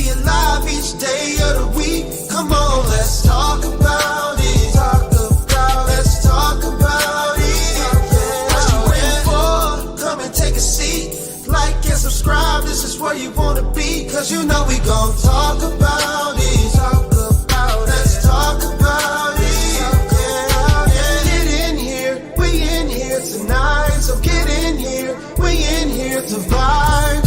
you live each day of the week. Come on, let's talk about it. Let's talk about it. What you waiting for? Come and take a seat. Like and subscribe, this is where you wanna be. Cause you know we gon' talk about it. Let's talk about it. Get in here, we in here tonight. So get in here, we in here to vibe.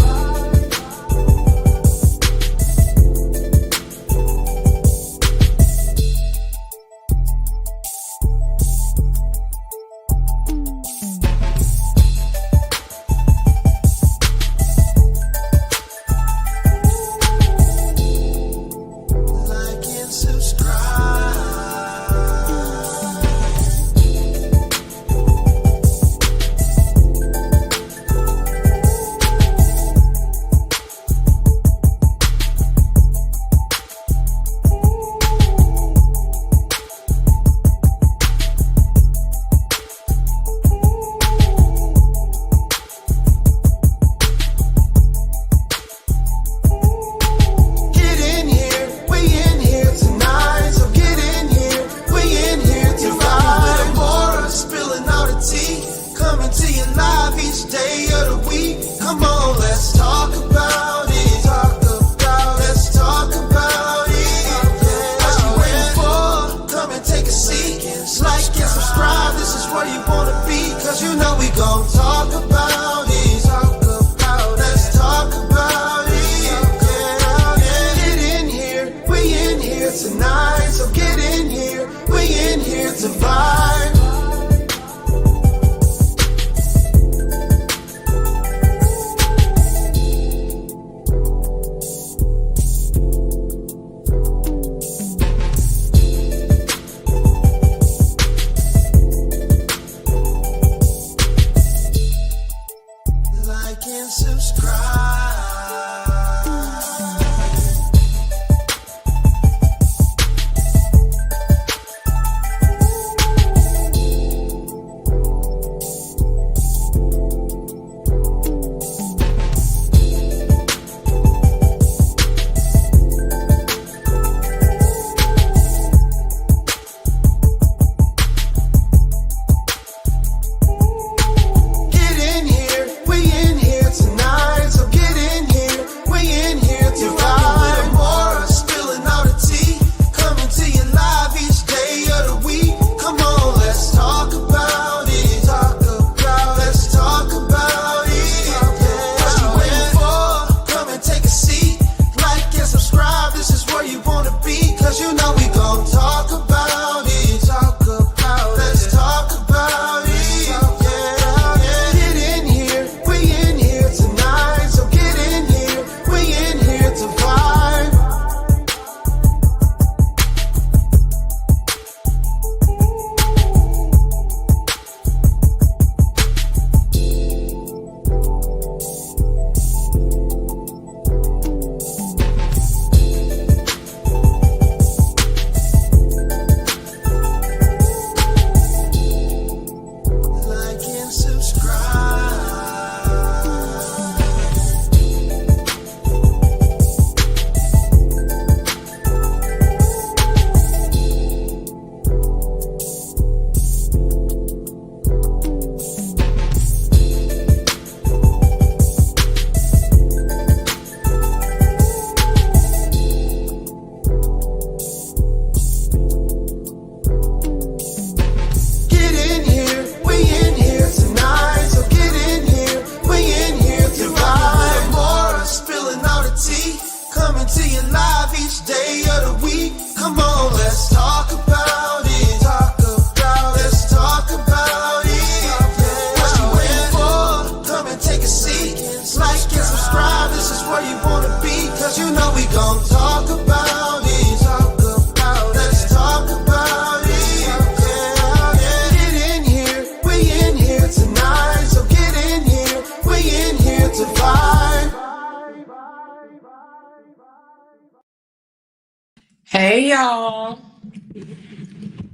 Hey, y'all.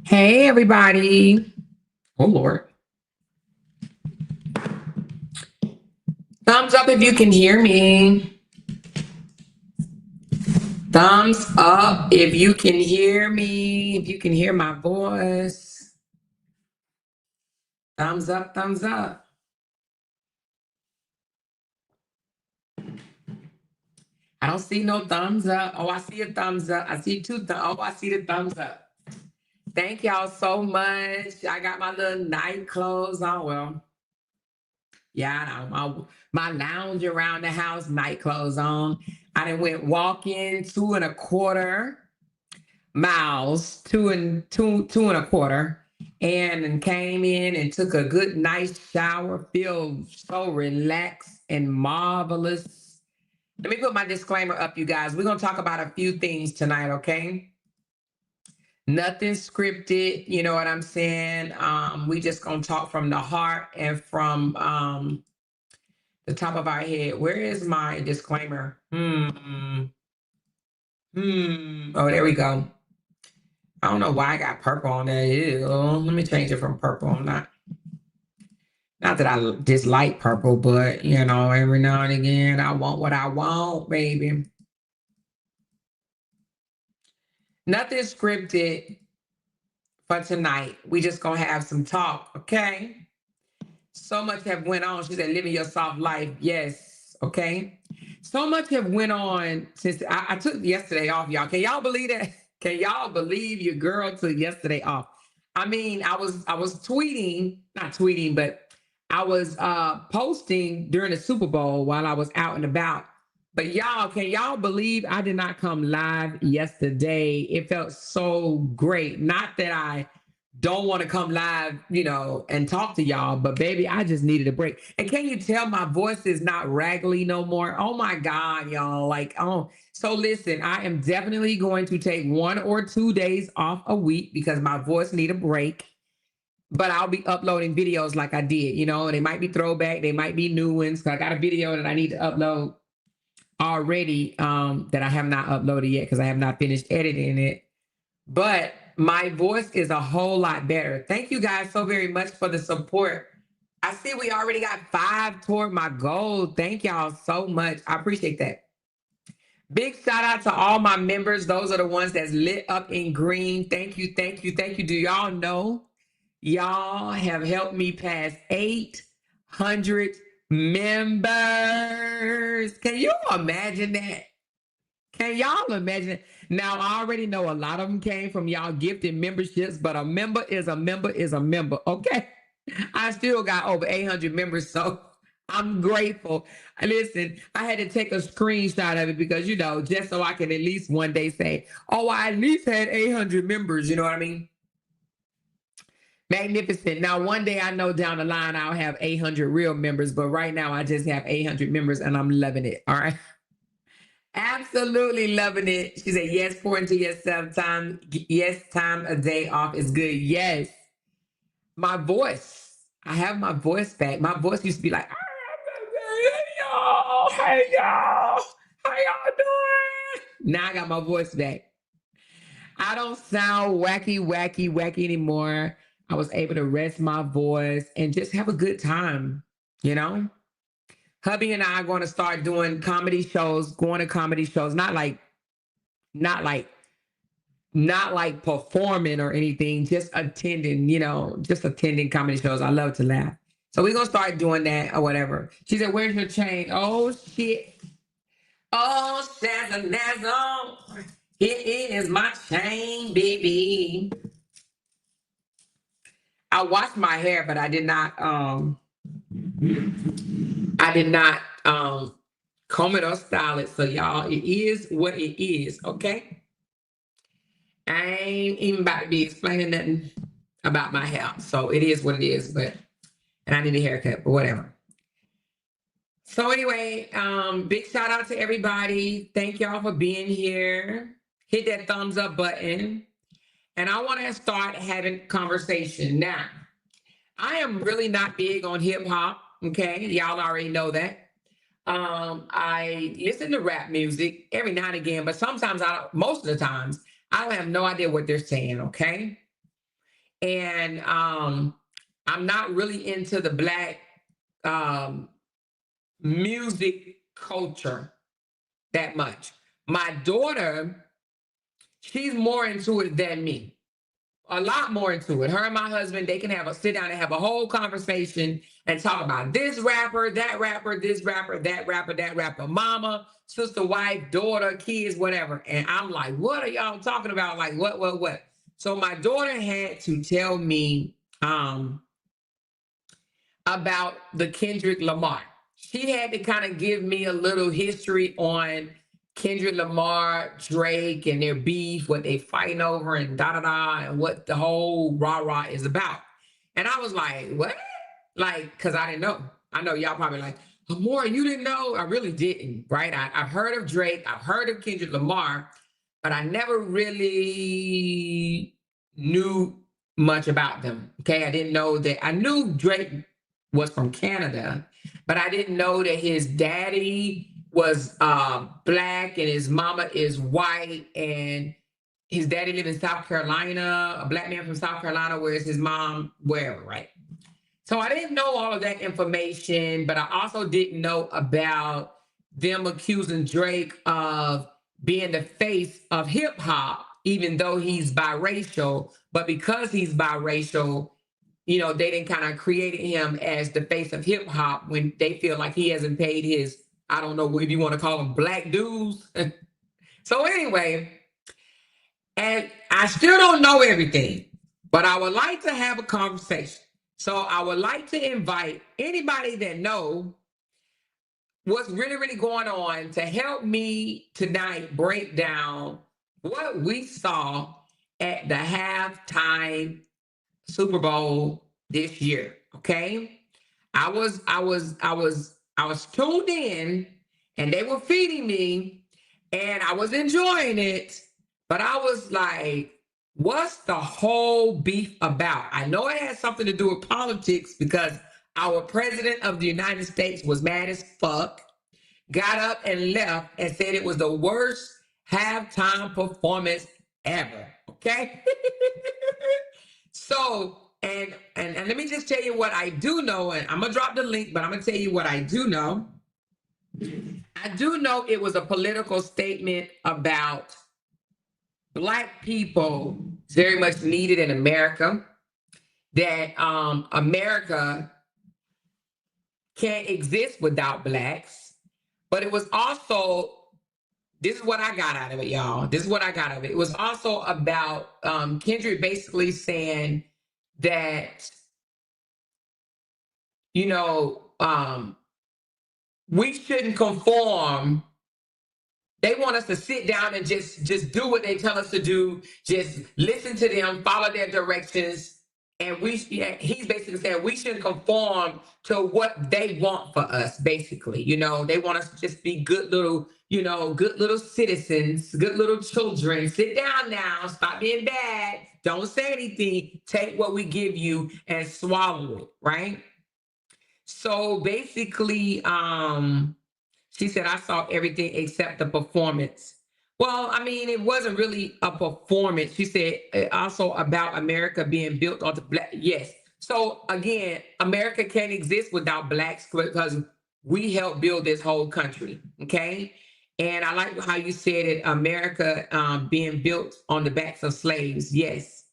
Hey, everybody. Oh, Lord. Thumbs up if you can hear me. Thumbs up if you can hear me, if you can hear my voice. Thumbs up, thumbs up. I don't see no thumbs up. Oh, I see a thumbs up. I see two. Oh, I see the thumbs up. Thank y'all so much. I got my little night clothes on. Well, yeah, I know my lounge around the house night clothes on. I done went walking 2.25 miles, two and a quarter, and came in and took a good nice shower. Feel so relaxed and marvelous. Let me put my disclaimer up, you guys. We're gonna talk about a few things tonight, okay? Nothing scripted, you know what I'm saying? We just gonna talk from the heart and from the top of our head. Where is my disclaimer? Oh, there we go. I don't know why I got purple on there. Ew. Let me change it from purple. Not that I dislike purple, but you know, every now and again, I want what I want, baby. Nothing scripted for tonight. We just gonna have some talk, okay? So much have went on. She said, living your soft life. Yes. Okay. So much have went on since I took yesterday off, y'all. Can y'all believe that? Can y'all believe your girl took yesterday off? I mean, I was tweeting, not tweeting, but I was posting during the Super Bowl while I was out and about. But y'all, can y'all believe I did not come live yesterday? It felt so great. Not that I don't want to come live, you know, and talk to y'all, but baby, I just needed a break. And can you tell my voice is not raggedy no more? Oh my God, y'all. Like, oh, so listen, I am definitely going to take 1 or 2 days off a week because my voice need a break. But I'll be uploading videos like I did, you know, they might be throwback, they might be new ones. I got a video that I need to upload already that I have not uploaded yet because I have not finished editing it. But my voice is a whole lot better. Thank you guys so very much for the support. I see we already got 5 toward my goal. Thank y'all so much. I appreciate that. Big shout out to all my members. Those are the ones that's lit up in green. Thank you, thank you, thank you. Do y'all know y'all have helped me pass 800 members? Can you imagine that? Can y'all imagine? Now, I already know a lot of them came from y'all gifted memberships, but a member is a member is a member, okay? I still got over 800 members, so I'm grateful. Listen, I had to take a screenshot of it because, you know, just so I can at least one day say, oh, I at least had 800 members, you know what I mean? Magnificent. Now, one day I know down the line I'll have 800 real members, but right now I just have 800 members and I'm loving it, all right? Absolutely loving it. She said, yes, pour into yourself time. Yes, time a day off is good. Yes. My voice. I have my voice back. My voice used to be like, hey, y'all. Hey, y'all. How y'all doing? Now I got my voice back. I don't sound wacky anymore. I was able to rest my voice and just have a good time, you know? Hubby and I are going to start doing comedy shows, going to comedy shows, not like performing or anything, just attending, you know, just attending comedy shows. I love to laugh. So we're going to start doing that or whatever. She said, where's your chain? Oh, shit. Oh, Shazanazzle. It is my chain, baby. I washed my hair, but I did not comb it or style it. So y'all, it is what it is, okay? I ain't even about to be explaining nothing about my hair. So it is what it is, and I need a haircut, but whatever. So anyway, big shout out to everybody. Thank y'all for being here. Hit that thumbs up button. And I want to start having conversation. Now, I am really not big on hip hop. Okay. Y'all already know that. I listen to rap music every now and again, but sometimes most of the times, I don't have no idea what they're saying. Okay. And I'm not really into the Black music culture that much. My daughter, she's more into it than me. A lot more into it. Her and my husband, they can sit down and have a whole conversation and talk about this rapper, that rapper, this rapper, that rapper, that rapper, mama, sister, wife, daughter, kids, whatever. And I'm like, what are y'all talking about? Like, what? So my daughter had to tell me about the Kendrick Lamar. She had to kind of give me a little history on Kendrick Lamar, Drake, and their beef, what they fighting over, and and what the whole rah-rah is about. And I was like, what? Like, because I didn't know. I know y'all probably like, Amore, you didn't know? I really didn't, right? I've heard of Drake, I've heard of Kendrick Lamar, but I never really knew much about them. Okay, I didn't know that. I knew Drake was from Canada, but I didn't know that his daddy was black and his mama is white, and his daddy lived in South Carolina, a black man from South Carolina, whereas his mom, wherever, right? So I didn't know all of that information, but I also didn't know about them accusing Drake of being the face of hip hop, even though he's biracial. But because he's biracial, you know, they didn't kind of created him as the face of hip hop when they feel like he hasn't paid his, I don't know if you want to call them black dues. So anyway, and I still don't know everything, but I would like to have a conversation. So I would like to invite anybody that know what's really, really going on to help me tonight break down what we saw at the halftime Super Bowl this year. Okay. I was tuned in and they were feeding me and I was enjoying it, but I was like, what's the whole beef about? I know it has something to do with politics because our president of the United States was mad as fuck, got up and left and said it was the worst halftime performance ever. Okay. So, and let me just tell you what I do know, and I'm gonna drop the link, but I'm gonna tell you what I do know. I do know it was a political statement about Black people very much needed in America, that America can't exist without Blacks, but it was also, this is what I got out of it, y'all. This is what I got out of it. It was also about Kendrick basically saying that, you know, we shouldn't conform. They want us to sit down and just do what they tell us to do, just listen to them, follow their directions. And he's basically saying we shouldn't conform to what they want for us, basically. You know, they want us to just be good little, you know, good little citizens, good little children. Sit down now, stop being bad, don't say anything, take what we give you and swallow it, right? So basically, she said, I saw everything except the performance. Well, I mean, it wasn't really a performance. She said also about America being built on the Black. Yes. So again, America can't exist without Blacks because we helped build this whole country. Okay. And I like how you said it, America being built on the backs of slaves. Yes.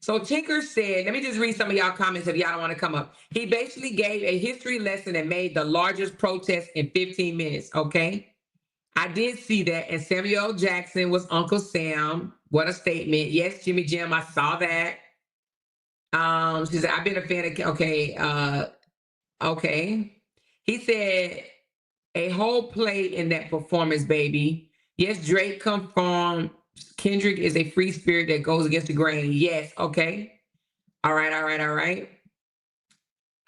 So Tinker said, let me just read some of y'all comments if y'all don't want to come up. He basically gave a history lesson and made the largest protest in 15 minutes, okay? I did see that. And Samuel L. Jackson was Uncle Sam. What a statement. Yes, Jimmy Jim, I saw that. She said, I've been a fan of, okay. He said, a whole play in that performance, baby. Yes, Drake come from, Kendrick is a free spirit that goes against the grain. Yes, okay. All right.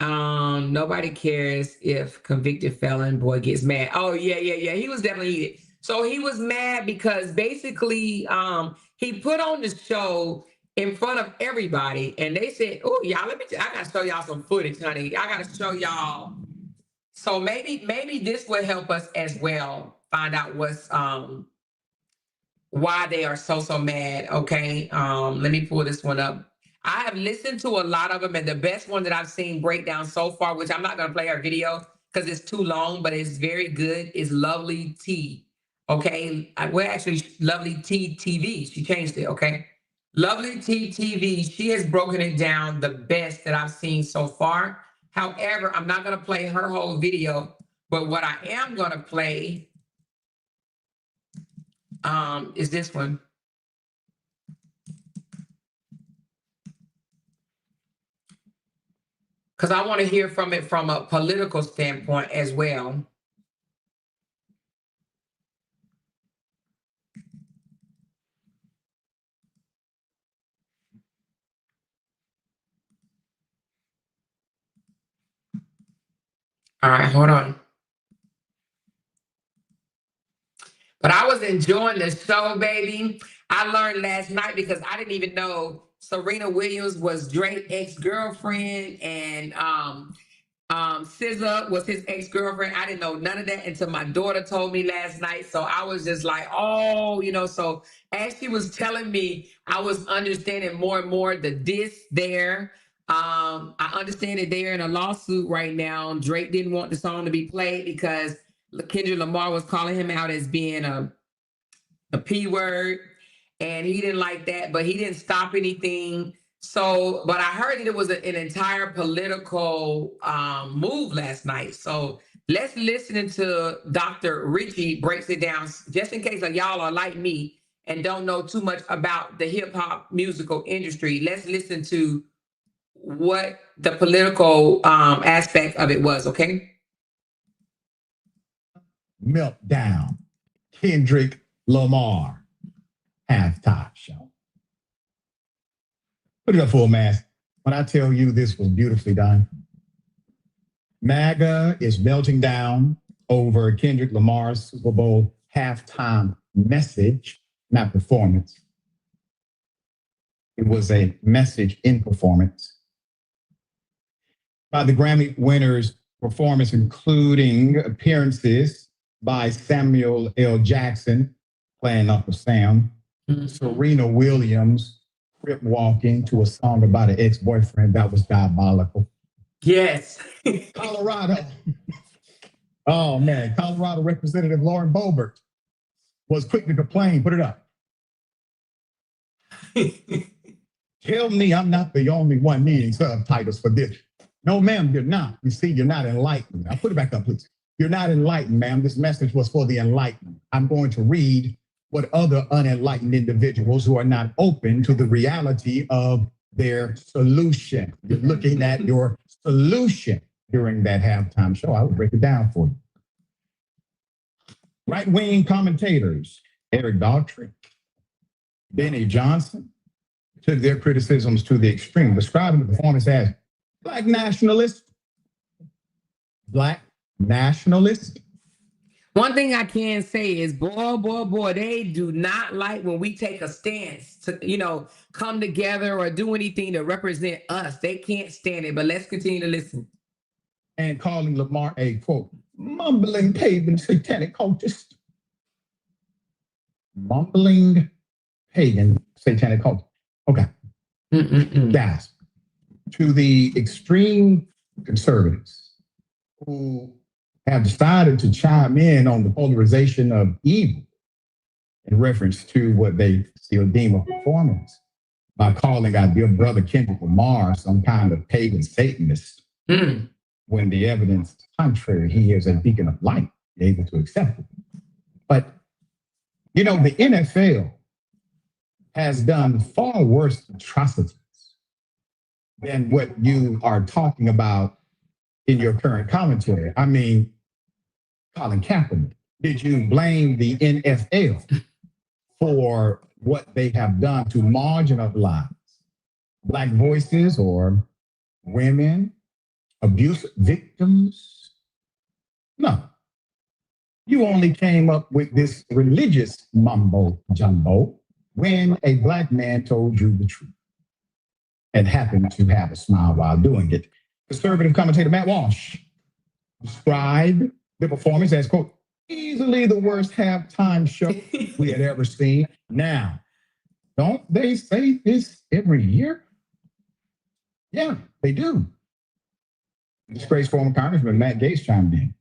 Nobody cares if convicted felon boy gets mad. Oh, yeah. He was definitely heated. So he was mad because basically he put on the show in front of everybody and they said, oh, y'all, I gotta show y'all some footage, honey. I gotta show y'all. So maybe this will help us as well find out what's why they are so mad. Okay. Let me pull this one up. I have listened to a lot of them, and the best one that I've seen breakdown so far, which I'm not going to play our video because it's too long, but it's very good, is Lovely T. Okay, we're actually Lovely T TV. She changed it. Okay, Lovely T TV. She has broken it down the best that I've seen so far. However, I'm not gonna play her whole video, but what I am gonna play is this one. Because I want to hear from it from a political standpoint as well. All right, hold on. But I was enjoying the show, baby. I learned last night because I didn't even know Serena Williams was Drake's ex-girlfriend, and SZA was his ex-girlfriend. I didn't know none of that until my daughter told me last night. So I was just like, oh, so as she was telling me, I was understanding more and more the diss there. I understand that they're in a lawsuit right now. Drake didn't want the song to be played because Kendrick Lamar was calling him out as being a P word, and he didn't like that, but he didn't stop anything. So, but I heard that it was an entire political move last night. So let's listen to Dr. Richie breaks it down, just in case y'all are like me and don't know too much about the hip hop musical industry. Let's listen to what the political aspect of it was, okay? Meltdown. Kendrick Lamar. Halftime show. Put it up, full mass. When I tell you this was beautifully done, MAGA is melting down over Kendrick Lamar's Super Bowl halftime message, not performance. It was a message in performance. By the Grammy winners' performance, including appearances by Samuel L. Jackson, playing Uncle Sam, Serena Williams, crip walking to a song about an ex-boyfriend that was diabolical. Yes. Colorado. Oh, man. Colorado Representative Lauren Boebert was quick to complain. Put it up. Tell me I'm not the only one needing subtitles for this. No, ma'am, you're not. You see, you're not enlightened. I'll put it back up, please. You're not enlightened, ma'am. This message was for the enlightened. I'm going to read what other unenlightened individuals who are not open to the reality of their solution. You're looking at your solution during that halftime show. I will break it down for you. Right-wing commentators, Eric Daughtry, Benny Johnson, took their criticisms to the extreme, describing the performance as Black nationalist. One thing I can say is, boy, they do not like when we take a stance to, come together or do anything to represent us. They can't stand it, but let's continue to listen. And calling Lamar a, quote, mumbling pagan satanic cultist. Mumbling pagan satanic cultist. Okay. Gasp. To the extreme conservatives who have decided to chime in on the polarization of evil in reference to what they still deem a performance by calling our dear brother Kendrick Lamar some kind of pagan Satanist, when the evidence is contrary, he is a beacon of light, able to accept it. But, the NFL has done far worse atrocities than what you are talking about in your current commentary. I mean, Colin Kaepernick, did you blame the NFL for what they have done to marginalize Black voices or women, abuse victims? No. You only came up with this religious mumbo jumbo when a Black man told you the truth and happened to have a smile while doing it. Conservative commentator Matt Walsh described the performance as, quote, easily the worst halftime show we had ever seen. Now, don't they say this every year? Yeah, they do. Disgraced former Congressman Matt Gaetz chimed in.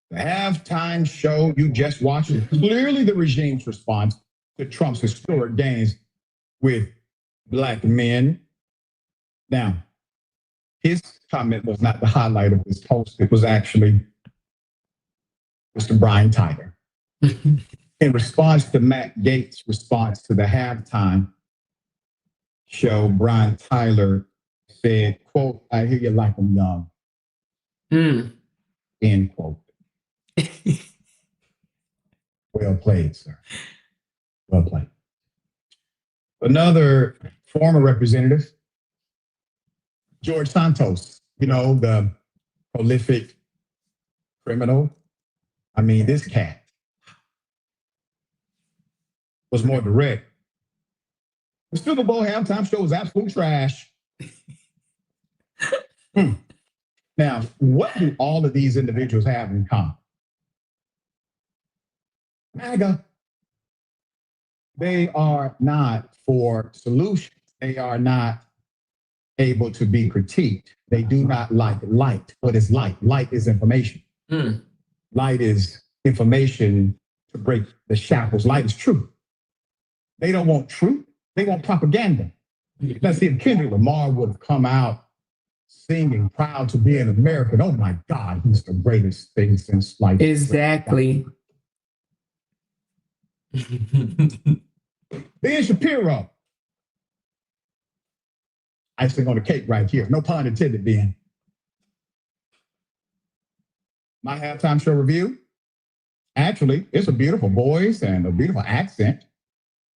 The halftime show you just watched is clearly the regime's response to Trump's historic gains with black men. Now, his comment was not the highlight of this post. It was actually Mr. Brian Tyler. In response to Matt Gates' response to the halftime show, Brian Tyler said, quote, "I hear you like I'm young." End quote. Well played, sir. Well played. Another former representative, George Santos, the prolific criminal. I mean, this cat was more direct. The Super Bowl halftime show was absolute trash. Now, what do all of these individuals have in common? MAGA. They are not for solutions. They are not able to be critiqued. They do not like light. What is light? Light is information. Light is information to break the shackles. Light is truth. They don't want truth. They want propaganda. Let's see if Kendrick Lamar would have come out singing proud to be an American. Oh my God, he's the greatest thing since life. Exactly. Ben Shapiro. Icing on the cake right here. No pun intended, Ben. My halftime show review. Actually, it's a beautiful voice and a beautiful accent.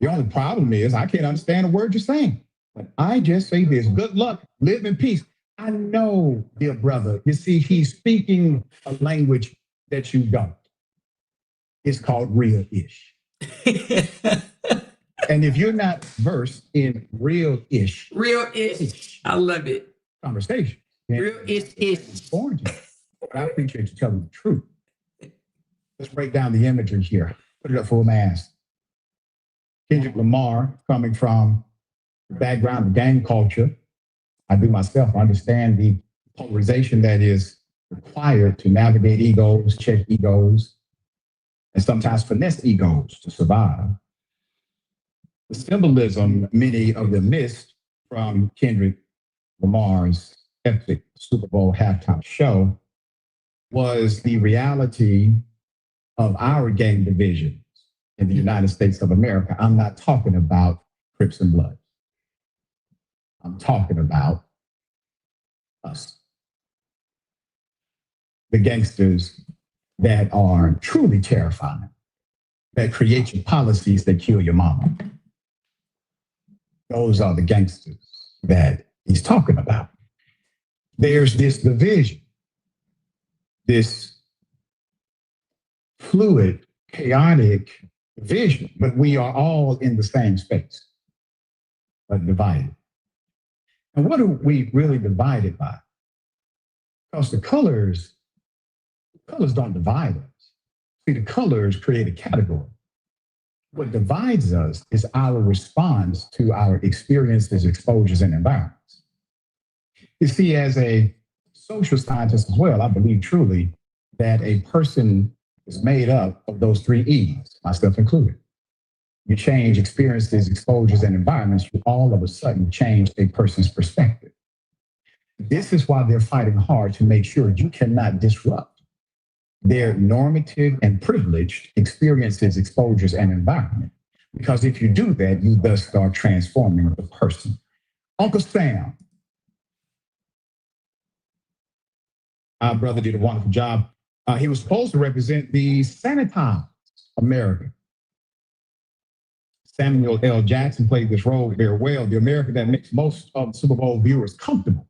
The only problem is I can't understand a word you're saying. But I just say this: good luck, live in peace. I know, dear brother. You see, he's speaking a language that you don't. It's called real-ish. And if you're not versed in real-ish, I love it. Conversation. Real-ish. But I appreciate you telling the truth. Let's break down the imagery here. Put it up full mass. Kendrick Lamar, coming from the background of gang culture, I do myself understand the polarization that is required to navigate egos, check egos, and sometimes finesse egos to survive. The symbolism many of them missed from Kendrick Lamar's epic Super Bowl halftime show was the reality of our gang divisions in the United States of America. I'm not talking about Crips and Bloods. I'm talking about us. The gangsters that are truly terrifying, that create your policies that kill your mama. Those are the gangsters that he's talking about. There's this division, this fluid, chaotic division, but we are all in the same space, but divided. And what are we really divided by? Because the colors don't divide us. See, the colors create a category. What divides us is our response to our experiences, exposures, and environments. You see, as a social scientist as well, I believe truly that a person is made up of those three E's, myself included. You change experiences, exposures, and environments, you all of a sudden change a person's perspective. This is why they're fighting hard to make sure you cannot disrupt their normative and privileged experiences, exposures, and environment. Because if you do that, you thus start transforming the person. Uncle Sam, our brother did a wonderful job. He was supposed to represent the sanitized America. Samuel L. Jackson played this role very well, the America that makes most of the Super Bowl viewers comfortable.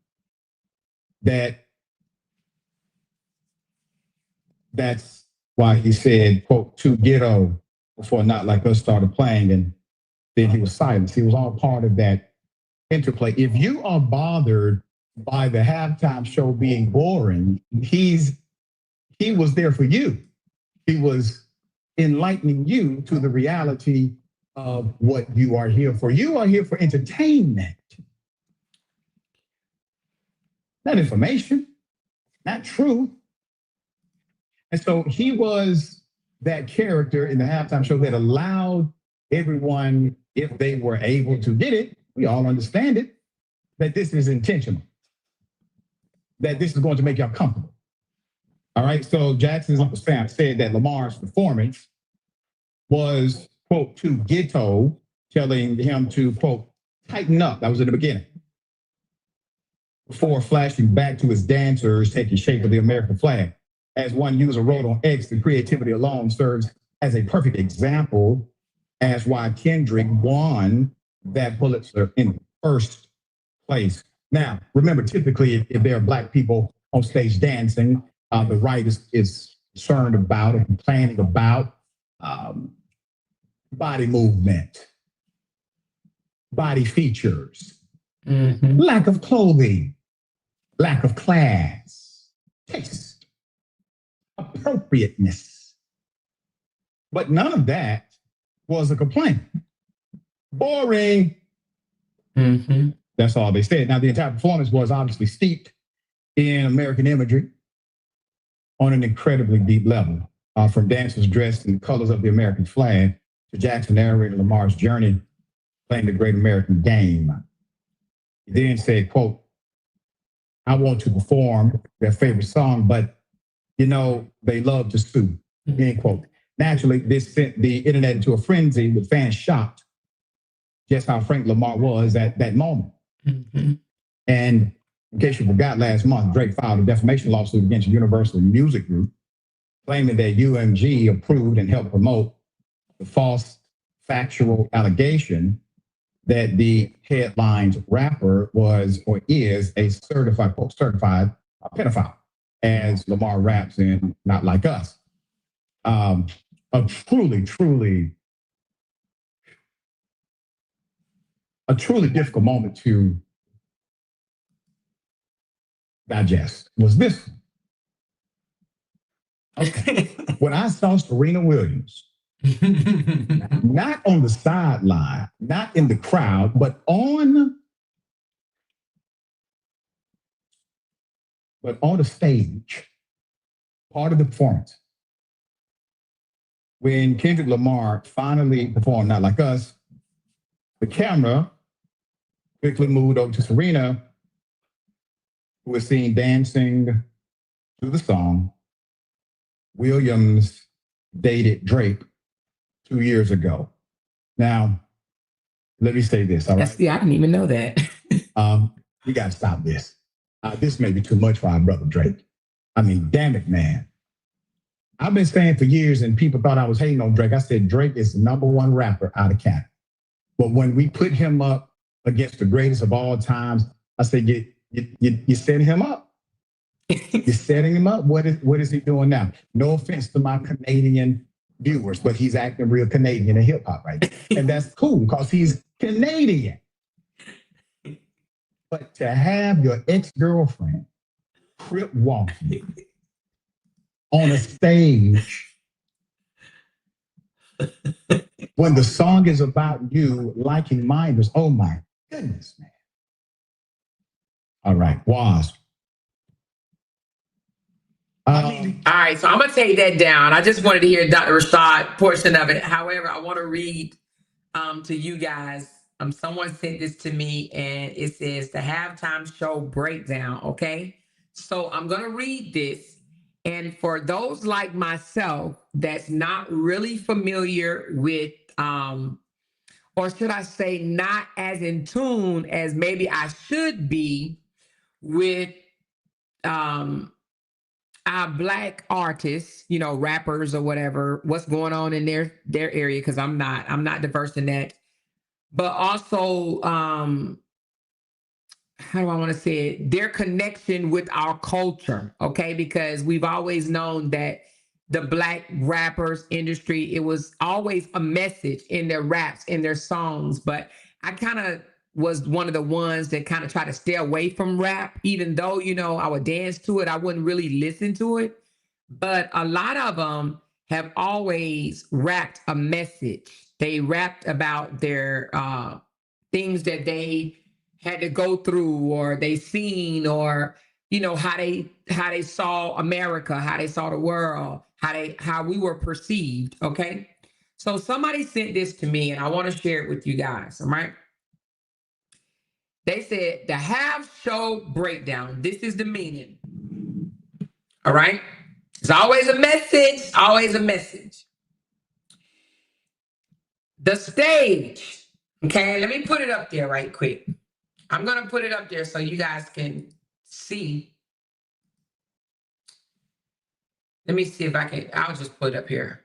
That's why he said, quote, "too ghetto," before Not Like Us started playing, and then he was silenced. He was all part of that interplay. If you are bothered by the halftime show being boring, he was there for you. He was enlightening you to the reality of what you are here for. You are here for entertainment, not information, not truth. And so he was that character in the halftime show that allowed everyone, if they were able to get it, we all understand it, that this is intentional, that this is going to make y'all comfortable. All right. So Jackson's Uncle Sam said that Lamar's performance was, quote, too ghetto, telling him to, quote, tighten up. That was in the beginning. Before flashing back to his dancers taking shape of the American flag. As one user wrote on X, the creativity alone serves as a perfect example as why Kendrick won that Pulitzer in the first place. Now, remember, typically, if there are Black people on stage dancing, the right is concerned about and complaining about body movement, body features, lack of clothing, lack of class, taste, appropriateness. But none of that was a complaint. Boring. That's all they said. Now, the entire performance was obviously steeped in American imagery on an incredibly deep level, from dancers dressed in the colors of the American flag to Jackson narrating Lamar's journey playing the great American game. He then said, quote, I want to perform their favorite song, but, you know, they love to sue, end quote. Naturally, this sent the internet into a frenzy with fans shocked just how frank Lamar was at that moment. And in case you forgot, last month, Drake filed a defamation lawsuit against Universal Music Group, claiming that UMG approved and helped promote the false factual allegation that the headline's rapper was or is a certified pedophile, as Lamar raps in Not Like Us. A truly difficult moment to digest was this one. Okay. When I saw Serena Williams, not on the sideline, not in the crowd, but on the stage, part of the performance, when Kendrick Lamar finally performed Not Like Us, the camera quickly moved over to Serena, who was seen dancing to the song. Williams dated Drake 2 years ago. Now, let me say this, all right? Yeah, I didn't even know that. You got to stop this. This may be too much for our brother Drake. I mean, damn it, man. I've been saying for years, and people thought I was hating on Drake. I said Drake is the #1 rapper out of Canada. But when we put him up against the greatest of all times, I said, you're setting him up. You're setting him up. What is he doing now? No offense to my Canadian viewers, but he's acting real Canadian in hip hop right now. And that's cool because he's Canadian. But to have your ex-girlfriend crip walk you on a stage when the song is about you liking minders, oh my goodness, man. All right, Was. All right, so I'm going to take that down. I just wanted to hear Dr. Rashad portion of it. However, I want to read to you guys. Someone sent this to me, and it says the halftime show breakdown, okay? So I'm going to read this. And for those like myself that's not really familiar with, or should I say not as in tune as maybe I should be with our Black artists, you know, rappers or whatever, what's going on in their area, because I'm not diverse in that. But also, how do I want to say it? Their connection with our culture, okay? Because we've always known that the Black rappers industry, it was always a message in their raps, in their songs. But I kind of was one of the ones that kind of try to stay away from rap, even though, you know, I would dance to it. I wouldn't really listen to it. But a lot of them have always rapped a message. They rapped about their things that they had to go through or they seen or you know, how they saw America, how they saw the world, how we were perceived. Okay. So somebody sent this to me and I want to share it with you guys. All right. They said the half show breakdown. This is the meaning. All right. It's always a message, always a message. The stage. Okay. Let me put it up there right quick. I'm going to put it up there so you guys can see. Let me see if I can. I'll just put it up here.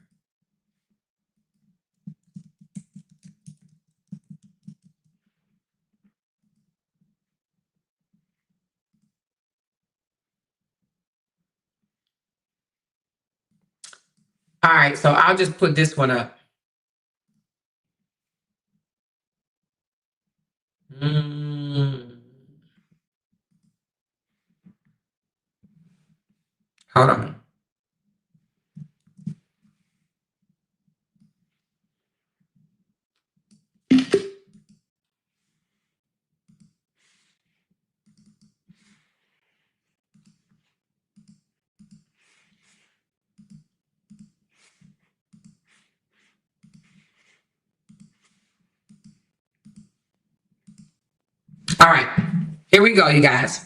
All right, so I'll just put this one up. Hold on. All right, here we go, you guys.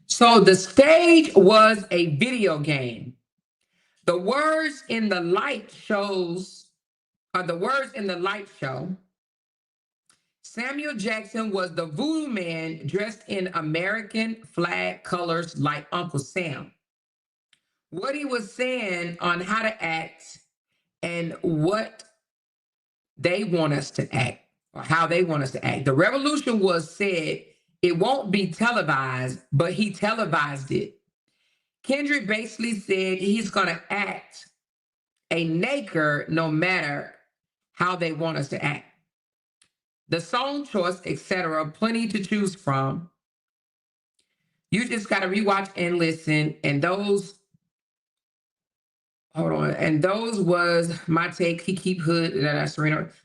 So the stage was a video game. The words in the light shows, the words in the light show, Samuel Jackson was the voodoo man dressed in American flag colors like Uncle Sam. What he was saying on how to act and what they want us to act, or how they want us to act. The revolution was said it won't be televised, but he televised it. Kendrick basically said he's going to act a naked no matter how they want us to act. The song choice, etc., plenty to choose from. You just got to rewatch and listen. And those, hold on. And those was my take. He keep hood.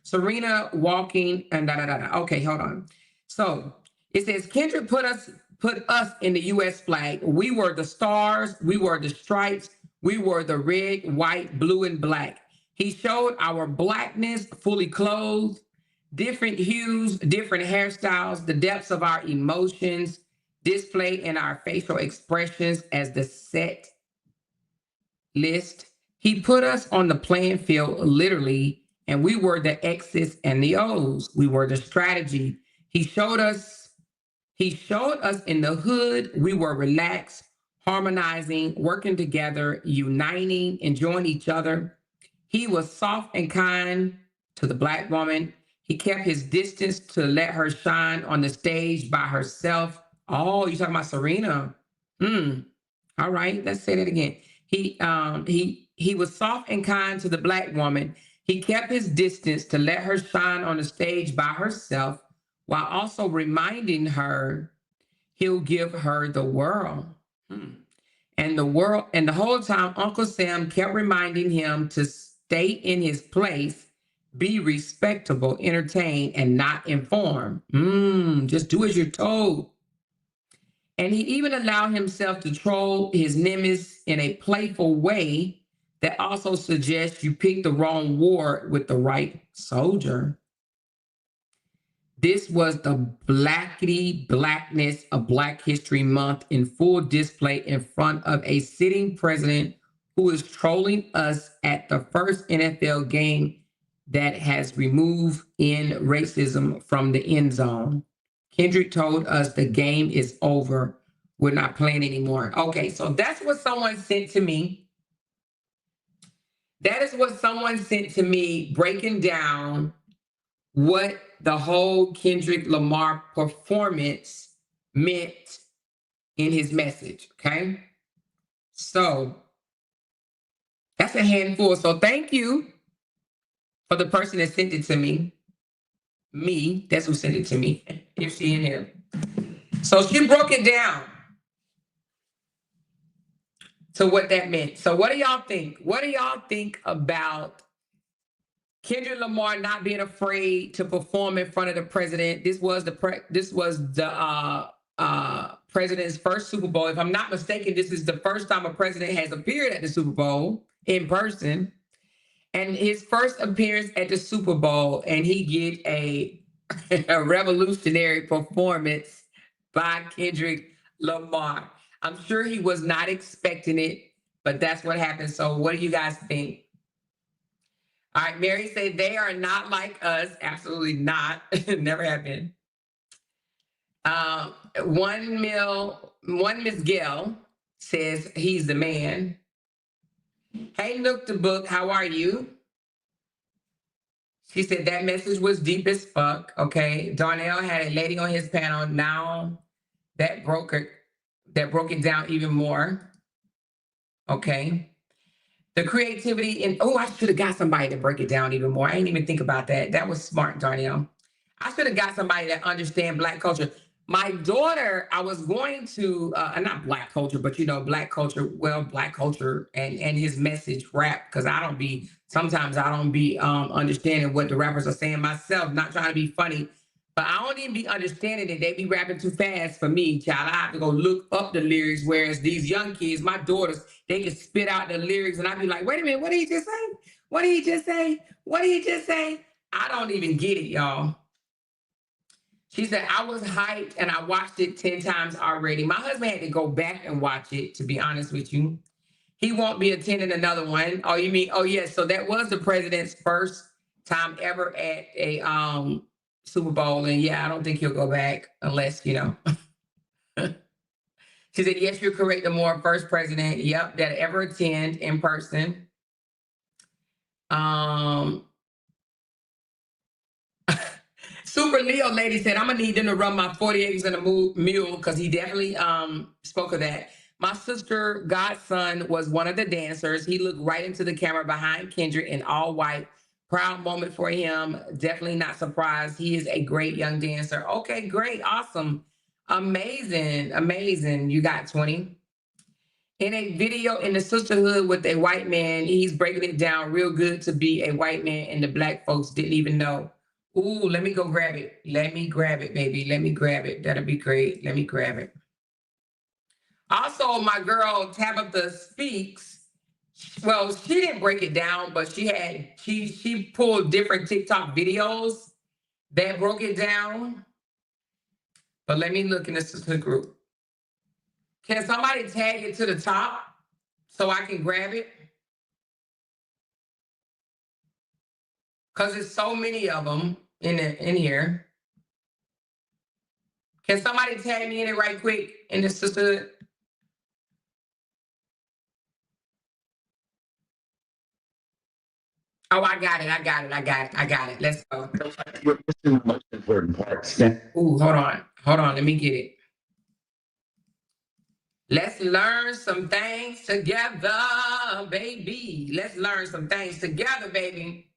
Serena walking and da da da da. Okay, hold on. So it says Kendrick put us in the U.S. flag. We were the stars. We were the stripes. We were the red, white, blue, and black. He showed our blackness fully clothed, different hues, different hairstyles, the depths of our emotions displayed in our facial expressions as the set list. He put us on the playing field literally, and we were the X's and the O's. We were the strategy. He showed us in the hood. We were relaxed, harmonizing, working together, uniting, enjoying each other. He was soft and kind to the Black woman. He kept his distance to let her shine on the stage by herself. Oh, you're talking about Serena. All right, let's say that again. He was soft and kind to the Black woman. He kept his distance to let her shine on the stage by herself, while also reminding her he'll give her the world. And the whole time, Uncle Sam kept reminding him to stay in his place, be respectable, entertained, and not informed. Just do as you're told. And he even allowed himself to troll his nemesis in a playful way that also suggests you picked the wrong war with the right soldier. This was the blackness of Black History Month in full display in front of a sitting president who is trolling us at the first NFL game that has removed in racism from the end zone. Kendrick told us the game is over. We're not playing anymore. Okay, so that's what someone sent to me. That is what someone sent to me, breaking down what the whole Kendrick Lamar performance meant in his message, okay? So that's a handful. So thank you for the person that sent it to me. Me, that's who sent it to me, if she in here. So she broke it down to what that meant. So what do y'all think? What do y'all think about Kendrick Lamar not being afraid to perform in front of the president? This was the president's first Super Bowl. If I'm not mistaken, this is the first time a president has appeared at the Super Bowl in person. And his first appearance at the Super Bowl, and he get a revolutionary performance by Kendrick Lamar. I'm sure he was not expecting it, but that's what happened. So what do you guys think? All right, Mary said they are not like us. Absolutely not. Never have been. One Miss Gail says he's the man. Hey, Look the Book, how are you? She said that message was deep as fuck. Okay. Darnell had a lady on his panel. Now that broke it down even more. Okay. The creativity and I should have got somebody to break it down even more. I didn't even think about that. That was smart, Darnell. I should have got somebody that understand Black culture. My daughter, I was going to, not Black culture, but Black culture, Black culture and his message rap, because sometimes I don't be understanding what the rappers are saying myself, not trying to be funny, but I don't even be understanding it. They be rapping too fast for me, child. I have to go look up the lyrics, whereas these young kids, my daughters, they can spit out the lyrics and I be like, wait a minute, what did he just say? What did he just say? What did he just say? I don't even get it, y'all. She said, I was hyped and I watched it 10 times already. My husband had to go back and watch it, to be honest with you. He won't be attending another one. Oh, you mean, yes. So that was the president's first time ever at a Super Bowl. And yeah, I don't think he'll go back unless, She said, yes, you're correct. The more first president, that ever attend in person. Super Leo lady said, I'm gonna need them to run my 40 acres and a mule, because he definitely spoke of that. My sister godson was one of the dancers. He looked right into the camera behind Kendrick in all white. Proud moment for him. Definitely not surprised. He is a great young dancer. Okay, great, awesome, amazing. You got 20. In a video in the sisterhood with a white man, he's breaking it down real good to be a white man, and the Black folks didn't even know. Ooh, let me go grab it. Let me grab it, baby. Let me grab it. That'll be great. Let me grab it. Also, my girl Tabitha Speaks. Well, she didn't break it down, but she pulled different TikTok videos that broke it down. But let me look in the sister group. Can somebody tag it to the top so I can grab it? Because there's so many of them in here. Can somebody tag me in it right quick in the sisterhood? Oh, I got it. Let's go. We're missing the most important part. Ooh, hold on. Let me get it. Let's learn some things together, baby. Let's learn some things together, baby.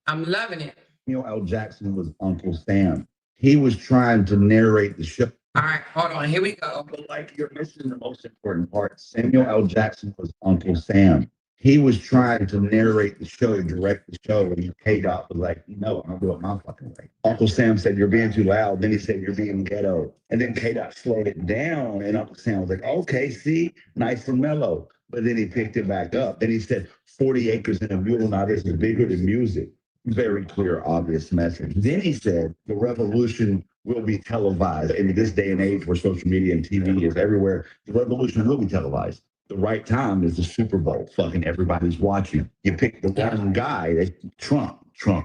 I'm loving it. Samuel L. Jackson was Uncle Sam. He was trying to narrate the show. All right, hold on. Here we go. But you're missing the most important part. Samuel L. Jackson was Uncle Sam. He was trying to narrate the show, direct the show, and K-Dot was like, no, I'm gonna do it my fucking way. Uncle Sam said, you're being too loud. Then he said, you're being ghetto. And then K-Dot slowed it down, and Uncle Sam was like, okay, see, nice and mellow. But then he picked it back up. Then he said, 40 acres and a mule, now this is bigger than music. Very clear, obvious message. Then he said, the revolution will be televised. In this day and age where social media and TV is everywhere, the revolution will be televised. The right time is the Super Bowl. Fucking everybody's watching. You pick the wrong guy, Trump.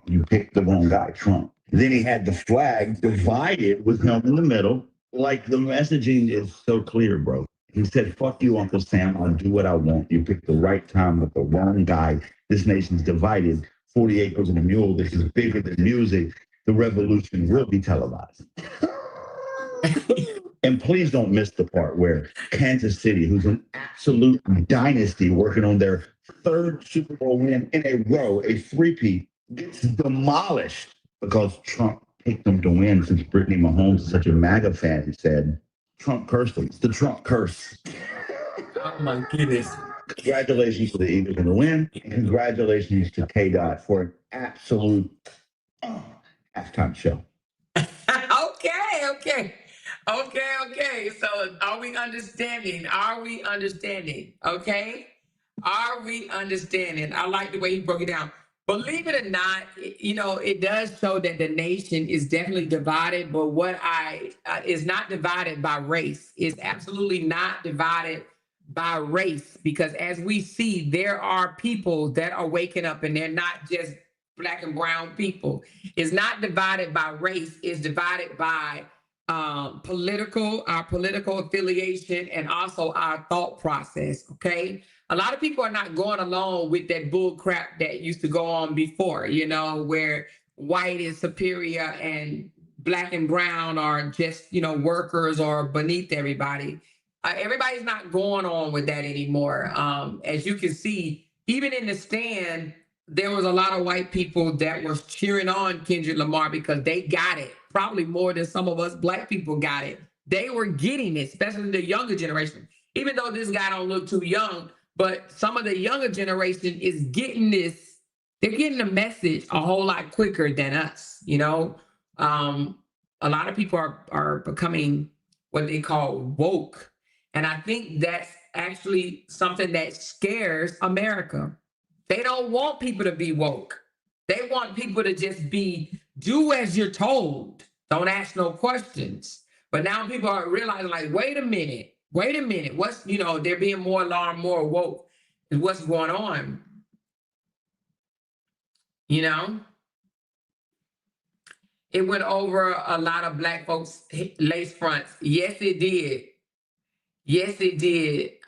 You picked the wrong guy, Trump. Then he had the flag divided with him in the middle. Like, the messaging is so clear, bro. He said, fuck you, Uncle Sam. I'll do what I want. You picked the right time with the wrong guy. This nation's divided. 40 acres and a mule. This is bigger than music. The revolution will be televised. And please don't miss the part where Kansas City, who's an absolute dynasty working on their third Super Bowl win in a row, a three-peat, gets demolished because Trump picked them to win, since Brittany Mahomes is such a MAGA fan, he said. Trump cursed them. It's the Trump curse. Oh my goodness. Congratulations to the Eagles on the win. And congratulations to K-Dot for an absolute halftime show. Okay. Okay. So are we understanding? Are we understanding? Okay. Are we understanding? I like the way he broke it down. Believe it or not, it does show that the nation is definitely divided, but is not divided by race. Is absolutely not divided by race, because as we see, there are people that are waking up, and they're not just black and brown people. It's not divided by race. It's divided by our political affiliation, and also our thought process. Okay. A lot of people are not going along with that bull crap that used to go on before, where white is superior and black and brown are just, workers or beneath everybody. Everybody's not going on with that anymore. As you can see, even in the stand, there was a lot of white people that were cheering on Kendrick Lamar because they got it, probably more than some of us black people got it. They were getting it, especially the younger generation. Even though this guy don't look too young, but some of the younger generation is getting this. They're getting the message a whole lot quicker than us. A lot of people are becoming what they call woke. And I think that's actually something that scares America. They don't want people to be woke. They want people to just do as you're told. Don't ask no questions. But now people are realizing, like, wait a minute. What's, they're being more alarmed, more woke is what's going on. It went over a lot of black folks' lace fronts. Yes, it did.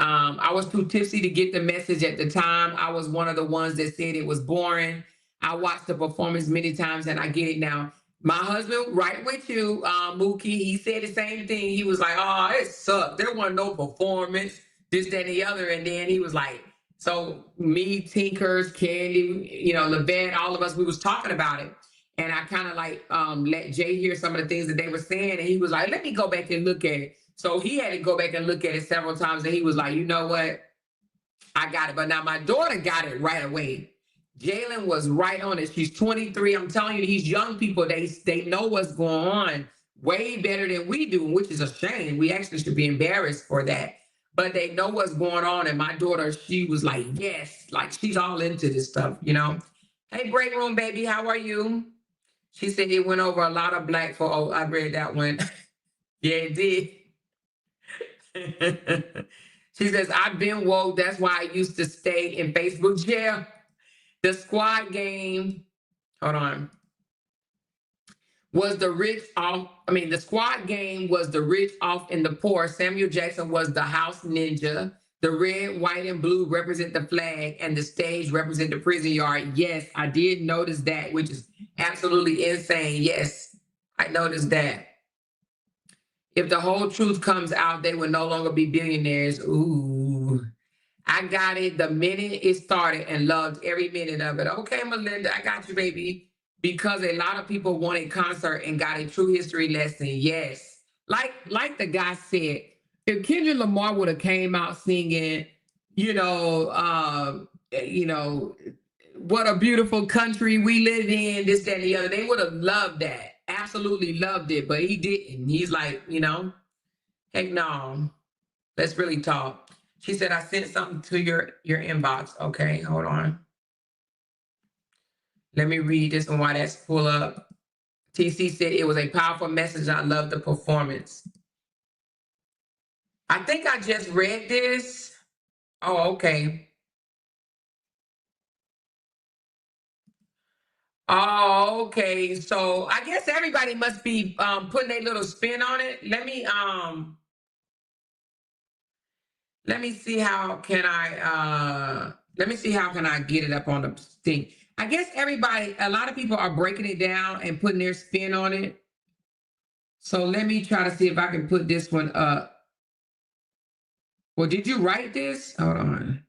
I was too tipsy to get the message at the time. I was one of the ones that said it was boring. I watched the performance many times and I get it now. My husband, right with you, Mookie, he said the same thing. He was like, oh, it sucked. There wasn't no performance, this, that, and the other. And then he was like, so me, Tinkers, Candy, Levette, all of us, we was talking about it. And I kind of let Jay hear some of the things that they were saying. And he was like, let me go back and look at it. So he had to go back and look at it several times. And he was like, you know what? I got it. But now my daughter got it right away. Jalen was right on it. She's 23. I'm telling you, these young people, they know what's going on way better than we do, which is a shame. We actually should be embarrassed for that. But they know what's going on. And my daughter, she was like, yes, like she's all into this stuff, Hey, break room, baby, how are you? She said it went over a lot of black folk. Oh, I read that one. Yeah, it did. She says, I've been woke. That's why I used to stay in Facebook jail. The squad game, hold on, was the rich off. The squad game was the rich off and the poor. Samuel Jackson was the house ninja. The red, white, and blue represent the flag, and the stage represent the prison yard. Yes, I did notice that, which is absolutely insane. Yes, I noticed that. If the whole truth comes out, they will no longer be billionaires. Ooh, I got it the minute it started and loved every minute of it. Okay, Melinda, I got you, baby. Because a lot of people wanted concert and got a true history lesson. Yes. Like the guy said, if Kendrick Lamar would have came out singing, what a beautiful country we live in, this, that, and the other, they would have loved that. Absolutely loved it, but he didn't. He's like, heck no. Let's really talk. She said, I sent something to your inbox. Okay, hold on. Let me read this one while that's pull up. TC said it was a powerful message. I love the performance. I think I just read this. Oh, okay. Oh, okay. So I guess everybody must be putting a little spin on it. Let me see how can I get it up on the thing. I guess a lot of people are breaking it down and putting their spin on it. So let me try to see if I can put this one up. Well, did you write this? Hold on.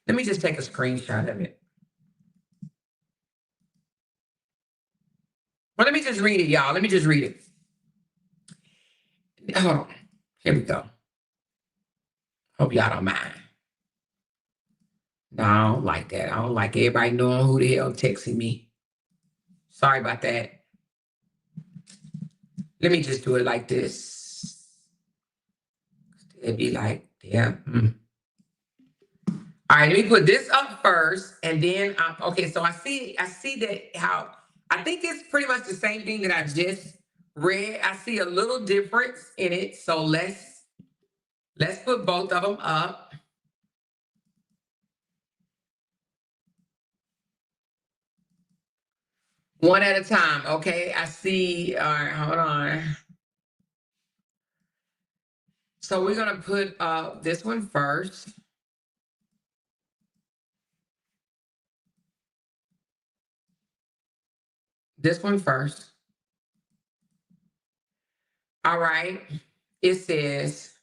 Let me just take a screenshot of it. Well, let me just read it, y'all. Let me just read it. Hold on. Here we go. Hope y'all don't mind. No, I don't like that. I don't like everybody knowing who the hell texting me. Sorry about that. Let me just do it like this. It'd be like, yeah. All right, let me put this up first, and then okay. So I see that how I think it's pretty much the same thing that I just read. I see a little difference in it, so let's put both of them up. One at a time, okay? I see, all right, hold on. So we're gonna put this one first. This one first. All right, it says,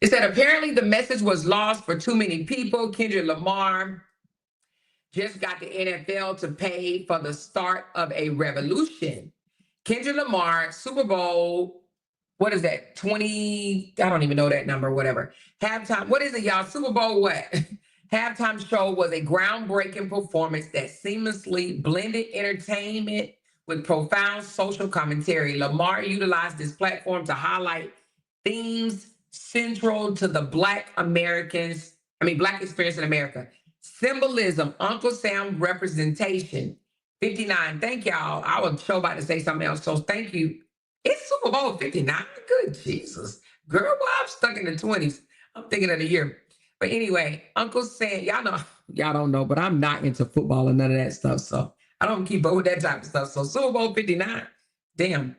it said, apparently the message was lost for too many people. Kendrick Lamar just got the NFL to pay for the start of a revolution. Kendrick Lamar, Super Bowl, what is that? 20, I don't even know that number, whatever. Halftime, what is it, y'all? Super Bowl what? Halftime show was a groundbreaking performance that seamlessly blended entertainment with profound social commentary. Lamar utilized this platform to highlight themes central to the Black experience in America. Symbolism, Uncle Sam representation. 59. Thank y'all. I was so about to say something else. So thank you. It's Super Bowl 59. Good Jesus. Girl, well, I'm stuck in the 20s. I'm thinking of the year. But anyway, Uncle Sam, y'all don't know, but I'm not into football and none of that stuff. So I don't keep up with that type of stuff. So Super Bowl 59. Damn.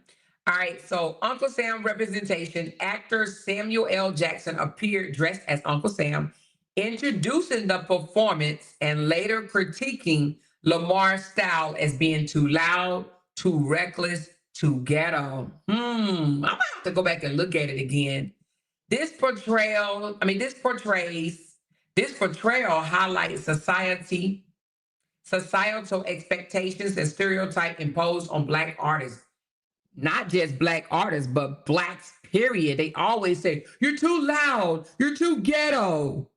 All right. So Uncle Sam representation. Actor Samuel L. Jackson appeared dressed as Uncle Sam, introducing the performance and later critiquing Lamar's style as being too loud, too reckless, too ghetto. I might have to go back and look at it again. This portrayal highlights societal expectations and stereotype imposed on Black artists. Not just Black artists, but Blacks, period. They always say, you're too loud, you're too ghetto,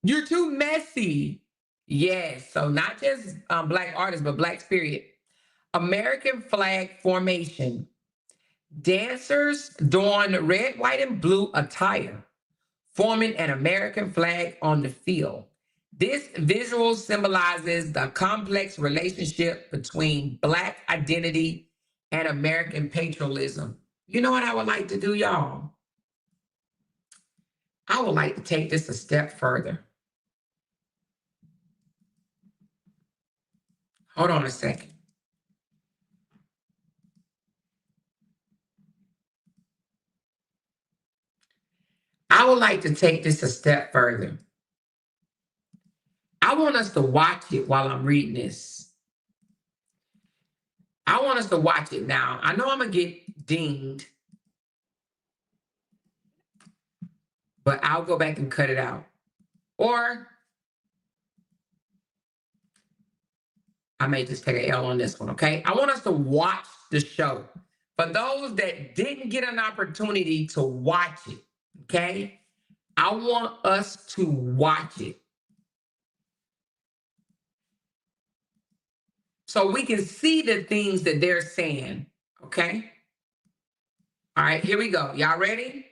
you're too messy. Yes, so not just Black artists, but Blacks, period. American flag formation. Dancers don red, white, and blue attire, forming an American flag on the field. This visual symbolizes the complex relationship between Black identity and American patriotism. You know what I would like to do, y'all? I would like to take this a step further. Hold on a second. I would like to take this a step further. I want us to watch it while I'm reading this. I want us to watch it now. I know I'm going to get dinged, but I'll go back and cut it out. Or I may just take an L on this one, okay? I want us to watch the show. For those that didn't get an opportunity to watch it, okay? I want us to watch it so we can see the things that they're saying, okay? All right, here we go. Y'all ready?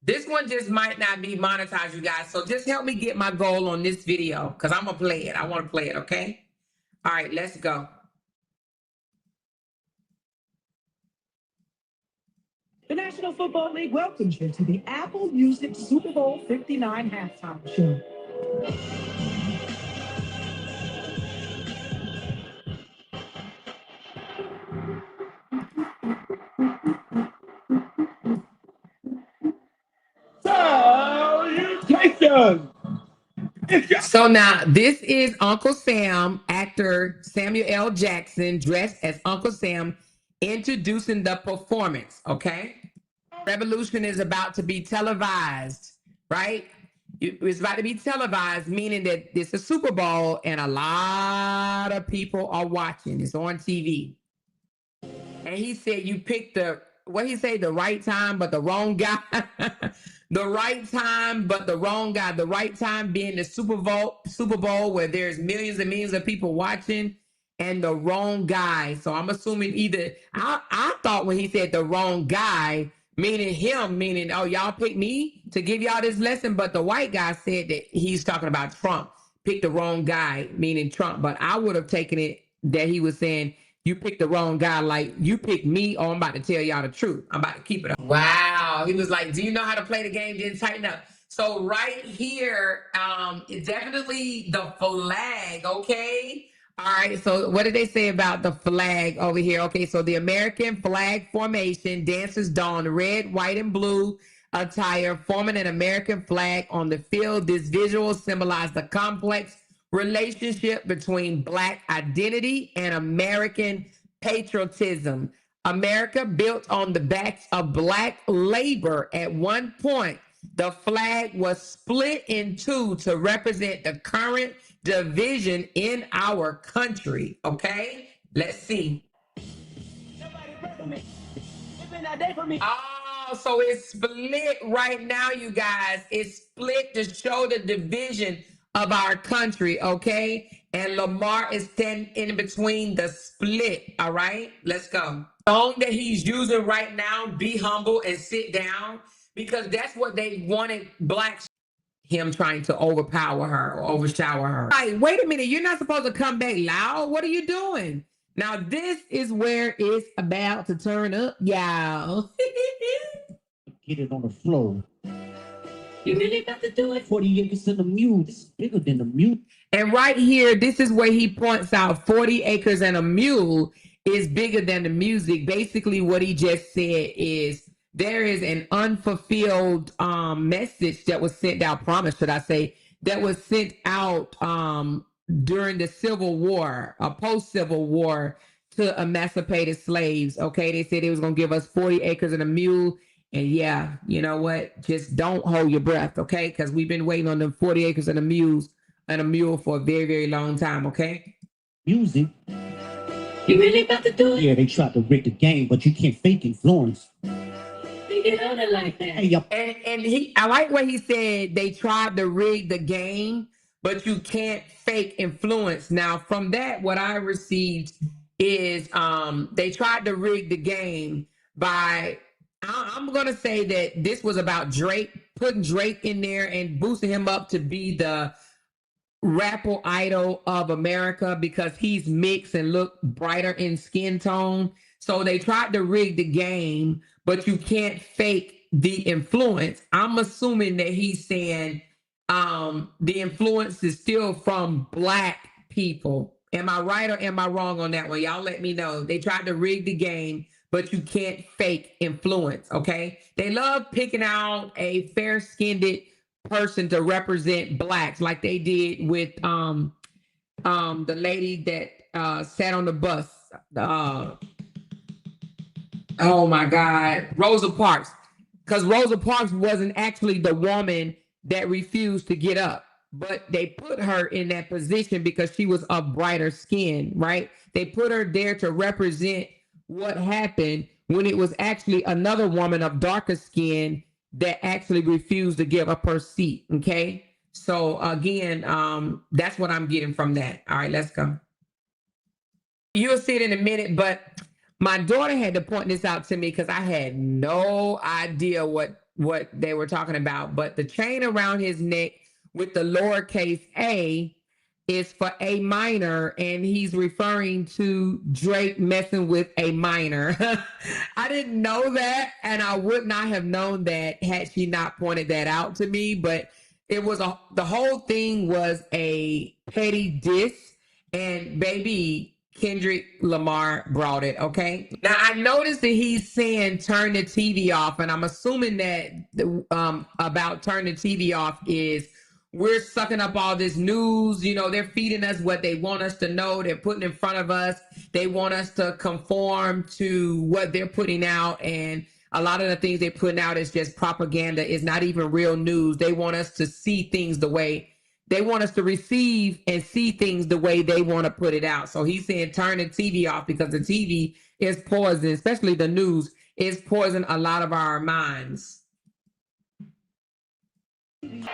This one just might not be monetized, you guys, so just help me get my goal on this video because I'm going to play it. I want to play it, okay? All right, let's go. The National Football League welcomes you to the Apple Music Super Bowl 59 halftime show. Salutations! So now this is Uncle Sam, actor Samuel L. Jackson, dressed as Uncle Sam, introducing the performance, okay? Revolution is about to be televised, right? It's about to be televised, meaning that it's a Super Bowl and a lot of people are watching. It's on TV. And he said you picked the right time, but the wrong guy. The right time, but the wrong guy. The right time being the Super Bowl where there's millions and millions of people watching. and the wrong guy. So I'm assuming either I thought when he said the wrong guy, meaning him, meaning, oh, y'all picked me to give y'all this lesson. But the white guy said that he's talking about Trump. Picked the wrong guy, meaning Trump. But I would have taken it that he was saying, you picked the wrong guy, like you picked me, or I'm about to tell y'all the truth. I'm about to keep it up. Wow. He was like, do you know how to play the game? Didn't tighten up. So right here, it's definitely the flag, okay? All right, so what did they say about the flag over here? Okay, so the American flag formation, dancers don red, white, and blue attire, forming an American flag on the field. This visual symbolized the complex relationship between Black identity and American patriotism. America built on the backs of Black labor. At one point, the flag was split in two to represent the current division in our country. Okay, let's see. Oh, so it's split right now, you guys. It's split to show the division of our country, okay? And Lamar is standing in between the split, all right? Let's go. The song that he's using right now, Be Humble and Sit Down, because that's what they wanted Blacks, him trying to overpower her or overshower her. Right, wait a minute, you're not supposed to come back loud. What are you doing? Now, this is where it's about to turn up, y'all. Get it on the floor. You really got to do it. 40 acres and a mule. This is bigger than a mule. And right here, this is where he points out 40 acres and a mule is bigger than the music. Basically, what he just said is there is an unfulfilled message that was sent out, promise, should I say, that was sent out during the Civil War, post-Civil War, to emancipated slaves. Okay, they said it was going to give us 40 acres and a mule. And yeah, you know what? Just don't hold your breath, okay? Because we've been waiting on them 40 acres and a mule for a very, very long time, okay? Music. You really about to do it? Yeah, they tried to rig the game, but you can't fake influence. They get on it like that. Hey, and I like what he said. They tried to rig the game, but you can't fake influence. Now, from that, what I received is they tried to rig the game by, I'm going to say that this was about Drake, putting Drake in there and boosting him up to be the rapper idol of America because he's mixed and look brighter in skin tone. So they tried to rig the game, but you can't fake the influence. I'm assuming that he's saying the influence is still from Black people. Am I right or am I wrong on that one? Y'all let me know. They tried to rig the game, but you can't fake influence, okay? They love picking out a fair-skinned person to represent Blacks like they did with the lady that sat on the bus. Oh my God, Rosa Parks. Because Rosa Parks wasn't actually the woman that refused to get up, but they put her in that position because she was of brighter skin, right? They put her there to represent what happened when it was actually another woman of darker skin that actually refused to give up her seat, okay? So again, that's what I'm getting from that. All right, let's go. You'll see it in a minute, but my daughter had to point this out to me because I had no idea what they were talking about. But the chain around his neck with the lowercase a is for a minor, and he's referring to Drake messing with a minor. I didn't know that, and I would not have known that had she not pointed that out to me. But it was the whole thing was a petty diss, and baby, Kendrick Lamar brought it, okay? Now, I noticed that he's saying turn the TV off, and I'm assuming that about turn the TV off is we're sucking up all this news. You know, they're feeding us what they want us to know. They're putting in front of us. They want us to conform to what they're putting out, and a lot of the things they're putting out is just propaganda. It's not even real news. They want us to see things the way they want us to receive and see things the way they want to put it out. So he's saying turn the TV off because the TV is poison, especially the news is poison a lot of our minds. And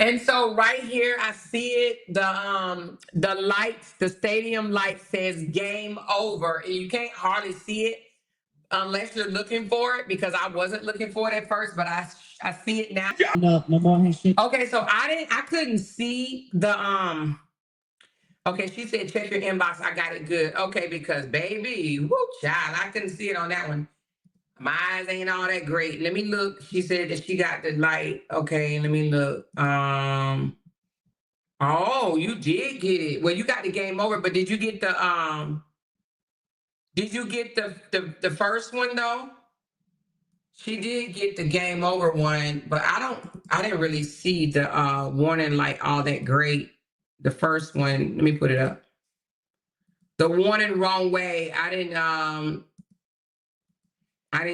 And so right here, I see it. The lights, the stadium light says game over. And you can't hardly see it unless you're looking for it, because I wasn't looking for it at first, but I see it now. No more handshake. Okay, so I couldn't see the okay, she said check your inbox. I got it good. Okay, because baby, whoo child, I couldn't see it on that one. My eyes ain't all that great. Let me look. She said that she got the light. Okay, let me look. Oh, you did get it. Well, you got the game over, but did you get the the first one though? She did get the game over one, but I didn't really see the warning light all that great. The first one, let me put it up. The warning wrong way. I didn't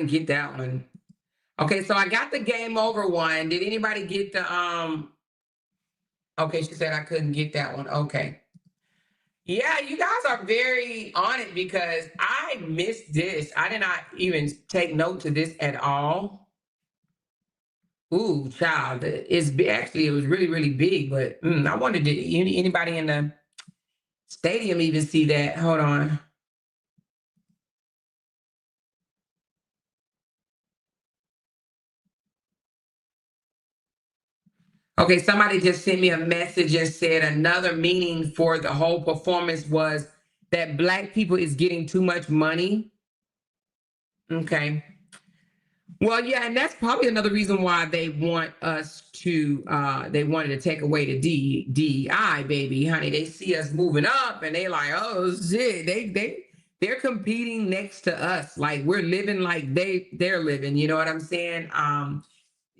get that one. Okay, so I got the game over one. Did anybody get the okay, she said I couldn't get that one. Okay. Yeah, you guys are very on it because I missed this. I did not even take note to this at all. Ooh, child, actually it was really, really big, but I wondered, did anybody in the stadium even see that? Hold on. Okay, somebody just sent me a message and said another meaning for the whole performance was that Black people is getting too much money. Okay. Well, yeah, and that's probably another reason why they want us to they wanted to take away the DEI, baby, honey. They see us moving up and they like, oh shit, they're competing next to us. Like we're living like they're living, you know what I'm saying?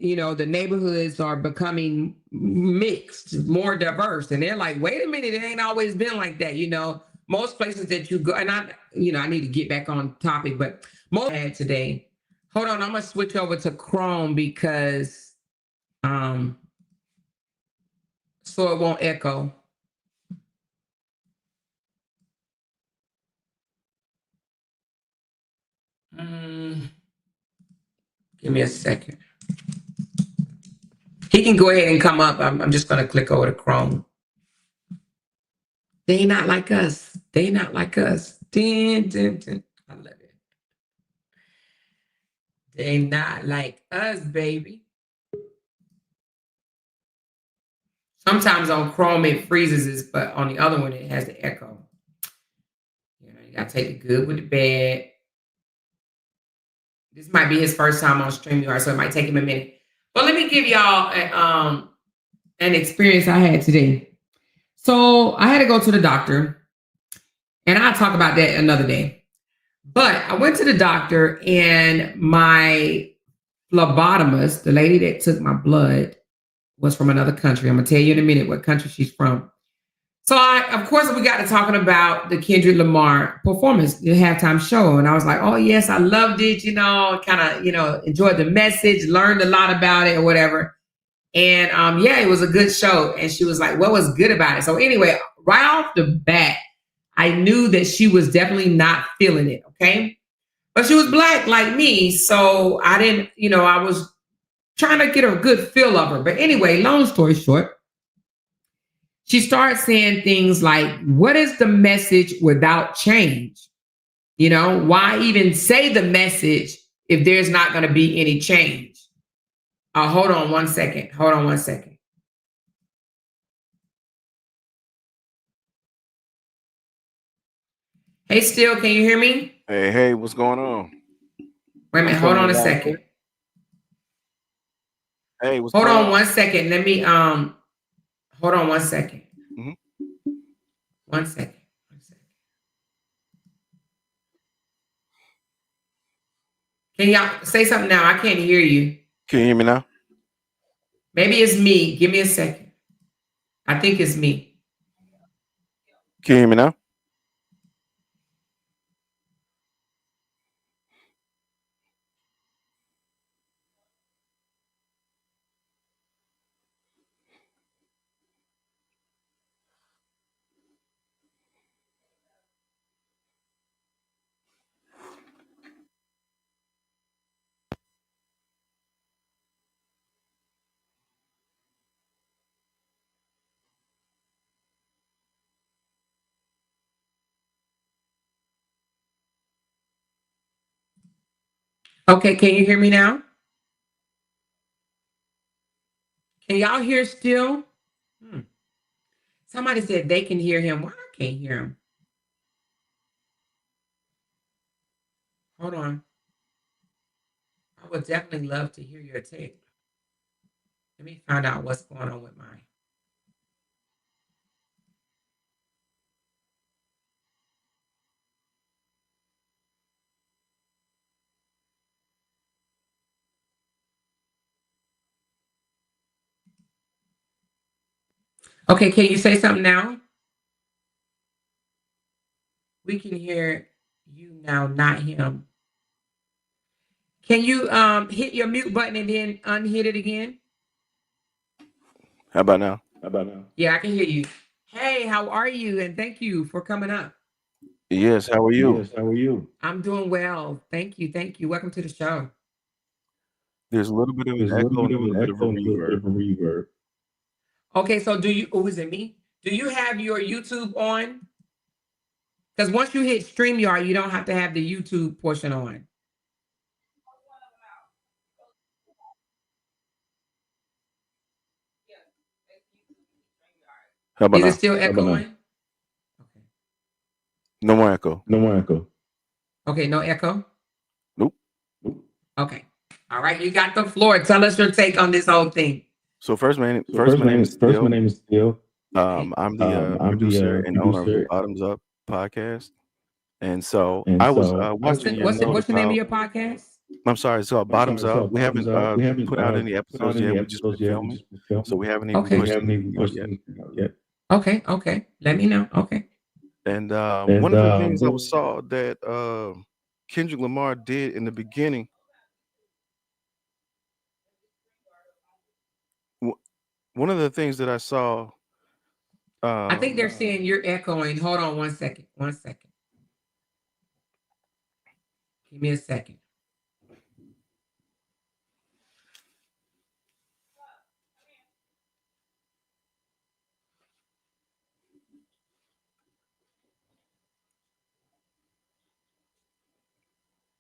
You know, the neighborhoods are becoming mixed, more diverse. And they're like, wait a minute, it ain't always been like that. You know, most places that you go, and I need to get back on topic, but most had today. Hold on, I'm gonna switch over to Chrome because so it won't echo. Give me a second. He can go ahead and come up. I'm just gonna click over to Chrome. They not like us. They not like us. Dun, dun, dun. I love it. They not like us, baby. Sometimes on Chrome it freezes us, but on the other one it has the echo. You know, you gotta take the good with the bad. This might be his first time on StreamYard, so it might take him a minute. But let me give y'all an experience I had today. So I had to go to the doctor, and I'll talk about that another day. But I went to the doctor, and my phlebotomist, the lady that took my blood, was from another country. I'm gonna tell you in a minute what country she's from. So of course, we got to talking about the Kendrick Lamar performance, the halftime show. And I was like, oh yes, I loved it, you know, kind of, you know, enjoyed the message, learned a lot about it or whatever. And yeah, it was a good show. And she was like, what was good about it? So anyway, right off the bat, I knew that she was definitely not feeling it, okay? But she was Black like me. So I didn't, you know, I was trying to get a good feel of her. But anyway, long story short, she starts saying things like, what is the message without change? You know, why even say the message if there's not going to be any change? Hold on one second. Hold on one second. Hey, Still, can you hear me? Hey, what's going on? Wait a minute. Hold on a second. Hey, what's hold going on one second. Let me, hold on one second. Mhm. 1 second. 1 second. Can y'all say something now? I can't hear you. Can you hear me now? Maybe it's me. Give me a second. I think it's me. Can you hear me now? Okay, can you hear me now? Can y'all hear still? Hmm. Somebody said they can hear him. Why I can't hear him? Hold on. I would definitely love to hear your take. Let me find out what's going on with mine. Okay, can you say something now? We can hear you now, not him. Can you hit your mute button and then unhit it again? How about now? Yeah, I can hear you. Hey, how are you? And thank you for coming up. Yes. How are you? I'm doing well. Thank you. Thank you. Welcome to the show. There's a little bit of an echo and a little bit of a reverb. Okay, so do you, oh, is it me? Do you have your YouTube on? Because once you hit StreamYard, you don't have to have the YouTube portion on. How about Is it now? still echoing? Okay. No more echo. Okay, no echo? Nope. Okay. All right, you got the floor. Tell us your take on this whole thing. So first, my name is Steele. Okay. I'm the producer and owner of the Bottoms Up podcast. And so I was watching your note What's the name of about. your podcast? I'm sorry, it's called Bottoms Up. We haven't put out any episodes yet. We've just been filming, so we haven't even Okay. pushed anything out yet. Okay. Let me know. Okay. And one of the things I saw that Kendrick Lamar did in the beginning. One of the things that I saw. I think they're saying you're echoing. Hold on 1 second. 1 second. Give me a second.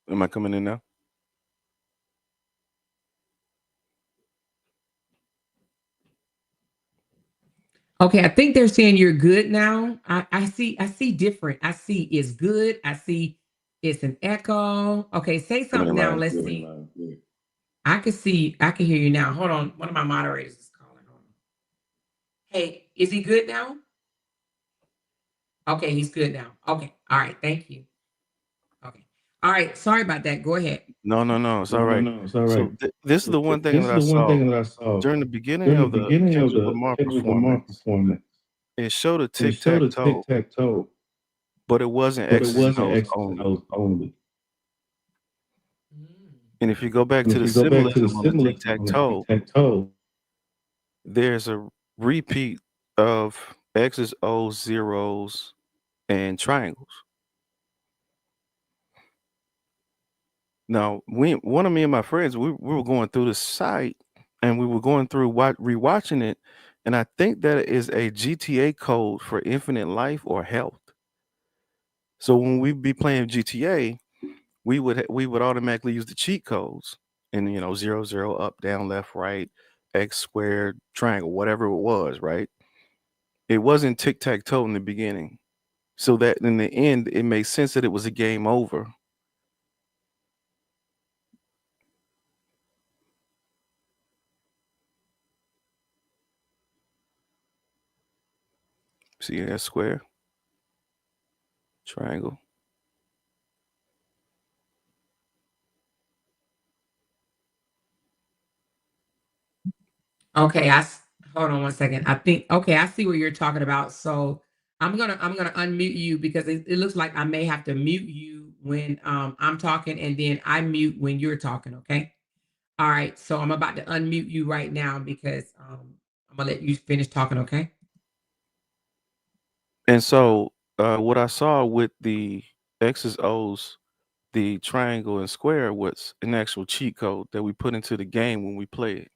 Am I coming in now? Okay, I think they're saying you're good now. I see different. I see it's good. I see it's an echo. Okay, say something now. Let's see. I can hear you now. Hold on. One of my moderators is calling. Hold on. Hey, is he good now? Okay, he's good now. Okay. All right. Thank you. Okay. All right. Sorry about that. Go ahead. No. It's all right. So this is the one thing that I saw during the beginning of the Kendrick Lamar performance. It showed a tic-tac-toe, but it wasn't X's and O's only. And if you go back to the symbolism on the tic-tac-toe, there's a repeat of X's, O's, zeros, and triangles. Now, one of me and my friends, we were going through the site and we were going through rewatching it, and I think that is a GTA code for infinite life or health. So when we be playing GTA, we would automatically use the cheat codes, and 0 up, down, left, right, X squared, triangle, whatever it was, right? It wasn't tic-tac-toe in the beginning, so that in the end it made sense that it was a game over. See that square, triangle. Okay, hold on 1 second. I see what you're talking about. So I'm gonna unmute you because it looks like I may have to mute you when I'm talking and then I mute when you're talking. Okay. All right. So I'm about to unmute you right now because I'm gonna let you finish talking. Okay. And so what I saw with the X's, O's, the triangle and square was an actual cheat code that we put into the game when we play it.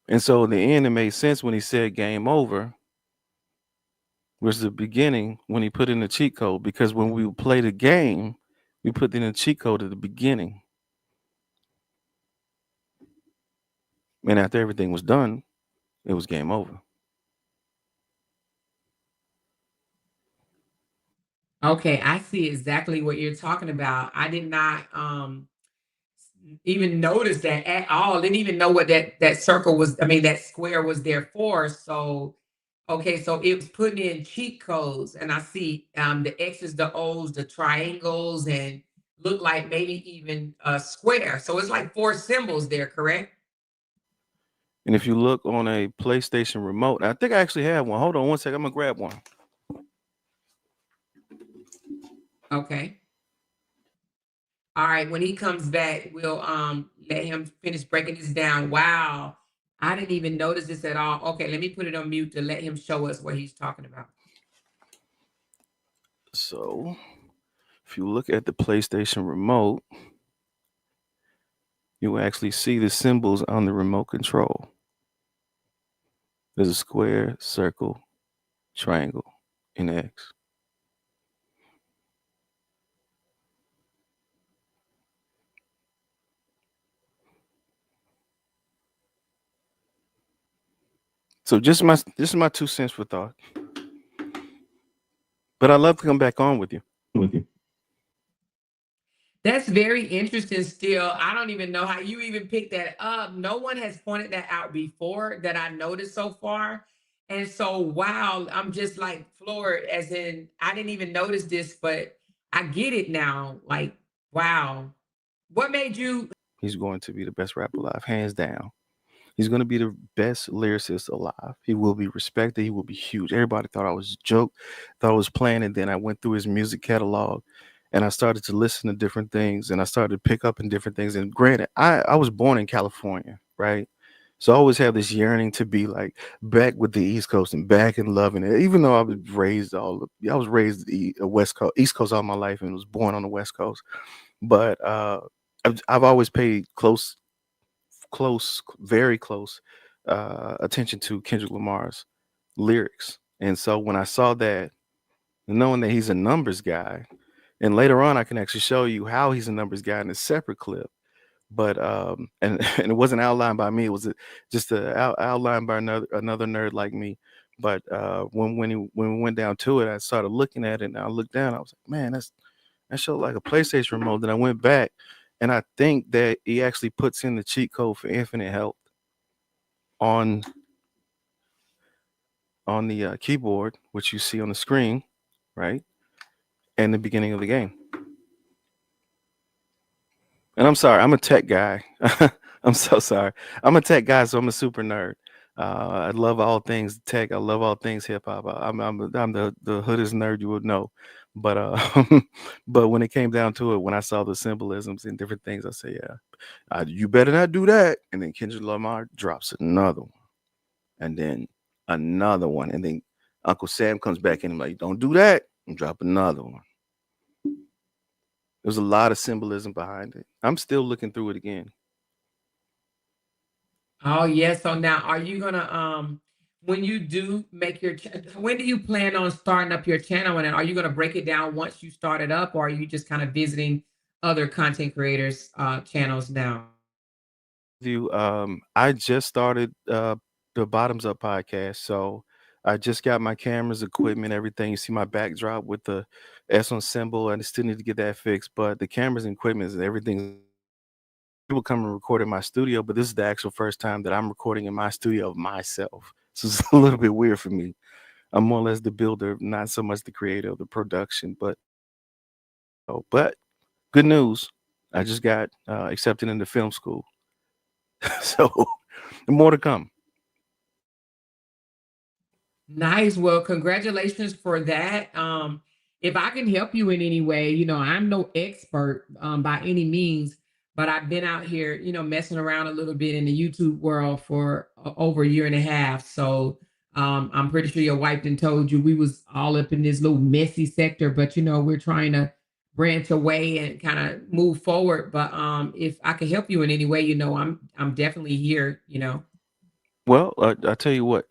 And so in the end, it made sense when he said game over, was the beginning when he put in the cheat code, because when we would play the game, We put in a cheat code at the beginning. And after everything was done, it was game over. Okay, I see exactly what you're talking about. I did not even notice that at all. Didn't even know what that circle was. I mean, that square was there for. So, okay, so it was putting in cheat codes, and I see the X's, the O's, the triangles, and look like maybe even a square. So it's like 4 symbols there, correct? And if you look on a PlayStation remote, I think I actually have one. Hold on one second. I'm gonna grab one. Okay. All right. When he comes back, we'll let him finish breaking this down. Wow. I didn't even notice this at all. Okay, let me put it on mute to let him show us what he's talking about. So if you look at the PlayStation remote, you will actually see the symbols on the remote control. There's a square, circle, triangle, and X. So this is my 2 cents for thought. But I'd love to come back on with you. That's very interesting still. I don't even know how you even picked that up. No one has pointed that out before that I noticed so far. And so, wow, I'm just like floored, as in, I didn't even notice this, but I get it now. Like, wow. What made you? He's going to be the best rapper alive, hands down. He's going to be the best lyricist alive. He will be respected. He will be huge. Everybody thought I was a joke, thought I was playing. And then I went through his music catalog and I started to listen to different things and I started to pick up in different things. And granted, I was born in California, right? So I always have this yearning to be like back with the East Coast and back and loving it. Even though I was raised the West Coast, East Coast all my life and was born on the West Coast. But I've always paid very close attention to Kendrick Lamar's lyrics. And so when I saw that, knowing that he's a numbers guy, and later on I can actually show you how he's a numbers guy in a separate clip. But and it wasn't outlined by me, it was just outlined by another nerd like me. But when we went down to it, I started looking at it and I looked down, I was like, man, that showed like a PlayStation remote. Then I went back and I think that he actually puts in the cheat code for infinite health on the keyboard, which you see on the screen, right? And the beginning of the game. And I'm sorry, I'm a tech guy. I'm so sorry. I'm a tech guy, so I'm a super nerd. I love all things tech. I love all things hip hop. I'm the hoodest nerd you would know. But but when it came down to it, when I saw the symbolisms and different things, I say, yeah, you better not do that. And then Kendrick Lamar drops another one, and then another one, and then Uncle Sam comes back and like, don't do that, and drop another one. There's a lot of symbolism behind it. I'm still looking through it again. Oh, yes. So now, are you gonna when you do make your when do you plan on starting up your channel? And are you gonna break it down once you start it up, or are you just kind of visiting other content creators' channels now? I just started the Bottoms Up podcast, so I just got my cameras, equipment, everything. You see my backdrop with the S on symbol, and I still need to get that fixed. But the cameras and equipment and everything, people come and record in my studio, but this is the actual first time that I'm recording in my studio of myself. So it's a little bit weird for me. I'm more or less the builder, not so much the creator of the production. But good news, I just got accepted into film school. So more to come. Nice. Well, congratulations for that. If I can help you in any way, I'm no expert by any means, but I've been out here, messing around a little bit in the YouTube world for over a year and a half. So I'm pretty sure your wife done told you we was all up in this little messy sector, but we're trying to branch away and kind of move forward. But if I can help you in any way, I'm definitely here. Well, I tell you what,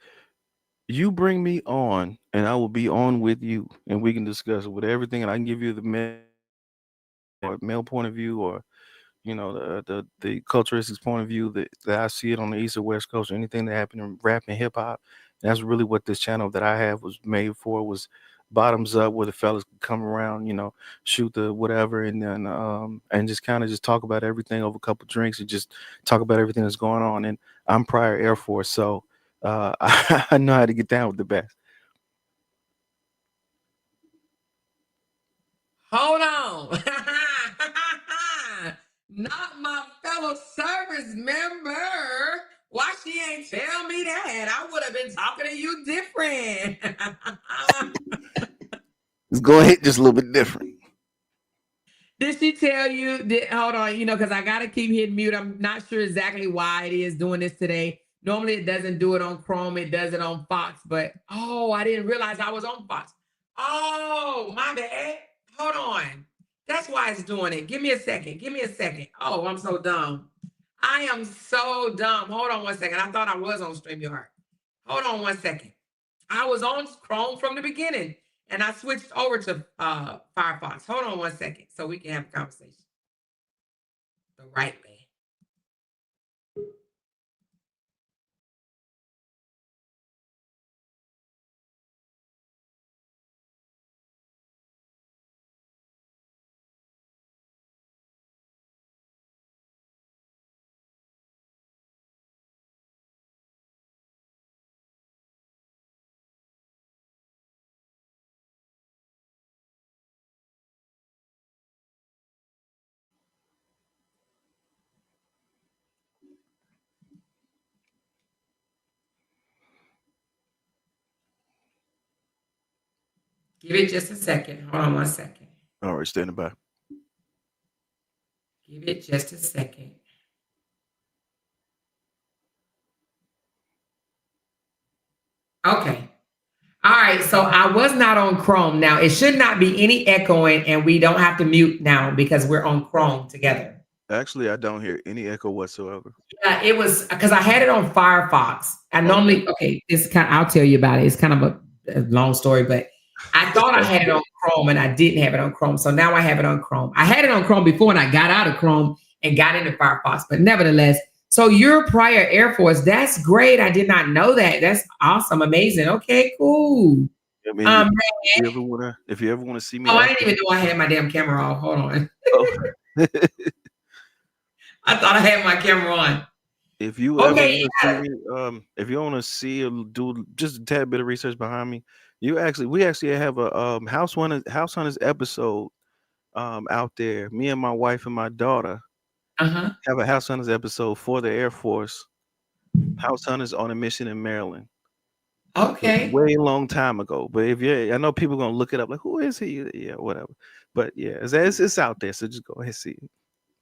you bring me on and I will be on with you and we can discuss it with everything and I can give you the or male point of view, or the culturistic point of view that I see it on the East or West Coast, or anything that happened in rap and hip hop. That's really what this channel that I have was made for, was bottoms up, where the fellas could come around, shoot the whatever, and then and just kind of just talk about everything over a couple drinks, and just talk about everything that's going on. And I'm prior Air Force, so I know how to get down with the best. Hold on. Not my fellow service member. Why she ain't tell me that? I would have been talking to you different. It's going to hit just a little bit different. Did she tell you? Hold on, because I got to keep hitting mute. I'm not sure exactly why it is doing this today. Normally it doesn't do it on Chrome. It does it on Fox. But, I didn't realize I was on Fox. Oh, my bad. Hold on. That's why it's doing it. Give me a second. Oh, I'm so dumb. I am so dumb. Hold on one second. I thought I was on StreamYard. Hold on one second. I was on Chrome from the beginning, and I switched over to Firefox. Hold on one second so we can have a conversation the right way. Give it just a second. Hold on one second. All right, standing by. Give it just a second. Okay. All right. So I was not on Chrome. Now, it should not be any echoing, and we don't have to mute now because we're on Chrome together. Actually, I don't hear any echo whatsoever. Yeah, it was because I had it on Firefox. I normally, I'll tell you about it. It's kind of a long story, but I thought I had it on Chrome and I didn't have it on Chrome. So now I have it on Chrome. I had it on Chrome before and I got out of Chrome and got into Firefox. But nevertheless, so you're prior Air Force. That's great. I did not know that. That's awesome. Amazing. Okay, cool. I mean, if you ever want to see me. Oh, I didn't even know I had my damn camera off. Hold on. Oh. I thought I had my camera on. If you ever want to see me, if you want to see or do just a tad bit of research behind me, we actually have a House Hunters episode out there. Me and my wife and my daughter have a House Hunters episode for the Air Force. House Hunters on a mission in Maryland. Okay. Way long time ago. But I know people are gonna look it up like, who is he? Yeah, whatever. But yeah, it's out there. So just go ahead and see it.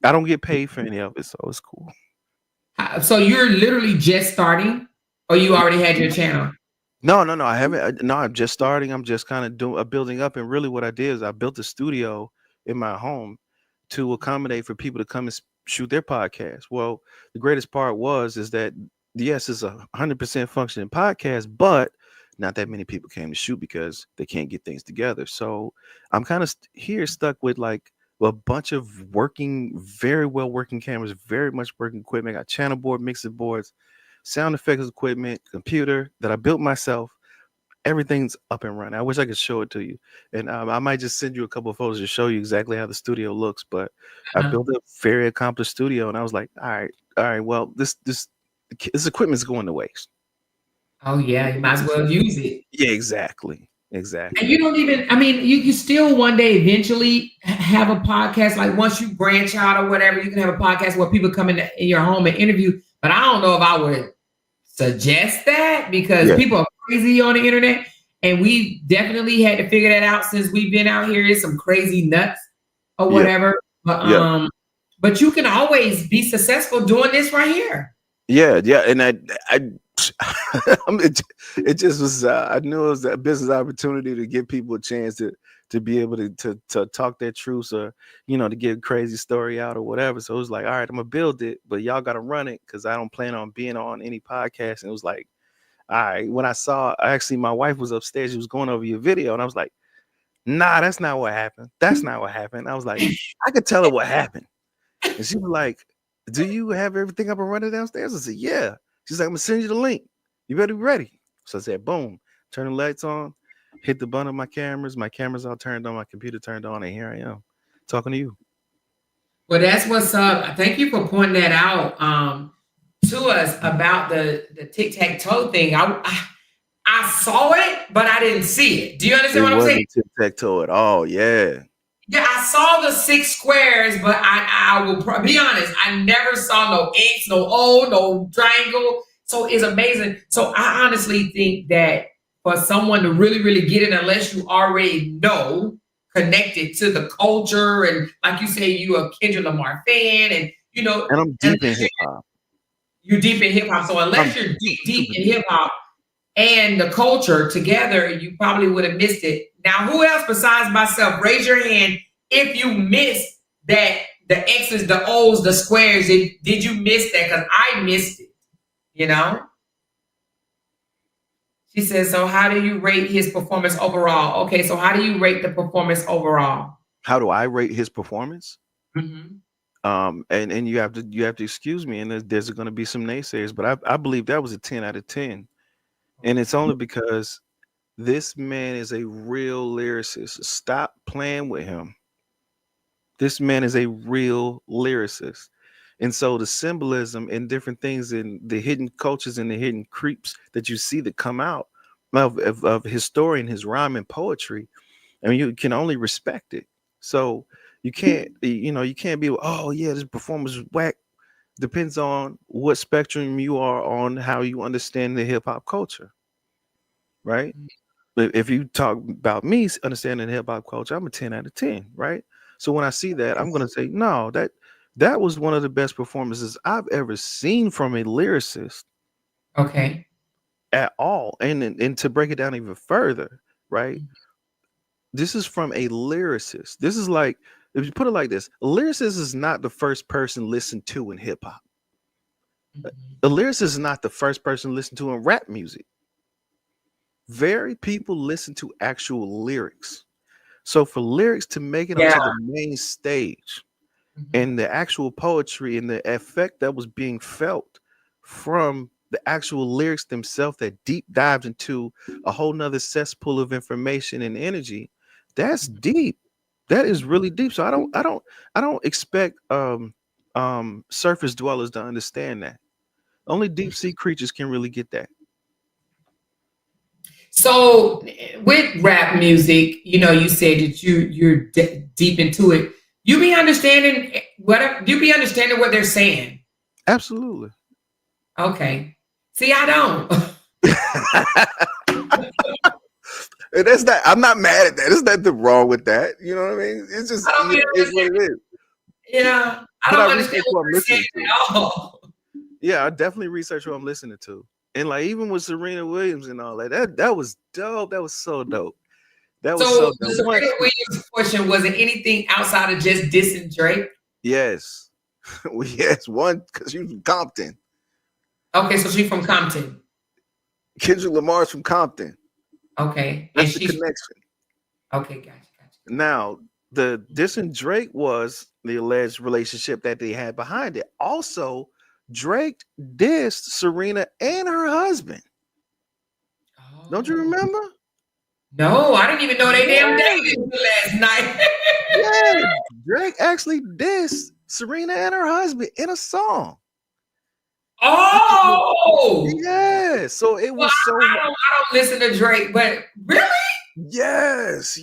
I don't get paid for any of it, so it's cool. So you're literally just starting, or you already had your channel? No, I haven't. No, I'm just starting. I'm just kind of building up. And really what I did is I built a studio in my home to accommodate for people to come and shoot their podcast. Well, the greatest part is that, yes, it's 100% functioning podcast, but not that many people came to shoot because they can't get things together. So I'm kind of stuck with like a bunch of very well working cameras, very much working equipment. I got channel board, mixing boards, sound effects equipment, computer that I built myself. Everything's up and running. I wish I could show it to you. And I might just send you a couple of photos to show you exactly how the studio looks. But I built a very accomplished studio, and I was like, all right, well, this equipment's going to waste. Oh, yeah, you might as well use it. Yeah, exactly. And you don't even, you still one day eventually have a podcast. Like once you branch out or whatever, you can have a podcast where people come in your home and interview. But I don't know if I would suggest that because people are crazy on the internet. And we definitely had to figure that out since we've been out here. It's some crazy nuts or whatever. But you can always be successful doing this right here. Yeah. And it just was. I knew it was a business opportunity to give people a chance to be able to talk their truths, or to get a crazy story out or whatever. So it was like, all right, I'm gonna build it, but y'all gotta run it because I don't plan on being on any podcast. And it was like, all right. When my wife was upstairs, she was going over your video, and I was like, nah, that's not what happened. That's not what happened. I was like, I could tell her what happened. And she was like, do you have everything up and running downstairs? I said, yeah. She's like, I'm gonna send you the link. You better be ready. So I said, boom, turn the lights on, hit the button of my cameras. My cameras all turned on, my computer turned on, and here I am talking to you. Well, that's what's up. Thank you for pointing that out to us about the tic-tac-toe thing. I saw it, but I didn't see it. Do you understand what I'm saying? It wasn't tic-tac-toe at all. Yeah. Yeah, I saw the 6 squares, but I will be honest, I never saw no X, no O, no triangle. So it's amazing. So I honestly think that for someone to really, really get it, unless you already know, connected to the culture, and like you say, you a Kendrick Lamar fan, and you know, and I'm deep in hip hop. You're deep in hip hop. So unless you're deep in hip hop and the culture together, you probably would have missed it. Now, who else besides myself? Raise your hand if you missed that, the X's, the O's, the squares. Did you miss that? Because I missed it, you know? She says, so how do you rate his performance overall? Okay, so how do you rate the performance overall? How do I rate his performance? Mm-hmm. And you have to excuse me, and there's going to be some naysayers, but I believe that was a 10 out of 10. And it's only because this man is a real lyricist. Stop playing with him. This man is a real lyricist. And so the symbolism and different things in the hidden cultures and the hidden creeps that you see that come out of his story and his rhyme and poetry, I mean, you can only respect it. So you can't be, oh yeah, this performance is whack. Depends on what spectrum you are on, how you understand the hip hop culture, right? But if you talk about me understanding the hip hop culture, I'm a 10 out of 10, right? So when I see that, I'm going to say, no, that was one of the best performances I've ever seen from a lyricist. Okay. At all. And to break it down even further, right? This is from a lyricist. This is like, if you put it like this, a lyricist is not the first person listened to in hip hop. A lyricist is not the first person listened to in rap music. Very people listen to actual lyrics. So for lyrics to make it onto the main stage, and the actual poetry and the effect that was being felt from the actual lyrics themselves that deep dives into a whole nother cesspool of information and energy, that's deep. That is really deep. So I don't expect surface dwellers to understand that. Only deep sea creatures can really get that. So with rap music, you said that you're deep into it. Do you be understanding what they're saying? Absolutely. Okay. See, I don't. And that's not. I'm not mad at that. There's nothing wrong with that. You know what I mean? It's just it's what it is. Yeah, I don't understand what they're saying at all. Yeah, I definitely research what I'm listening to, and like even with Serena Williams and all that was dope. That was so dope. That was so dope. The Serena Williams portion, was it anything outside of just dissing Drake? Yes. Yes, one, because she was from Compton. Okay, so she's from Compton. Kendrick Lamar's from Compton. Okay. That's the connection. Okay, gotcha. Now, the dissing Drake was the alleged relationship that they had behind it. Also, Drake dissed Serena and her husband. Oh. Don't you remember? No, I didn't even know they damn dated last night. Yeah, Drake actually dissed Serena and her husband in a song. Oh, yeah. So it was I don't listen to Drake, but really? Yes.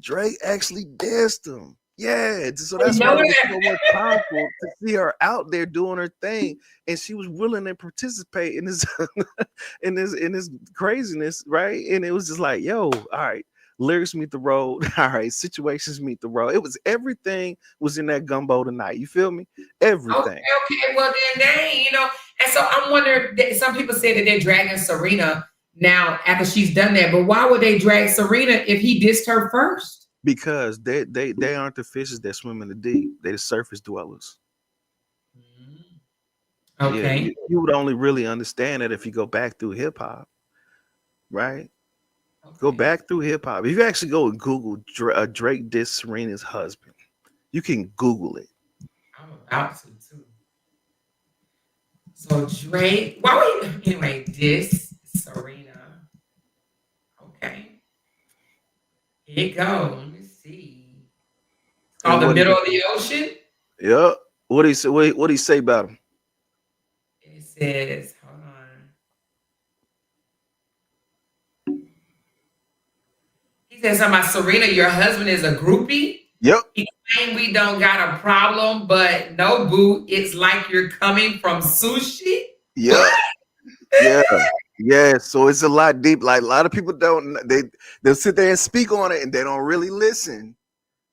Drake actually dissed him. Yeah. So that's why it was so much powerful to see her out there doing her thing, and she was willing to participate in this in this craziness, right? And it was just like, yo, all right. Lyrics meet the road. All right, situations meet the road. It was everything was in that gumbo tonight. You feel me? Everything. Okay. Well, then dang, And so I'm wondering. Some people say that they're dragging Serena now after she's done that, but why would they drag Serena if he dissed her first? Because they aren't the fishes that swim in the deep. They're the surface dwellers. Okay. Yeah, you would only really understand it if you go back through hip hop, right? Go back through hip hop. If you actually go and Google Drake diss Serena's husband, you can Google it. I'm about to too. So Drake, why would you anyway? This Serena. Okay, here you go. Let me see. It's called The Middle of the Ocean. Yeah. What do he say? What do he say about him? It says, hold on. He says something about Serena, your husband is a groupie. Yep. He claimed we don't got a problem, but no, boo, it's like you're coming from sushi. Yeah. Yeah. Yeah. So it's a lot deep. Like a lot of people they'll sit there and speak on it and they don't really listen.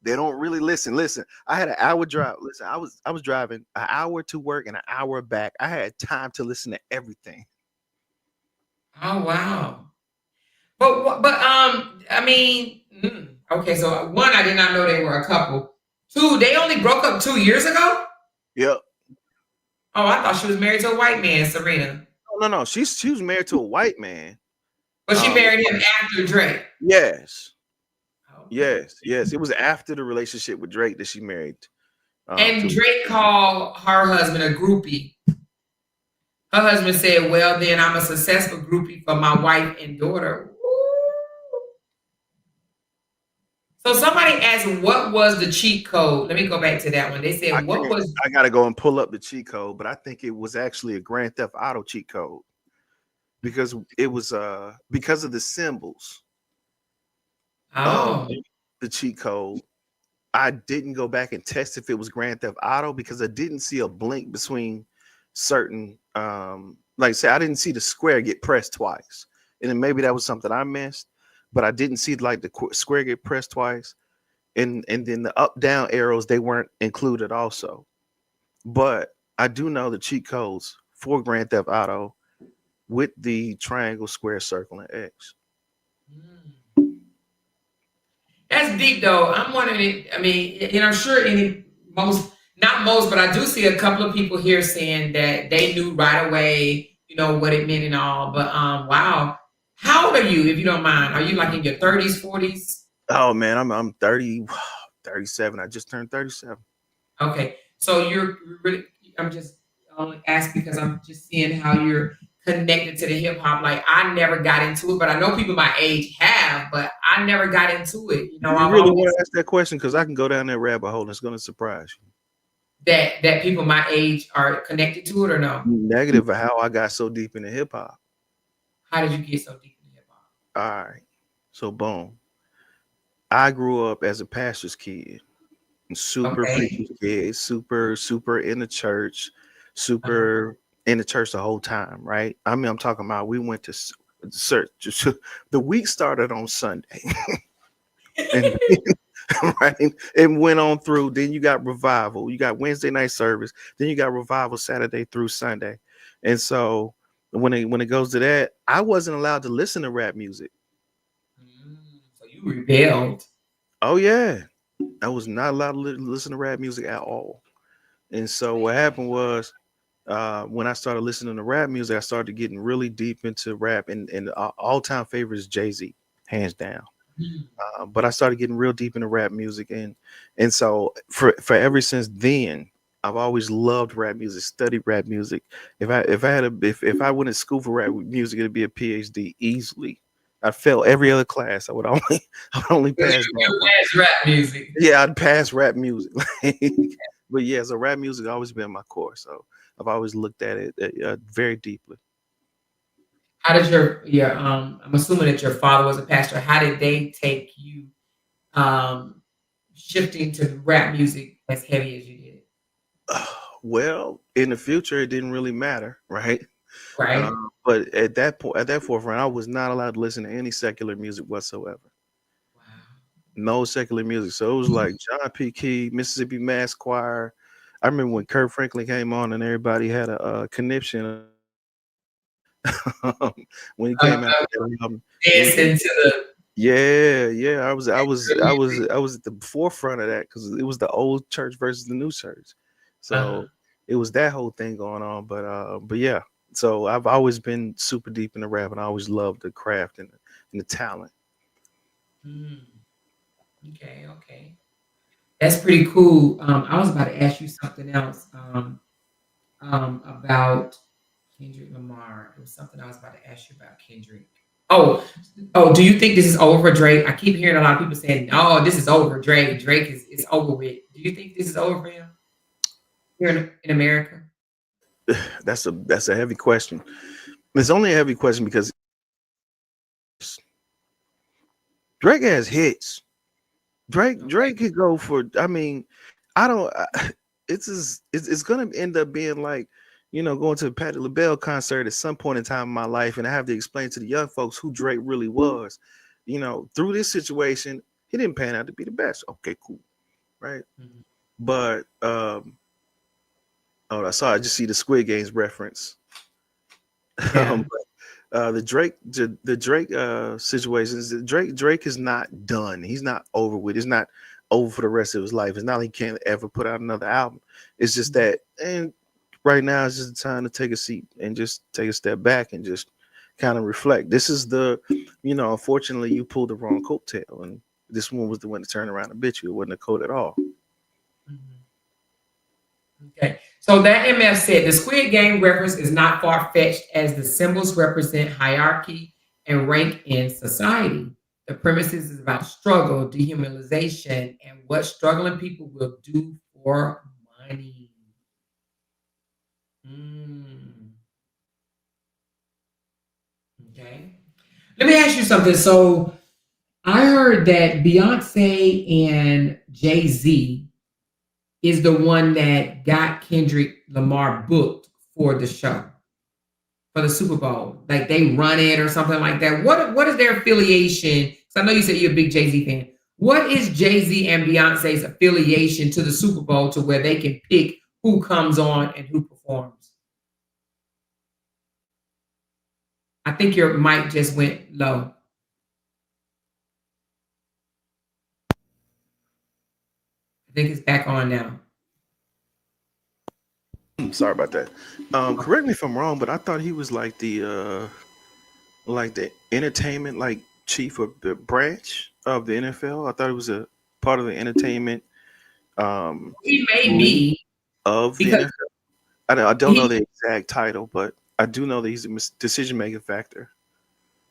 They don't really listen. Listen, I had an hour drive. Listen, I was driving an hour to work and an hour back. I had time to listen to everything. Oh wow. But I mean, okay, so one, I did not know they were a couple. Two, they only broke up 2 years ago? Yep. Oh, I thought she was married to a white man, Serena. No. She was married to a white man. But she married him after Drake. Yes. Yes. It was after the relationship with Drake that she married. And Drake called her husband a groupie. Her husband said, well, then I'm a successful groupie for my wife and daughter. So somebody asked, what was the cheat code? Let me go back to that one. They said, I got to go and pull up the cheat code, but I think it was actually a Grand Theft Auto cheat code because it was because of the symbols. Oh. The cheat code. I didn't go back and test if it was Grand Theft Auto because I didn't see a blink between certain like say I didn't see the square get pressed twice, and then maybe that was something I missed, but I didn't see like the square get pressed twice, and then the up down arrows, they weren't included also. But I do know the cheat codes for Grand Theft Auto with the triangle, square, circle, and X. That's deep though. I'm wondering, I mean, I'm sure not most, but I do see a couple of people here saying that they knew right away, what it meant and all. But wow. How old are you, if you don't mind? Are you like in your 30s, 40s? Oh man, I'm 30, 37. I just turned 37. Okay. So you're really, I'm just only asking because I'm just seeing how you're connected to the hip hop. Like I never got into it, but I know people my age have, but I never got into it. You really want to ask that question because I can go down that rabbit hole and it's going to surprise you. That people my age are connected to it or no? Negative of how I got so deep into hip hop. How did you get so deep in hip hop? All right. So boom. I grew up as a pastor's kid. Super preacher's kid, super in the church, super in the church the whole time, right? I mean, I'm talking about we went to church. The week started on Sunday. And right, and went on through. Then you got revival. You got Wednesday night service. Then you got revival Saturday through Sunday. And so when it goes to that, I wasn't allowed to listen to rap music. So you rebelled. Oh yeah, I was not allowed to listen to rap music at all. And so what happened was when I started listening to rap music, I started getting really deep into rap, and all-time favorite is Jay-Z, hands down. But I started getting real deep into rap music, and so for ever since then, I've always loved rap music, studied rap music. If I went to school for rap music, it'd be a PhD easily. I failed every other class. I would only pass rap music. Yeah, I'd pass rap music. But yeah, so rap music has always been my core. So I've always looked at it very deeply. How did your I'm assuming that your father was a pastor. How did they take you shifting to rap music as heavy as you did? Well, in the future, it didn't really matter, right? Right. But at that forefront, I was not allowed to listen to any secular music whatsoever. Wow. No secular music. So it was like John P. Key, Mississippi Mass Choir. I remember when Kirk Franklin came on and everybody had a conniption. When he came out, dancing to the yeah. I was at the forefront of that because it was the old church versus the new church. So it was that whole thing going on. But yeah. So I've always been super deep in the rap, and I always loved the craft and the talent. Mm, okay. That's pretty cool. I was about to ask you something else about Kendrick Lamar. It was something I was about to ask you about Kendrick. Oh, do you think this is over for Drake? I keep hearing a lot of people saying, "Oh, this is over for Drake. Drake is over with." Do you think this is over for him here in America? That's a heavy question. It's only a heavy question because Drake has hits. Drake could go for. I mean, I don't. It's gonna end up being like, going to a Patti LaBelle concert at some point in time in my life, and I have to explain to the young folks who Drake really was. Through this situation, he didn't pan out to be the best. Okay, cool, right? Mhm. But I just see the Squid Games reference. Yeah. The Drake situations. Drake is not done. He's not over with. It's not over for the rest of his life. It's not like he can't ever put out another album. It's just that, and right now it's just the time to take a seat and just take a step back and just kind of reflect. This is unfortunately you pulled the wrong coattail, and this one was the one to turn around and bit you. It wasn't a coat at all. Okay, so that MF said the Squid Game reference is not far-fetched as the symbols represent hierarchy and rank in society. The premises is about struggle, dehumanization, and what struggling people will do for money. Okay. Let me ask you something. So I heard that Beyonce and Jay-Z is the one that got Kendrick Lamar booked for the show, for the Super Bowl. Like they run it or something like that. What is their affiliation? Because I know you said you're a big Jay-Z fan. What is Jay-Z and Beyonce's affiliation to the Super Bowl to where they can pick who comes on and who performs? I think your mic just went low. I think it's back on now. Sorry about that. Correct me if I'm wrong, but I thought he was like the entertainment chief of the branch of the NFL. I thought it was a part of the entertainment. He may be of the NFL. I don't know the exact title, but I do know that he's a decision-making factor.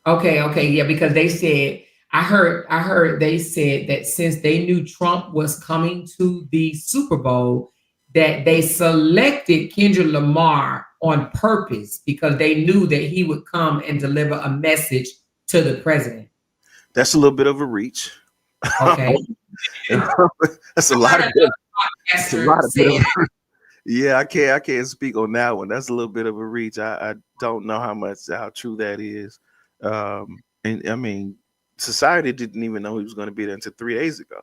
Okay, yeah, because they said I heard they said that since they knew Trump was coming to the Super Bowl, that they selected Kendrick Lamar on purpose because they knew that he would come and deliver a message to the president. That's a little bit of a reach. Okay. That's a lot of yeah, I can't speak on that one. That's a little bit of a reach. I don't know how true that is. And I mean, society didn't even know he was going to be there until 3 days ago.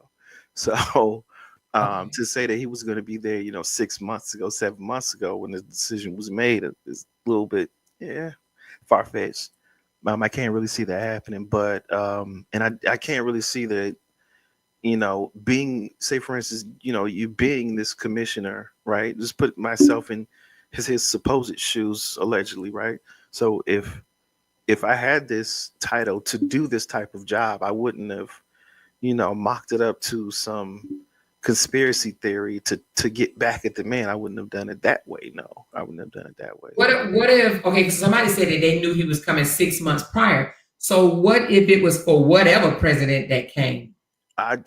So to say that he was going to be there, 6 months ago, 7 months ago, when the decision was made, is a little bit, far-fetched. I can't really see that happening, but and I can't really see that, being, say for instance, you being this commissioner, right? Just put myself in his supposed shoes, allegedly, right? So if I had this title to do this type of job, I wouldn't have, mocked it up to some conspiracy theory to get back at the man. I wouldn't have done it that way. No, I wouldn't have done it that way. What if okay, somebody said that they knew he was coming 6 months prior. So what if it was for whatever president that came? Or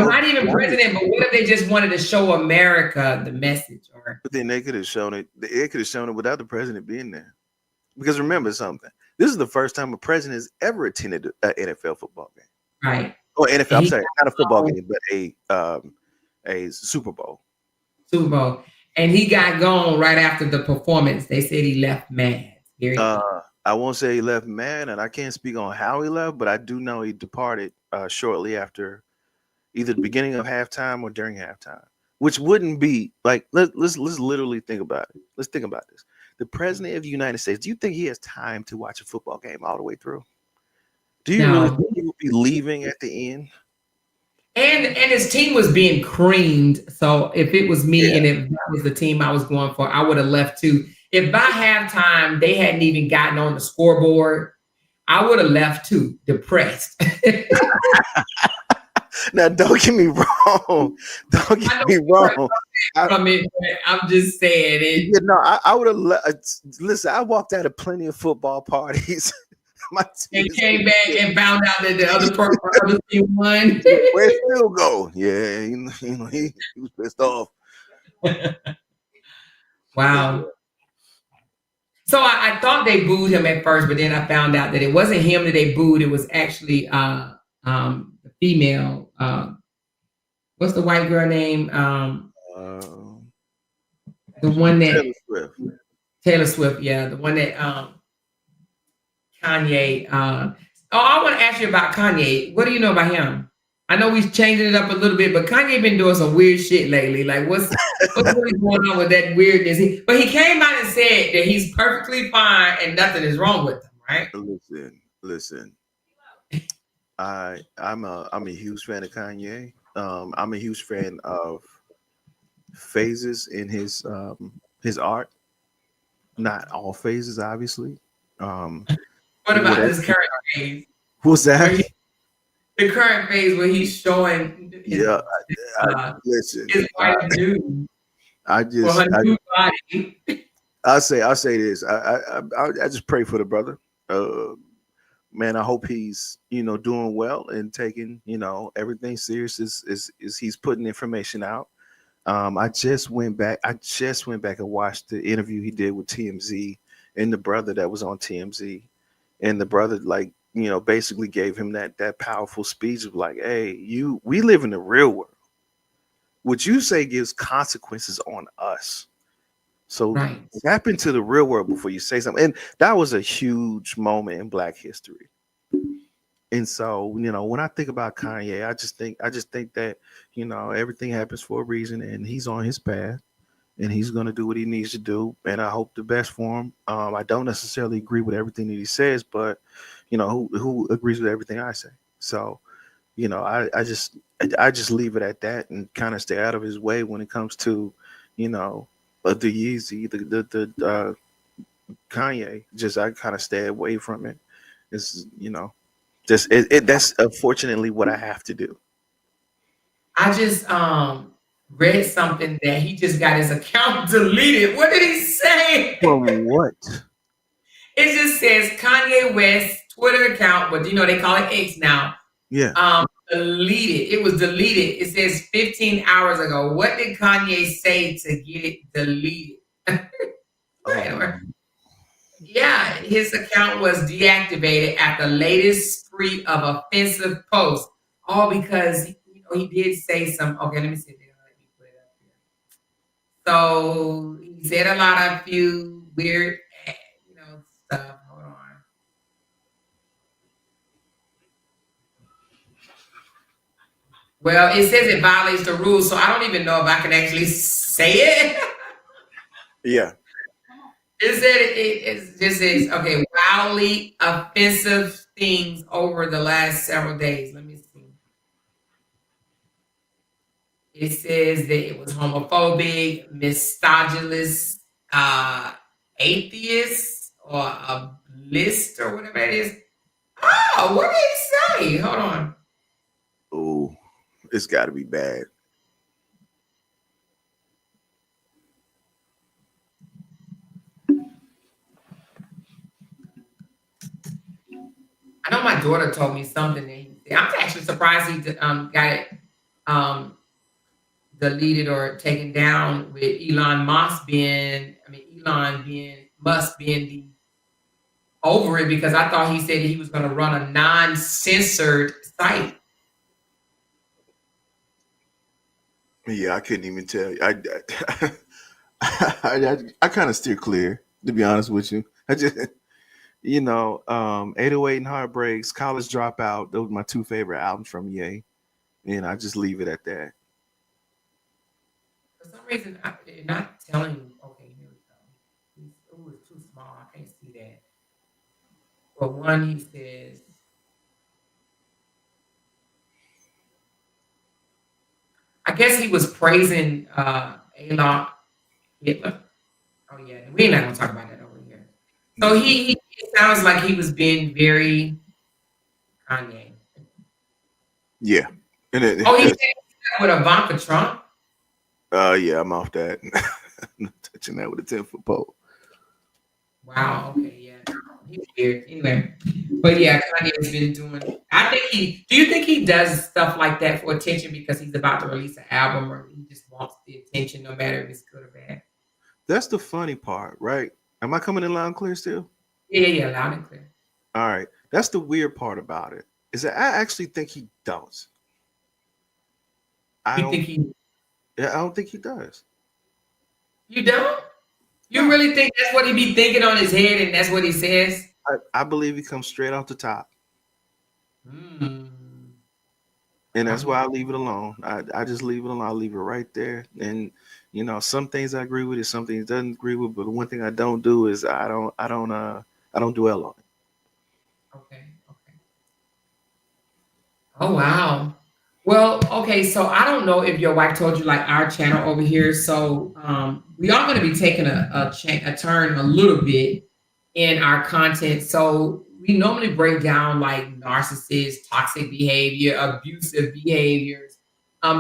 not even president, but what if they just wanted to show America the message? But then they could have shown it. They could have shown it without the president being there. Because remember something. This is the first time a president has ever attended an NFL football game. Right. Or NFL, I'm sorry, not a football game, but a Super Bowl. Super Bowl. And he got gone right after the performance. They said he left mad. I won't say he left mad, and I can't speak on how he left, but I do know he departed shortly after either the beginning of halftime or during halftime, which wouldn't be like, let's literally think about it. Let's think about this. The president of the United States, do you think he has time to watch a football game all the way through? Do you really think he will be leaving at the end? And his team was being creamed. So if it was me and if that was the team I was going for, I would have left too. If by halftime they hadn't even gotten on the scoreboard, I would have left too, depressed. Now, don't get me wrong. Don't get me wrong. I'm just saying it. You know, I would have listen. I walked out of plenty of football parties. And came back and found out that the other team won. Where'd Phil go? Yeah, he was pissed off. Wow. So I thought they booed him at first, but then I found out that it wasn't him that they booed. It was actually the female. What's the white girl name? The one that Taylor Swift. Yeah, the one that Kanye. I want to ask you about Kanye. What do you know about him? I know we've changed it up a little bit, but Kanye been doing some weird shit lately. Like, what's really going on with that weirdness? But he came out and said that he's perfectly fine and nothing is wrong with him, right? Listen. I'm a huge fan of Kanye. I'm a huge fan of phases in his art. Not all phases, obviously. What about this current phase? What's that? The current phase where he's showing his white dude. I'll say this. I just pray for the brother. Man, I hope he's doing well and taking everything serious as he's putting information out. I just went back and watched the interview he did with TMZ and the brother that was on TMZ, and the brother basically gave him that powerful speech of like, hey, we live in the real world. What you say gives consequences on us. So tap into the real world before you say something. And that was a huge moment in Black history. And so, when I think about Kanye, I just think that, everything happens for a reason, and he's on his path and he's going to do what he needs to do. And I hope the best for him. I don't necessarily agree with everything that he says, but who agrees with everything I say? So, I just leave it at that and kind of stay out of his way when it comes to, the Yeezy, the Kanye. Just I kind of stay away from it. It's that's unfortunately what I have to do. I just read something that he just got his account deleted. What did he say? From what? It just says Kanye West's Twitter account, but they call it X now. Yeah. Deleted. It was deleted. It says 15 hours ago. What did Kanye say to get it deleted? Yeah, his account was deactivated at the latest spree of offensive posts. All because he did say some. Okay, let me see. Let me put it up here. So he said a few weird, stuff. Hold on. Well, it says it violates the rules, so I don't even know if I can actually say it. Yeah. It said it just says, okay, wildly offensive things over the last several days. Let me see. It says that it was homophobic, misogynist, atheist, or a list, or whatever it is. Oh, what did he say? Hold on. Oh, it's got to be bad. I know my daughter told me something. I'm actually surprised he got it deleted or taken down with Elon Musk being the over it, because I thought he said he was going to run a non-censored site. Yeah, I couldn't even tell you. I kind of steer clear, to be honest with you. I just 808 and Heartbreaks, College Dropout, those were my two favorite albums from Ye. And I just leave it at that. For some reason, they're not telling you. Okay, here we go. It's too small. I can't see that. But one, he says, I guess he was praising Adolf Hitler. Oh yeah, we're not gonna talk about that over here. So he it sounds like he was being very Kanye. Yeah. And it, Oh, he said with Ivanka Trump. yeah, I'm off that. Not touching that with a 10-foot pole. Wow. Okay. Yeah. He's weird. Anyway, but yeah, Kanye has been doing. I think he. Do you think he does stuff like that for attention because he's about to release an album, or he just wants the attention, no matter if it's good or bad? That's the funny part, right? Am I coming in loud and clear still? Yeah, loud and clear. All right. That's the weird part about it. Is that I actually think he does. I don't think he does. You don't? You really think that's what he be thinking on his head and that's what he says? I believe he comes straight off the top. Mm. And that's why I leave it alone. I just leave it alone. I leave it right there. And some things I agree with it, some things doesn't agree with. But the one thing I don't do is I don't dwell on it. Okay. Oh wow. Well, okay, so I don't know if your wife told you like our channel over here. So we are going to be taking a turn a little bit in our content. So we normally break down like narcissists, toxic behavior, abusive behaviors,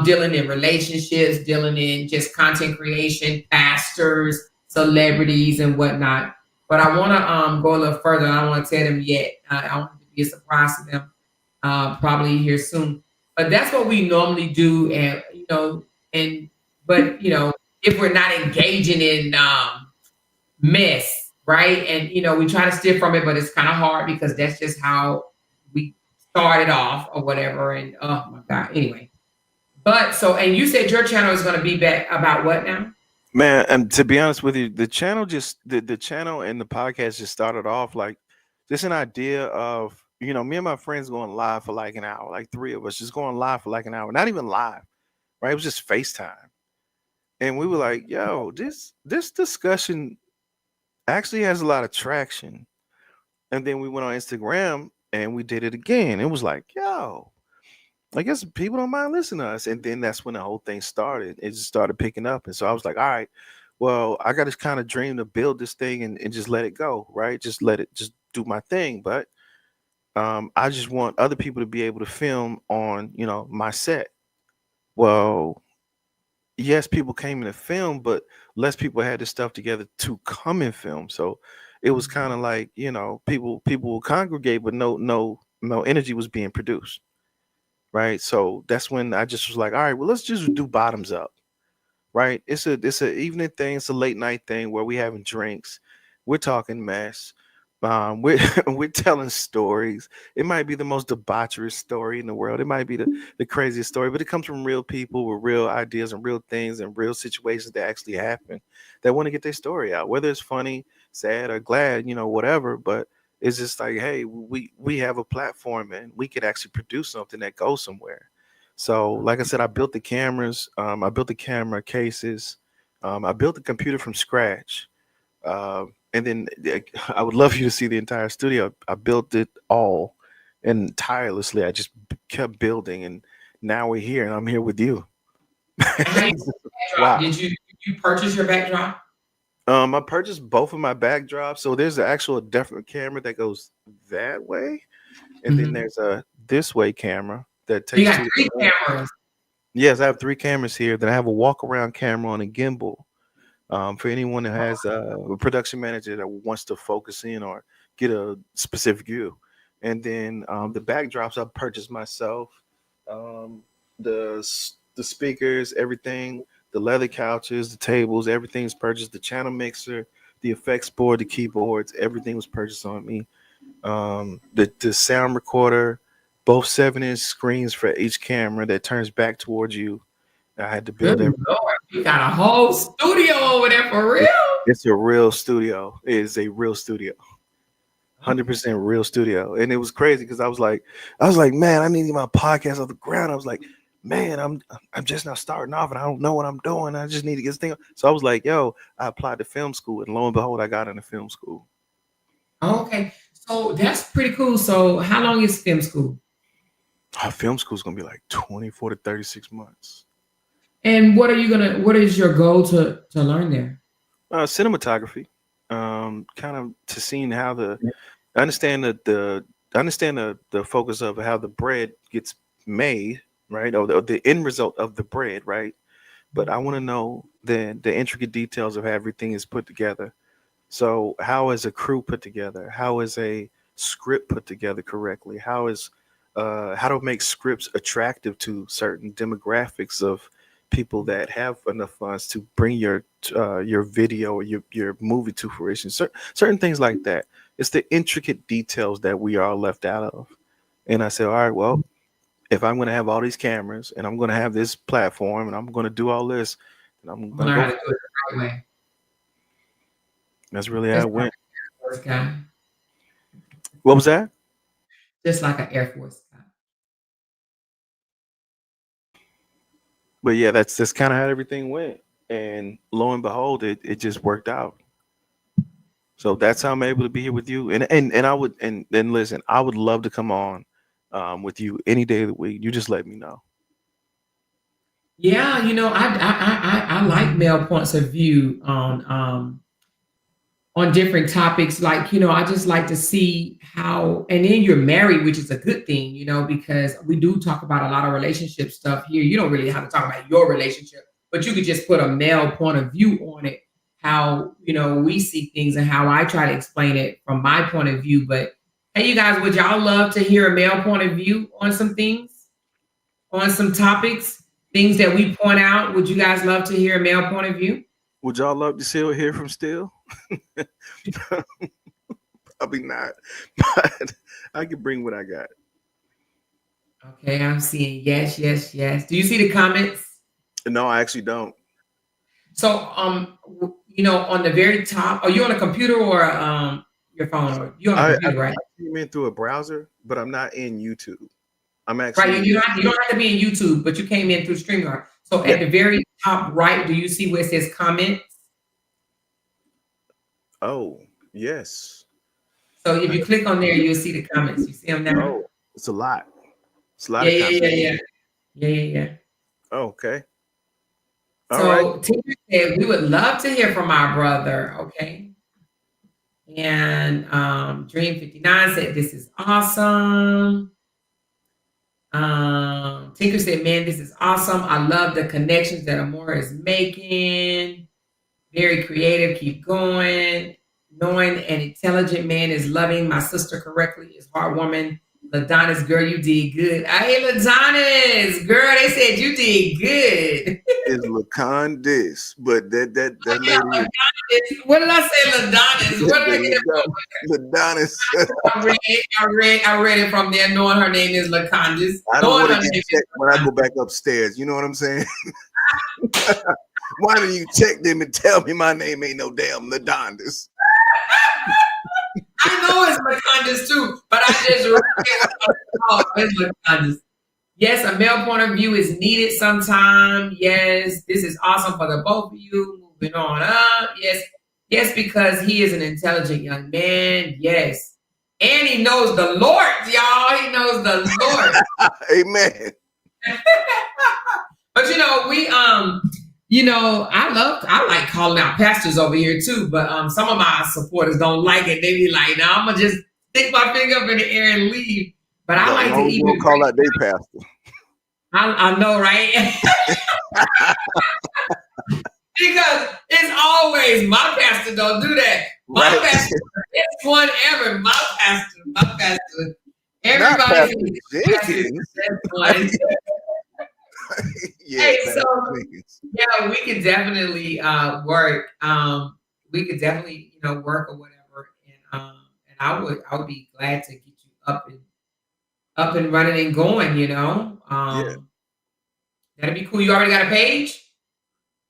dealing in relationships, dealing in just content creation, pastors, celebrities, and whatnot. But I want to go a little further. I don't want to tell them yet. I want it to be a surprise to them, probably here soon. But that's what we normally do, and if we're not engaging in mess, right? And we try to steer from it, but it's kind of hard because that's just how we started off or whatever. And oh my God, anyway. But and you said your channel is going to be back about what now? Man, and to be honest with you, the channel the channel and the podcast just started off like just an idea of me and my friends going live for like an hour, like three of us just going live for like an hour, not even live, right? It was just FaceTime. And we were like, yo, this discussion actually has a lot of traction. And then we went on Instagram and we did it again. It was like, yo, I guess people don't mind listening to us. And then that's when the whole thing started. It just started picking up. And so I was like, all right, well, I got this kind of dream to build this thing and just let it go, right? Just let it just do my thing. But I just want other people to be able to film on, my set. Well, yes, people came in to film, but less people had this stuff together to come and film. So it was kind of like, people will congregate, but no energy was being produced. Right. So that's when I just was like, all right, well, let's just do bottoms up. Right. It's a evening thing. It's a late night thing where we having drinks. We're talking mess. We're telling stories. It might be the most debaucherous story in the world. It might be the craziest story, but it comes from real people with real ideas and real things and real situations that actually happen that want to get their story out, whether it's funny, sad, or glad, whatever. But it's just like, hey, we have a platform and we could actually produce something that goes somewhere. So, like I said, I built the cameras. I built the camera cases. I built the computer from scratch. And then I would love you to see the entire studio. I built it all and tirelessly. I just kept building. And now we're here and I'm here with you. Wow. Did you purchase your backdrop? I purchased both of my backdrops. So there's an actual different camera that goes that way. And then there's a this way camera that takes. You got three cameras. Yes, I have three cameras here. Then I have a walk around camera on a gimbal. For anyone that has a production manager that wants to focus in or get a specific view. And then the backdrops I purchased myself. The speakers, everything, the leather couches, the tables, everything's purchased. The channel mixer, the effects board, the keyboards, everything was purchased on me. The sound recorder, both 7-inch screens for each camera that turns back towards you. I had to build everything. You got a whole studio over there for real? It's a real studio. It is a real studio. 100% real studio. And it was crazy because I was like, man, I need to get my podcast off the ground. I was like, man, I'm just now starting off and I don't know what I'm doing. I just need to get this thing. So I was like, yo, I applied to film school and lo and behold, I got into film school. Okay. So that's pretty cool. So how long is film school? Film school is going to be like 24 to 36 months. And what is your goal to learn there? Cinematography. kind of to seeing how understand the focus of how the bread gets made, right? Or the end result of the bread, right? But I want to know the intricate details of how everything is put together. So how is a crew put together? How is a script put together correctly? How to make scripts attractive to certain demographics of people that have enough funds to bring your video or your movie to fruition. Certain things like that. It's the intricate details that we are left out of. And I said, all right, well, if I'm going to have all these cameras and I'm going to have this platform and I'm going to do all this, and I'm going to learn how go. to do it the right way. That's really how it went. Force guy. What was that? Just like an Air Force guy. But yeah, that's kind of how everything went. And lo and behold, it just worked out. So that's how I'm able to be here with you. And I would and listen, I would love to come on with you any day of the week. You just let me know. Yeah, I like male points of view on different topics. Like, I just like to see how, and then you're married, which is a good thing, because we do talk about a lot of relationship stuff here. You don't really have to talk about your relationship, but you could just put a male point of view on it, how, we see things and how I try to explain it from my point of view. But hey, you guys, would y'all love to hear a male point of view on some things, on some topics, things that we point out? Would you guys love to hear a male point of view? Would y'all love to hear from Still? Probably not, but I can bring what I got. Okay, I'm seeing yes. Do you see the comments? No, I actually don't. So, on the very top, are you on a computer or your phone? Or you on a computer, right? I came in through a browser, but I'm not in YouTube. I'm actually right. You don't have to be in YouTube, but you came in through StreamYard. So at the very top right, do you see where it says comments? Oh, yes. So if you click on there, you'll see the comments. You see them now? Oh, it's a lot. It's a lot of comments. Yeah. Oh, okay. So Tina said we would love to hear from our brother. Okay. And Dream 59 said this is awesome. Tinker said, man, this is awesome. I love the connections that Amora is making. Very creative. Keep going. Knowing an intelligent man is loving my sister correctly is heartwarming. Ladonis, girl, you did good. Hey, Ladonis, girl, they said you did good. It's Lacondas, but that lady. What did I say, Ladonis? What did I get it from? Ladonis. I read it from there, knowing her name is Lacondas. I don't want to get checked when I go back upstairs. You know what I'm saying? Why don't you check them and tell me my name ain't no damn Ladonis? I know it's Lacondas too, but I just it's Lacondas. Yes, a male point of view is needed sometime. Yes, this is awesome for the both of you. Moving on up. Yes, because he is an intelligent young man. Yes. And he knows the Lord, y'all. He knows the Lord. Amen. But I like calling out pastors over here too, but some of my supporters don't like it. They be like, "No, I'm gonna just stick my finger up in the air and leave." But I like to even call out their pastor. I know, right? Because it's always my pastor don't do that. My pastor, it's one ever. My pastor. Everybody. Hey, so we could definitely work. We could definitely work or whatever, and I would be glad to get you up and running and going. That'd be cool. You already got a page?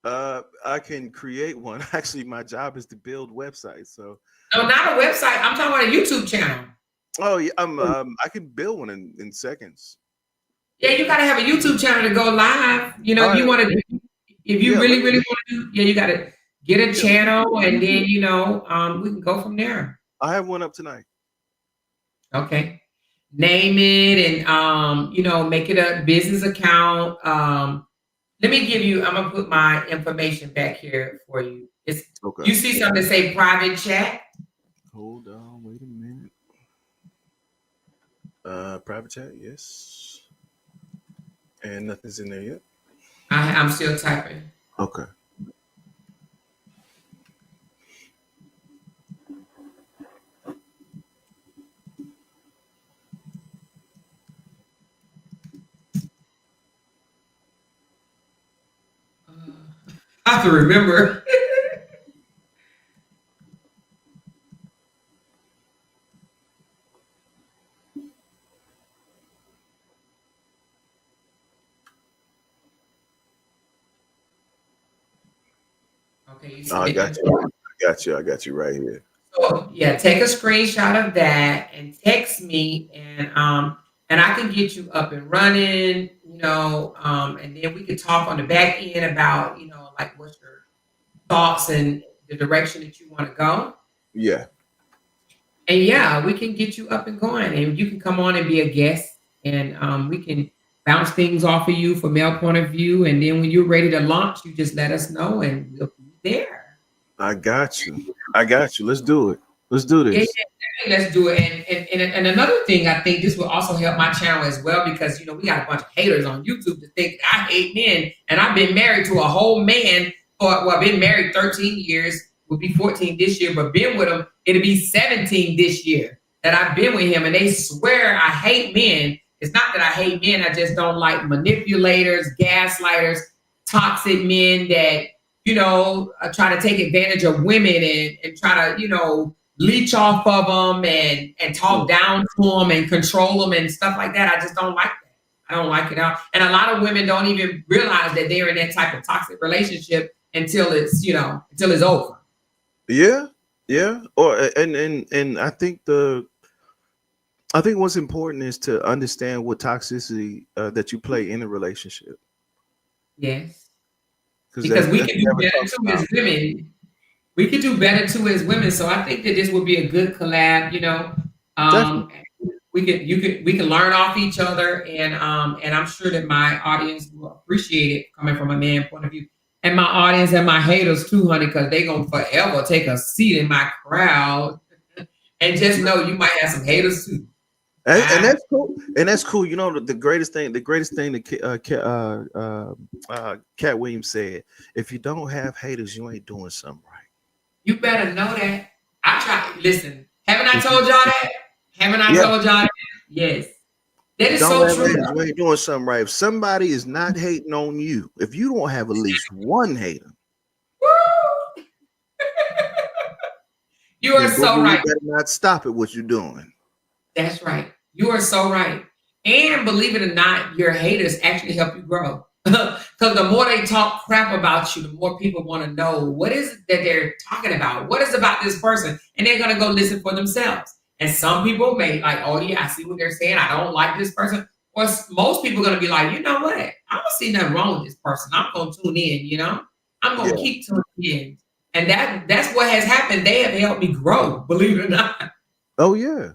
I can create one. Actually, my job is to build websites. So no, not a website. I'm talking about a YouTube channel. Oh yeah, I can build one in seconds. Yeah, you gotta have a YouTube channel to go live. If you want to, if you really want to do, you gotta get a channel, and then we can go from there. I have one up tonight. Okay, name it and make it a business account. Let me give you. I'm gonna put my information back here for you. Okay. You see something that say private chat? Hold on, wait a minute. Private chat, yes. And nothing's in there yet. I'm still typing. Okay. I have to remember. Okay, you see I it? got you. I got you right here. So yeah, take a screenshot of that and text me, and I can get you up and running, and then we could talk on the back end about, like what's your thoughts and the direction that you want to go. Yeah. And yeah, we can get you up and going, and you can come on and be a guest, and we can bounce things off of you from male point of view. And then when you're ready to launch, you just let us know, and we'll be there. I got you. Let's do it. Let's do this. Yeah, let's do it. And another thing, I think this will also help my channel as well, because we got a bunch of haters on YouTube to think I hate men, and I've been married to a whole man I've been married 13 years. Will be 14 this year, but been with him, it'll be 17 this year that I've been with him, and they swear I hate men. It's not that I hate men, I just don't like manipulators, gaslighters, toxic men that try to take advantage of women and try to leech off of them and talk down to them and control them and stuff like that. I just don't like that. I don't like it out. And a lot of women don't even realize that they're in that type of toxic relationship until it's over. Yeah. And I think what's important is to understand what toxicity that you play in a relationship. Yes. Because we can do better too as women. We could do better too as women. So I think that this would be a good collab, we can learn off each other, and I'm sure that my audience will appreciate it coming from a man point of view. And my audience and my haters too, honey, because they're gonna forever take a seat in my crowd. And just know you might have some haters too. And that's cool. And that's cool. The greatest thing that Cat Williams said, if you don't have haters, you ain't doing something right. You better know that. I try. Listen, haven't I told y'all that? Haven't I told y'all that? Yes. That is so true. Haters, you ain't doing something right. If somebody is not hating on you, if you don't have at least one hater, you are so right. You better not stop at what you're doing. That's right. You are so right. And believe it or not, your haters actually help you grow. Because the more they talk crap about you, the more people want to know what is it that they're talking about. What is about this person? And they're going to go listen for themselves. And some people may like, oh yeah, I see what they're saying. I don't like this person. Or most people are going to be like, you know what? I don't see nothing wrong with this person. I'm going to tune in, I'm going to keep tuning in. And that's what has happened. They have helped me grow, believe it or not. Oh yeah.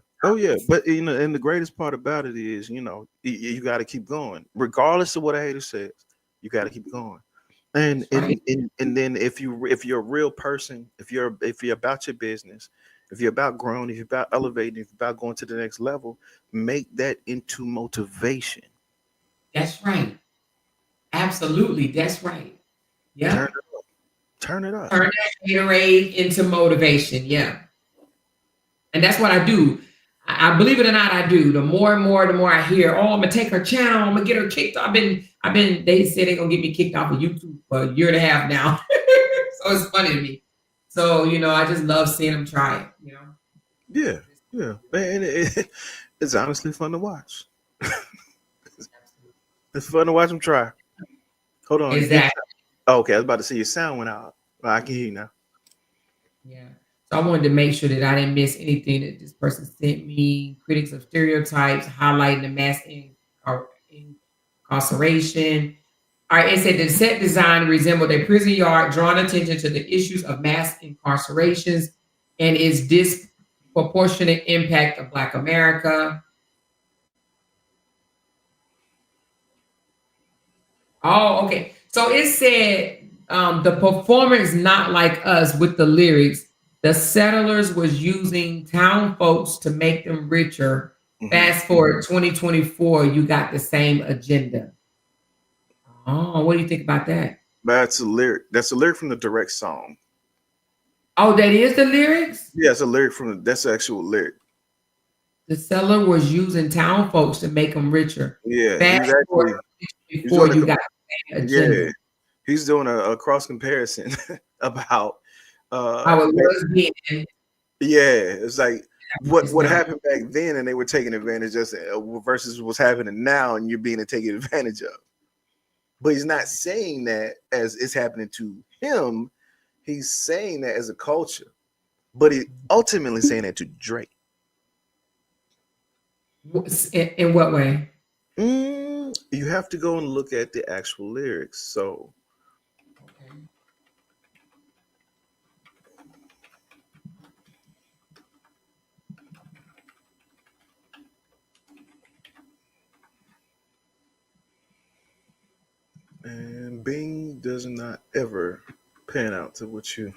But and the greatest part about it is, you got to keep going, regardless of what a hater says. You got to keep going. And then if you're a real person, if you're about your business, if you're about growing, if you're about elevating, if you're about going to the next level, make that into motivation. That's right. Absolutely. That's right. Yeah. Turn it up. Turn that haterade into motivation. Yeah. And that's what I do. I believe it or not, I do. The more I hear, I'm gonna take her channel, I'm gonna get her kicked off. They say they're gonna get me kicked off of YouTube for a year and a half now. So it's funny to me. So, I just love seeing them try it, Yeah. Man, it's honestly fun to watch. It's fun to watch them try. Hold on. Exactly. Okay, I was about to say your sound went out. Well, I can hear you now. Yeah. So I wanted to make sure that I didn't miss anything that this person sent me. Critics of stereotypes, highlighting the mass incarceration. All right, it said the set design resembled a prison yard, drawing attention to the issues of mass incarcerations and its disproportionate impact of Black America. Oh, okay. So it said The performance not like us with the lyrics. The settlers was using town folks to make them richer. Fast forward 2024, you got the same agenda. Oh, what do you think about that? That's a lyric. That's a lyric from the direct song. Oh, that is the lyrics? Yeah, it's a lyric from that's the actual lyric. The settler was using town folks to make them richer. Yeah, Fast forward before you got the same agenda. yeah, he's doing a cross comparison about How it was being. yeah, it's like what happened back then, and they were taking advantage of versus what's happening now, and you're being taken advantage of. But he's not saying that as it's happening to him. He's saying that as a culture, but he ultimately saying that to Drake. In what way? You have to go and look at the actual lyrics. So, okay. And Bing does not ever pan out to what you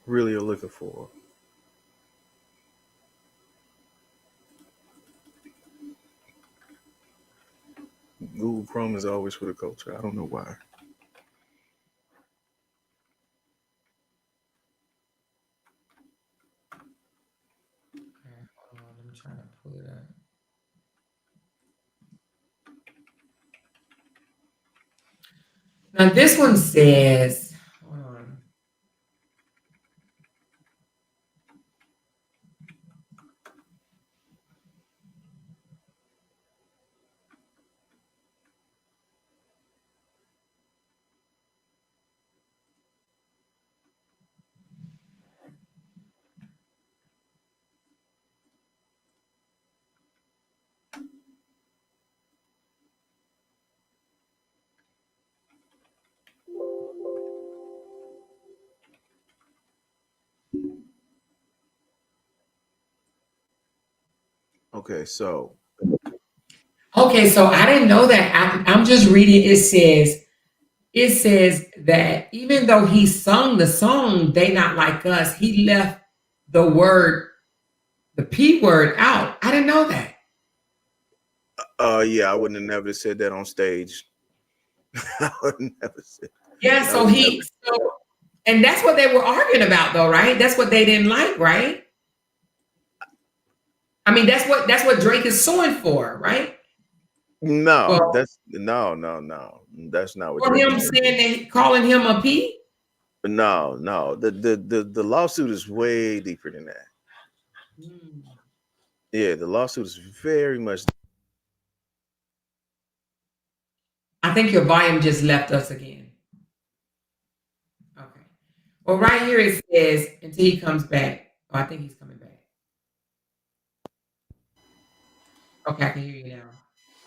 really are looking for. Google Chrome is always for the culture. I don't know why. Okay, hold on. I'm trying to pull it up. Now this one says, hold on. Okay, so I didn't know that. I'm just reading. It says that even though he sung the song, "They Not Like Us," he left the P word out. I didn't know that. yeah, I wouldn't have never said that on stage. I would never said. Yeah, and that's what they were arguing about, though, right? That's what they didn't like, right? I mean, that's what Drake is suing for, right? No, that's no. That's not what. For him saying that calling him a P. No. The lawsuit is way deeper than that. Yeah, the lawsuit is very much. I think your volume just left us again. Okay. Well, right here it says until he comes back. Oh, I think he's coming back. Okay, I can hear you now.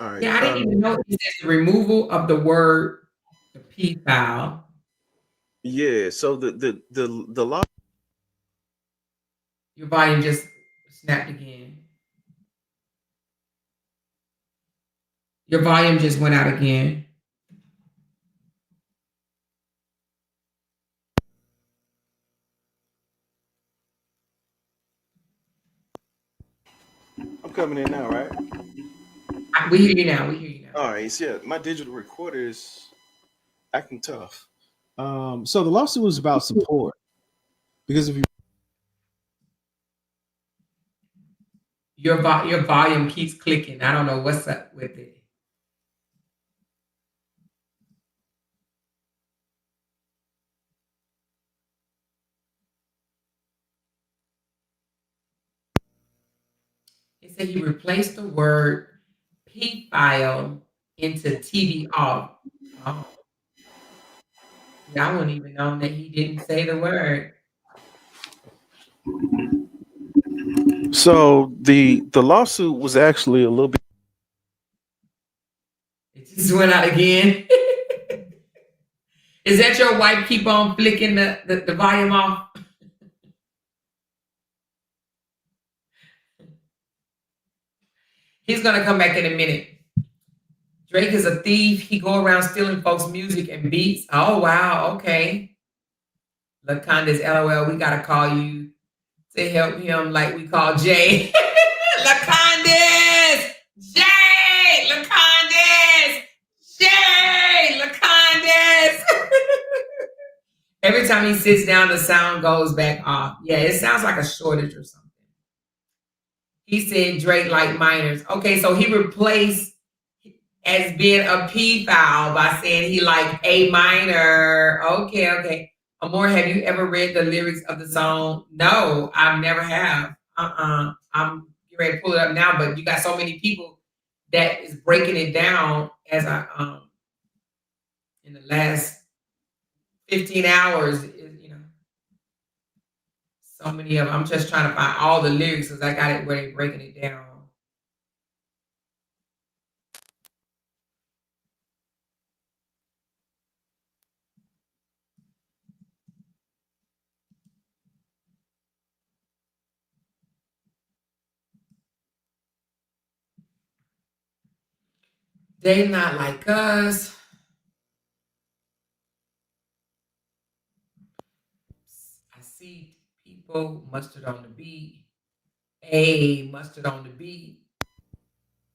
All right. Yeah, I didn't even know it says the removal of the word the P file. Yeah, so the law. Your volume just snapped again. Your volume just went out again. I'm coming in now, right? We hear you now. All right, so yeah, my digital recorder is acting tough. So the lawsuit was about support because if you your volume keeps clicking. I don't know what's up with it. It said he replaced the word P file into TV off. Oh. Yeah, I wouldn't even know that he didn't say the word. So the lawsuit was actually a little bit. It just went out again. Is that your wife keep on flicking the volume off? He's gonna come back in a minute. Drake is a thief. He go around stealing folks' music and beats. Oh, wow. Okay. LaConda's LOL. We got to call you to help him like we call Jay. LaConda's! Jay! LaConda's! Jay! LaConda's! Every time he sits down, the sound goes back off. Yeah, it sounds like a shortage or something. He said Drake like minors. Okay, so he replaced as being a P-foul by saying he like A minor. Okay. Amor, have you ever read the lyrics of the song? No, I never have. I'm getting ready to pull it up now, but you got so many people that is breaking it down as I in the last 15 hours, you know. So many of them. I'm just trying to find all the lyrics because I got it where they're breaking it down. They not like us. I see people mustard on the beat. A mustard on the beat.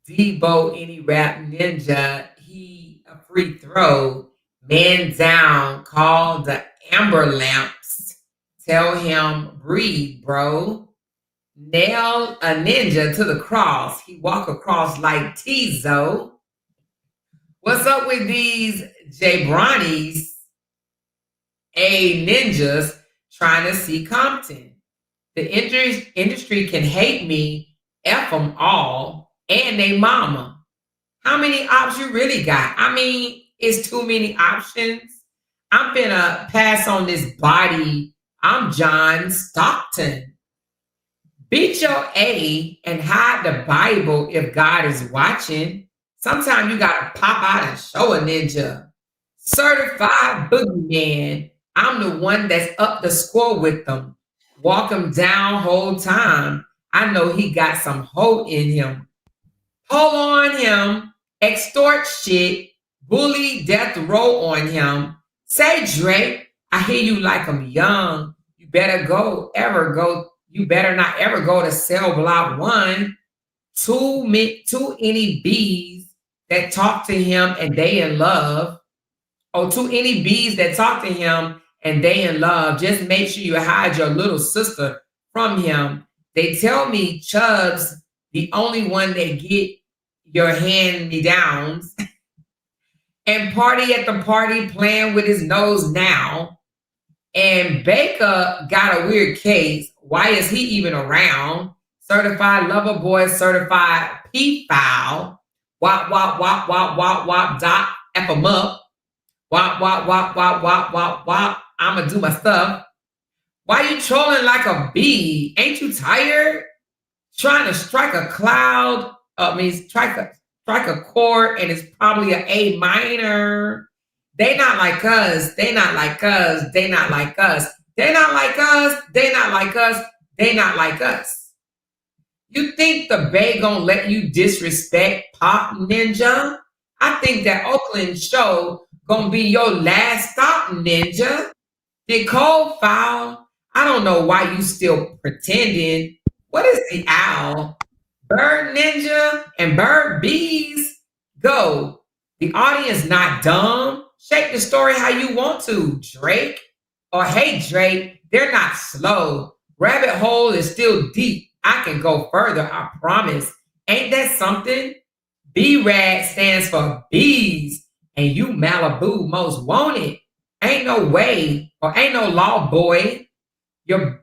Debo, any rap ninja, he a free throw. Man down, call the amber lamps. Tell him breathe, bro. Nail a ninja to the cross. He walk across like Tizo. What's up with these jabronis, a ninjas trying to see Compton? The industry can hate me, F them all, and they mama. How many options you really got? I mean, it's too many options. I'm finna pass on this body. I'm John Stockton. Beat your A and hide the Bible if God is watching. Sometimes you gotta pop out and show a ninja. Certified boogeyman. I'm the one that's up the score with them. Walk him down whole time. I know he got some hope in him. Pull on him. Extort shit. Bully death row on him. Say Drake, I hear you like I'm young. You better you better not ever go to cell block 1. Too any bees that talk to him and they in love. Or too any bees that talk to him and they in love. Just make sure you hide your little sister from him. They tell me Chubb's the only one that get your hand-me-downs. And party at the party playing with his nose now. And Baker got a weird case. Why is he even around? Certified lover boy, certified P-foul. Wop, wop, wop, wop, wop, wop, dot, F him up. Wop, wop, wop, wop, wop, wop, wop. I'ma do my stuff. Why you trolling like a bee? Ain't you tired? Trying to strike a cloud. Strike a chord, and it's probably an A minor. They not like us. They not like us. They not like us. They not like us. They not like us. They not like us. You think the Bay gonna let you disrespect Pop Ninja? I think that Oakland show gonna be your last stop, Ninja. Did Cole foul? I don't know why you still pretending. What is the owl? Bird Ninja and Bird Bees? Go. The audience not dumb. Shape the story how you want to, Drake. Or hey, Drake, they're not slow. Rabbit hole is still deep. I can go further, I promise. Ain't that something? B-Rad stands for bees, and you Malibu most wanted. Ain't no way, or ain't no law, boy. You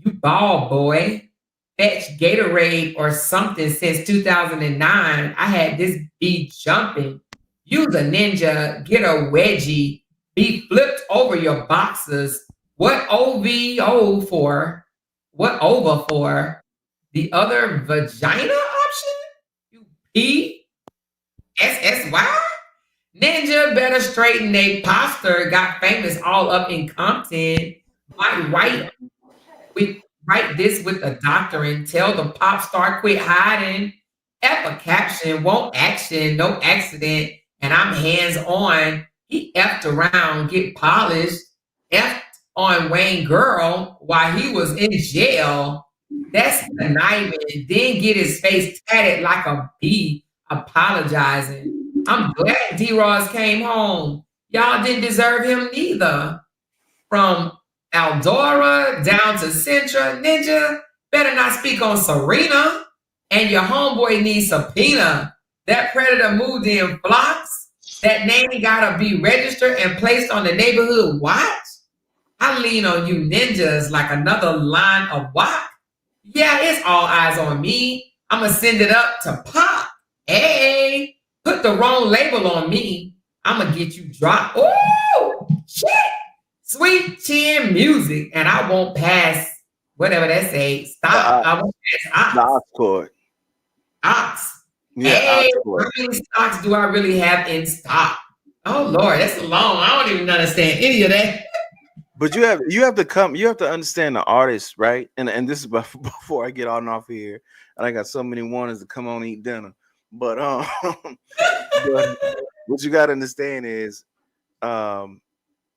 ball, boy. Fetch Gatorade or something since 2009. I had this bee jumping. Use a ninja, get a wedgie, be flipped over your boxes. What OVO for? What over for? The other vagina option? You PSSY? Ninja better straighten they posture. Got famous all up in Compton. Might write this with a doctor and tell the pop star quit hiding. F a caption, won't action, no accident. and I'm hands-on. He effed around, get polished, effed on Wayne Girl while he was in jail. That's conniving. Then get his face tatted like a bee, apologizing. I'm glad D-Ross came home. Y'all didn't deserve him neither. From Aldora down to Centra, Ninja, better not speak on Serena. And your homeboy needs subpoena. That predator moved in flocks. That name gotta be registered and placed on the neighborhood watch. I lean on you ninjas like another line of watch. Yeah, it's all eyes on me. I'ma send it up to Pop. Hey, put the wrong label on me. I'ma get you dropped. Oh, shit. Sweet chin music, and I won't pass whatever that say. Stop. I won't pass the ox chord. Ox. Yeah, hey, ox chord. how many stocks do I really have in stock? Oh Lord, that's long. I don't even understand any of that. But you have to understand the artist, right? And this is before I get on off here. And I got so many warnings to come on eat dinner. But but what you got to understand is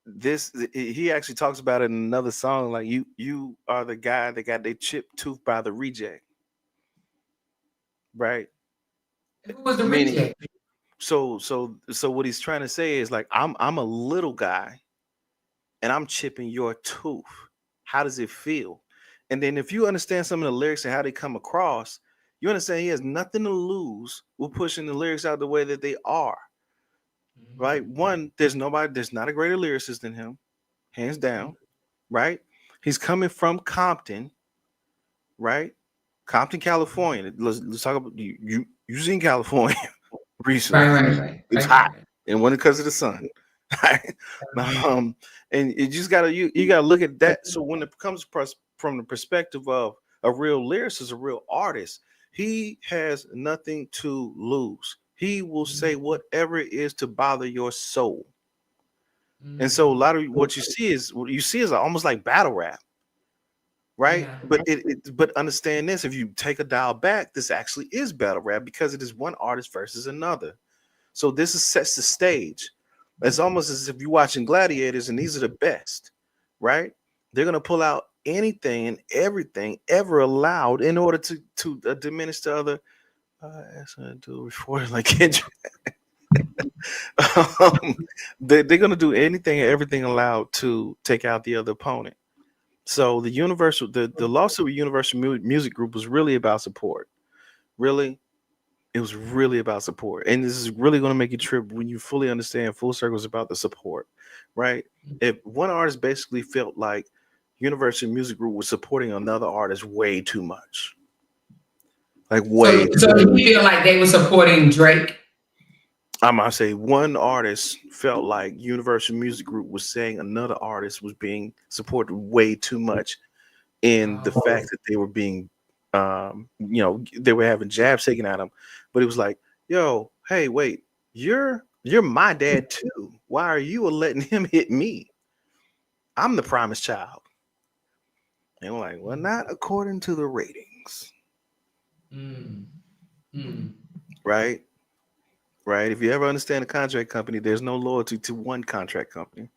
this, he actually talks about it in another song, like you are the guy that got their chipped tooth by the reject, right? Who was the reject? So what he's trying to say is like, I'm a little guy and I'm chipping your tooth. How does it feel? And then if you understand some of the lyrics and how they come across, you understand he has nothing to lose with pushing the lyrics out the way that they are. Right? One, there's not a greater lyricist than him, hands down, right? He's coming from Compton, right? Compton, California. Let's talk about you seen California recently. Right. It's hot. And when it comes to the sun. Right? And you just gotta look at that. So when it comes from the perspective of a real lyricist, a real artist, he has nothing to lose. He will say whatever it is to bother your soul. And so a lot of what you see is almost like battle rap, right? Yeah. But understand this: if you take a dial back, this actually is battle rap because it is one artist versus another. So this sets the stage. It's almost as if you're watching gladiators, and these are the best, right? They're gonna pull out anything and everything ever allowed in order to diminish the other. Like Kendrick. They're gonna do anything and everything allowed to take out the other opponent. So the lawsuit with Universal Music Group was really about support. Really, it was really about support, and this is really going to make you trip when you fully understand full circles about the support, right? If one artist basically felt like Universal Music Group was supporting another artist way too much. Like way. So you feel like they were supporting Drake? I might say one artist felt like Universal Music Group was saying another artist was being supported way too much in the fact that they were being, they were having jabs taken at them. But it was like, yo, hey, wait, you're my dad too. Why are you letting him hit me? I'm the promised child. And we're like, well, not according to the ratings. Right? Right? If you ever understand a contract company, there's no loyalty to one contract company.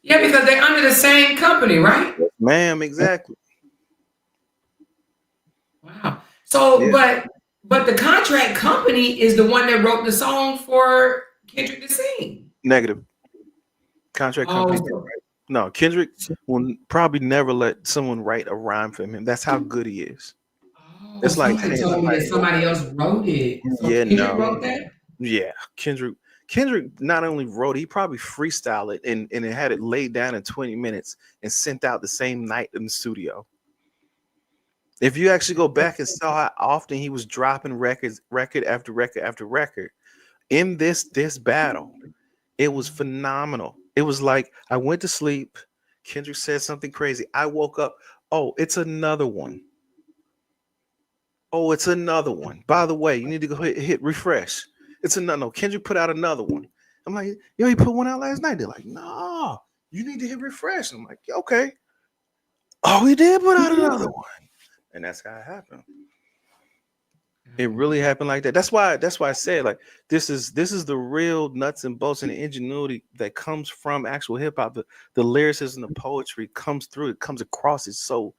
Yeah, because they're under the same company, right? Ma'am, exactly. Wow. So, yeah. But the contract company is the one that wrote the song for Kendrick to sing. Negative. Contract company. No, Kendrick will probably never let someone write a rhyme for him. That's how good he is. It's like told me that somebody else wrote it. So yeah, Kendrick wrote that? Yeah, Kendrick not only wrote it, he probably freestyled it and it had it laid down in 20 minutes and sent out the same night in the studio. If you actually go back and saw how often he was dropping record after record after record in this battle, it was phenomenal. It was like I went to sleep, Kendrick said something crazy, I woke up, oh, it's another one. Oh, it's another one. By the way, you need to go hit refresh. It's another. No, Kendrick put out another one. I'm like, yo, he put one out last night. They're like, no, you need to hit refresh. I'm like, okay. Oh, he did put out another one. And that's how it happened. It really happened like that. That's why I said like this is the real nuts and bolts and the ingenuity that comes from actual hip hop. The lyricism, the poetry comes through. It comes across. It's so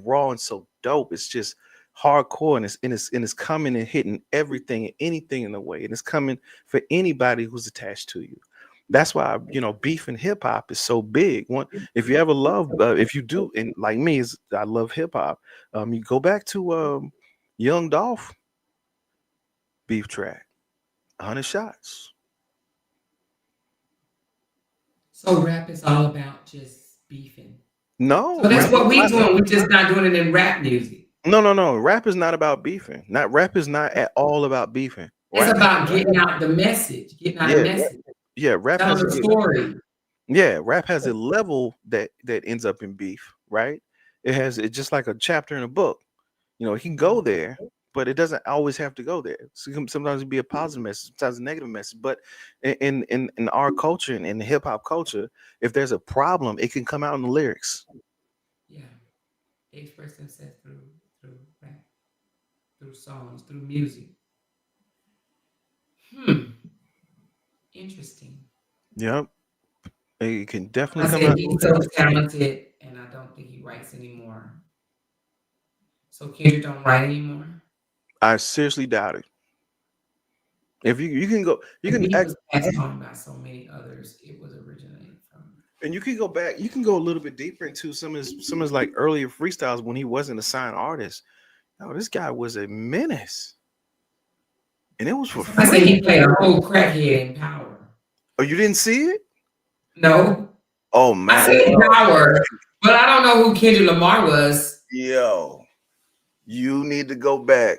raw and so dope. It's just hardcore, and it's coming and hitting everything and anything in the way, and it's coming for anybody who's attached to you. That's why beef in hip hop is so big. One, if you ever love, if you do, and like me, I love hip hop. You go back to Young Dolph beef track, 100 shots. So rap is all about just beefing. No, so that's what we doing. We're just not doing it in rap music. No. Rap is not about beefing. Rap is not at all about beefing. It's about getting out the message. Getting out the message. Yeah, rap has a story. Yeah, rap has a level that ends up in beef, right? It's just like a chapter in a book. It can go there, but it doesn't always have to go there. Sometimes it be a positive message, sometimes a negative message. But in our culture and in the hip hop culture, if there's a problem, it can come out in the lyrics. Yeah, they express themselves through rap, through songs, through music. Interesting. Yep, it can definitely come out. He's so talented, and I don't think he writes anymore. So Kendrick don't write anymore? I seriously doubt it. If you can go, you can was passed on by so many others. It was originated from. And you can go back. You can go a little bit deeper into some of his like earlier freestyles when he wasn't a signed artist. Oh, this guy was a menace, and it was for free. I said he played a whole crackhead in Power. Oh, you didn't see it? No. Oh man, I said Power, but I don't know who Kendrick Lamar was. Yo. You need to go back,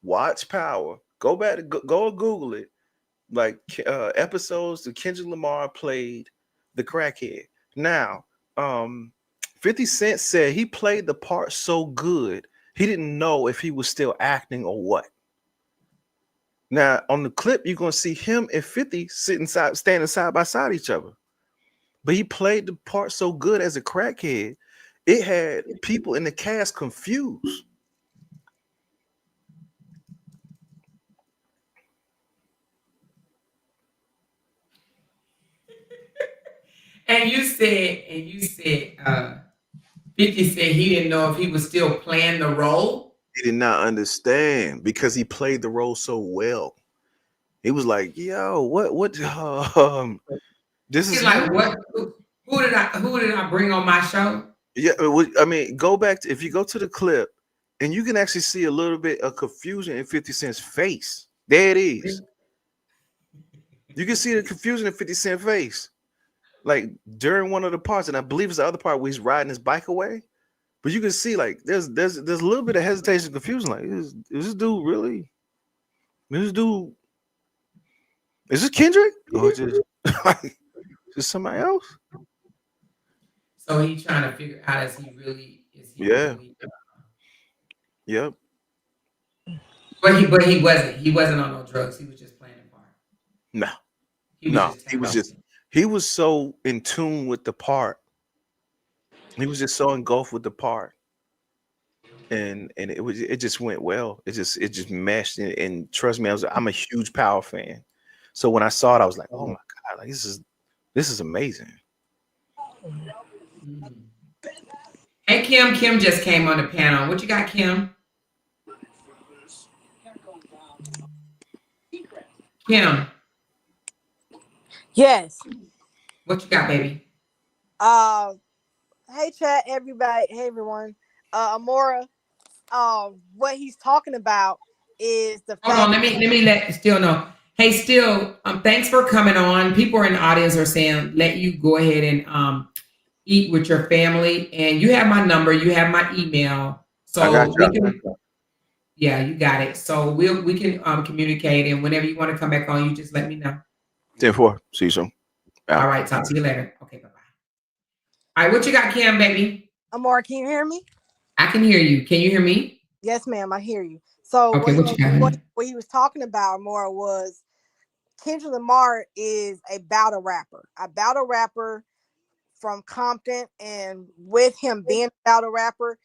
watch Power. Go back to go Google it. Like episodes that Kendrick Lamar played the crackhead. Now, 50 Cent said he played the part so good he didn't know if he was still acting or what. Now, on the clip, you're gonna see him and 50 standing side by side each other. But he played the part so good as a crackhead, it had people in the cast confused. And you said, 50 said he didn't know if he was still playing the role. He did not understand because he played the role so well. He was like, "Yo, what? This is like what? Who did I bring on my show?" Yeah, I mean, go back to, if you go to the clip, and you can actually see a little bit of confusion in 50 Cent's face. There it is. You can see the confusion in 50 Cent's face. Like during one of the parts, and I believe it's the other part where he's riding his bike away. But you can see like there's a little bit of hesitation, confusion. Like, is this dude really? Is this Kendrick? Or just somebody else? So he's trying to figure out is he really? Really, yep. But he wasn't on no drugs. He was just playing a part. He was so in tune with the part. He was just so engulfed with the part, and it just went well. It just meshed, and trust me, I'm a huge Power fan. So when I saw it, I was like, oh my god, like this is amazing. Hey Kim just came on the panel. What you got, Kim? Kim. Yes. What you got, baby? Hey chat, everybody. Hey everyone. Amora, what he's talking about is the Hold on, let me let Still know. Hey, Still, thanks for coming on. People in the audience are saying let you go ahead and eat with your family, and you have my number, you have my email, so yeah, you got it. So we can communicate, and whenever you want to come back on, you just let me know. 10-4. See you soon. All right, talk to you later. Okay, bye-bye. All right, what you got, Kim, baby? Amora, can you hear me? I can hear you. Can you hear me? Yes, ma'am, I hear you. So okay, what he was talking about, Amora, was Kendrick Lamar is a battle rapper from Compton, and with him being a battle rapper,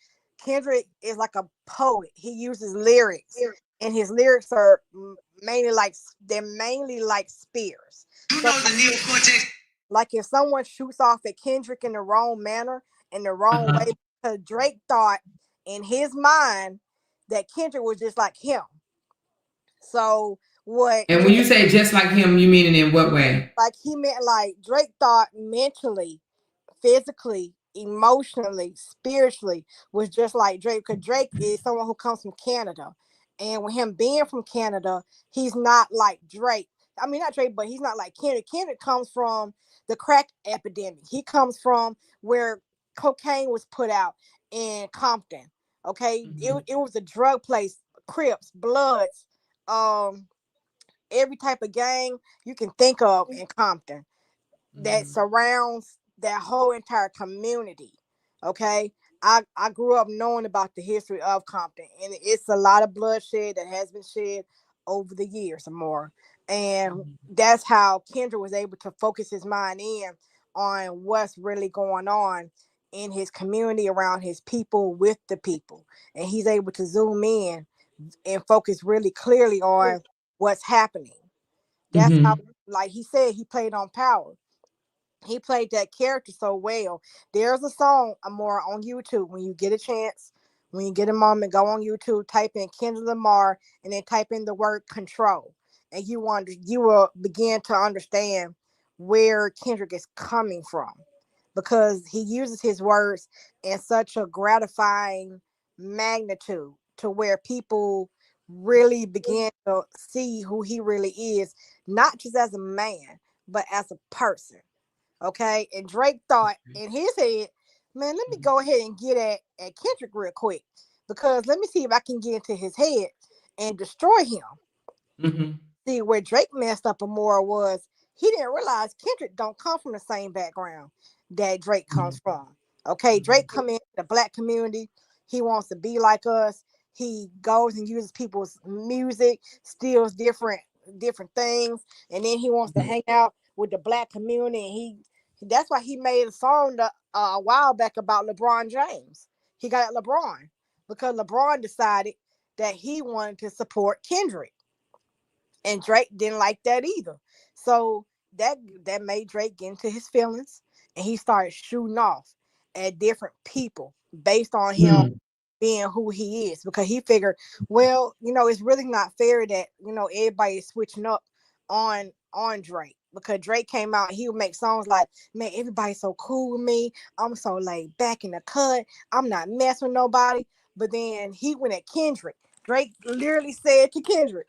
Kendrick is like a poet. He uses lyrics and his lyrics are mainly like spears. You So know the neocortex. like if someone shoots off at Kendrick in the wrong manner, in the wrong Uh-huh. way, because Drake thought in his mind that Kendrick was just like him. So what And when you say just like him, you mean it in what way? like he meant like Drake thought mentally, physically, emotionally, spiritually was just like Drake. Because Drake is someone who comes from Canada. And with him being from Canada, he's not like Drake. I mean, not Drake, but he's not like Kendrick. Kendrick comes from the crack epidemic. He comes from where cocaine was put out in Compton. Okay. It was a drug place, Crips, Bloods, every type of gang you can think of in Compton that surrounds that whole entire community. Okay. I grew up knowing about the history of Compton, and it's a lot of bloodshed that has been shed over the years or more. And that's how Kendrick was able to focus his mind in on what's really going on in his community, around his people, with the people. And he's able to zoom in and focus really clearly on what's happening. That's how, like he said, he played on power. He played that character so well. There's a song more on YouTube. When you get a chance, when you get a moment, go on YouTube, type in Kendrick Lamar, and then type in the word control, and you will begin to understand where Kendrick is coming from, because he uses his words in such a gratifying magnitude to where people really begin to see who he really is, not just as a man, but as a person. Okay. And Drake thought in his head, man, let me go ahead and get at Kendrick real quick, because let me see if I can get into his head and destroy him. See, where Drake messed up more was he didn't realize Kendrick don't come from the same background that Drake comes from. Okay, Drake come in the black community. He wants to be like us. He goes and uses people's music, steals different things, and then he wants to hang out with the black community. And that's why he made a song a while back about LeBron James. He got at LeBron because LeBron decided that he wanted to support Kendrick. And Drake didn't like that either. So that made Drake get into his feelings, and he started shooting off at different people based on him being who he is, because he figured, well, it's really not fair that, everybody is switching up on Drake, because Drake came out, he would make songs like, man, everybody's so cool with me. I'm so laid back in the cut. I'm not messing with nobody. But then he went at Kendrick. Drake literally said to Kendrick,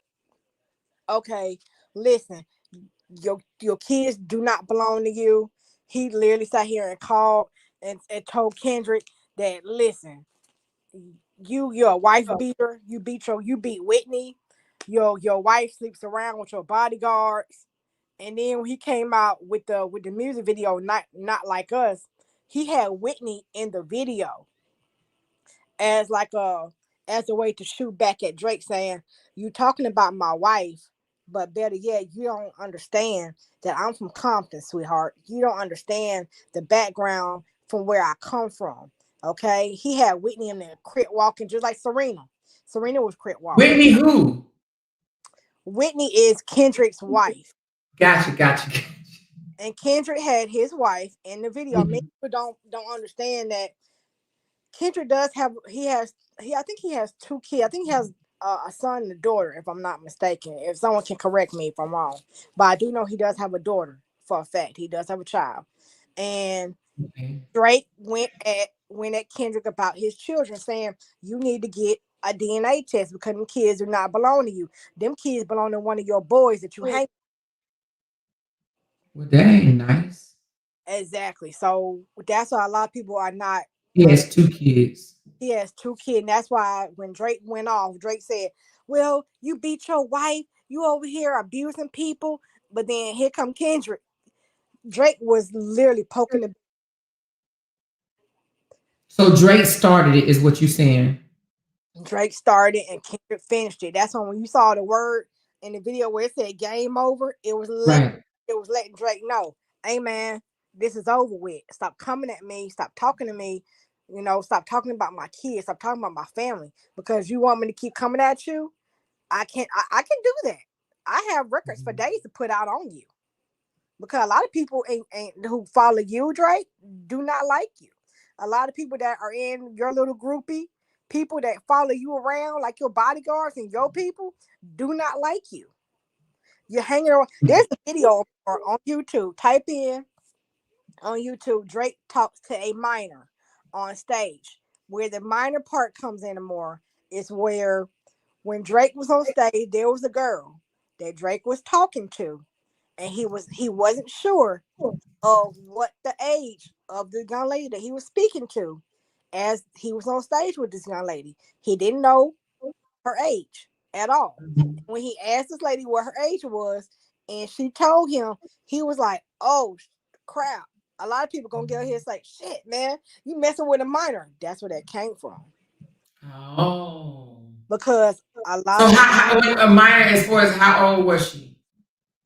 okay, listen, your kids do not belong to you. He literally sat here and called and told Kendrick that, listen, you're a wife beater. You beat Whitney. Your wife sleeps around with your bodyguards. And then when he came out with the music video, not like us, he had Whitney in the video as a way to shoot back at Drake, saying, you talking about my wife, but better yet, you don't understand that I'm from Compton, sweetheart. You don't understand the background from where I come from. Okay. He had Whitney in there crit walking just like Serena. Serena was crit walking. Whitney who? Whitney is Kendrick's wife. Gotcha. And Kendrick had his wife in the video. Many people don't understand that Kendrick does have, I think he has 2 kids. I think he has a son and a daughter, if I'm not mistaken. If someone can correct me if I'm wrong. But I do know he does have a daughter for a fact. He does have a child. And Drake went at Kendrick about his children, saying, you need to get a DNA test because them kids do not belong to you. Them kids belong to one of your boys that you hang. Well, that ain't nice. Exactly. So that's why a lot of people are not. He has 2 kids. He has 2 kids. And that's why when Drake went off, Drake said, well, you beat your wife. You over here abusing people. But then here come Kendrick. Drake was literally poking the. So Drake started it, is what you're saying. Drake started and Kendrick finished it. That's when you saw the word in the video where it said game over, it was letting Drake know, hey man, this is over with. Stop coming at me. Stop talking to me. Stop talking about my kids. Stop talking about my family. Because you want me to keep coming at you, I can do that. I have records for days to put out on you. Because a lot of people ain't who follow you, Drake, do not like you. A lot of people that are in your little groupie, people that follow you around like your bodyguards and your people, do not like you. You're hanging around. There's a video on YouTube. Type in on YouTube, Drake talks to a minor on stage. Where the minor part comes in more is where when Drake was on stage, there was a girl that Drake was talking to, and he wasn't sure of what the age of the young lady that he was speaking to as he was on stage with this young lady. He didn't know her age at all. When he asked this lady what her age was, and she told him, he was like, oh crap. A lot of people gonna get here and say, shit, man, you messing with a minor. That's where that came from. Oh. Because a lot So of how a minor as far as how old was she?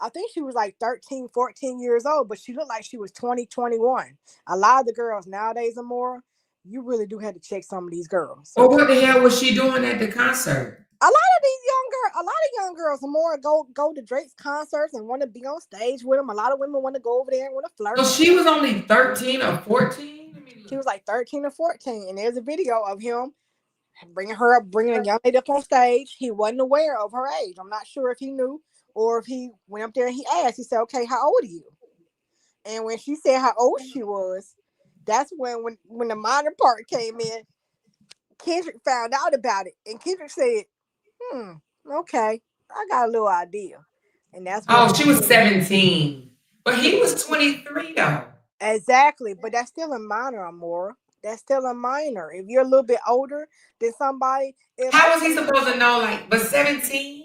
I think she was like 13, 14 years old, but she looked like she was 20, 21. A lot of the girls nowadays are more, you really do have to check some of these girls. Well, what the hell was she doing at the concert? A lot of young girls are more go to Drake's concerts and want to be on stage with him. A lot of women want to go over there and want to flirt. So she was only 13 or 14? She was like 13 or 14. And there's a video of him bringing a young lady up on stage. He wasn't aware of her age. I'm not sure if he knew or if he went up there and he asked. He said, okay, how old are you? And when she said how old she was, that's when the minor part came in. Kendrick found out about it. And Kendrick said, okay, I got a little idea. And that's she was 17. But he was 23 though. Exactly. But that's still a minor, Amora. That's still a minor. If you're a little bit older than somebody. How was he supposed to know, but 17?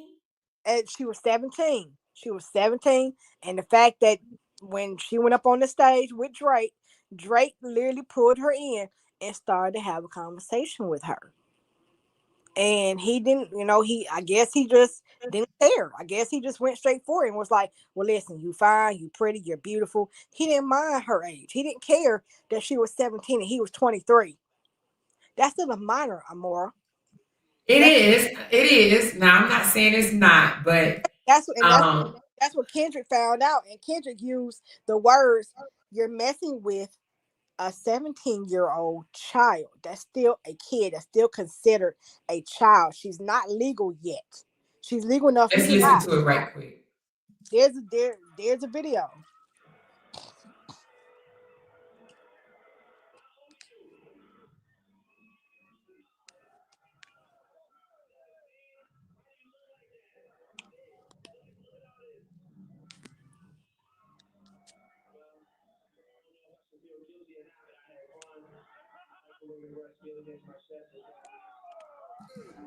And she was 17. She was 17. And the fact that when she went up on the stage with Drake, Drake literally pulled her in and started to have a conversation with her. And he didn't, I guess he just didn't care. I guess he just went straight for it and was like, well, listen, you fine, you pretty, you're beautiful. He didn't mind her age. He didn't care that she was 17 and he was 23. That's still a minor, Amora. It is. Now, I'm not saying it's not, but that's what Kendrick found out. And Kendrick used the words, you're messing with a 17-year-old child. That's still a kid. That's still considered a child. She's not legal yet. She's legal enough. Let's listen to it right quick. There's a video.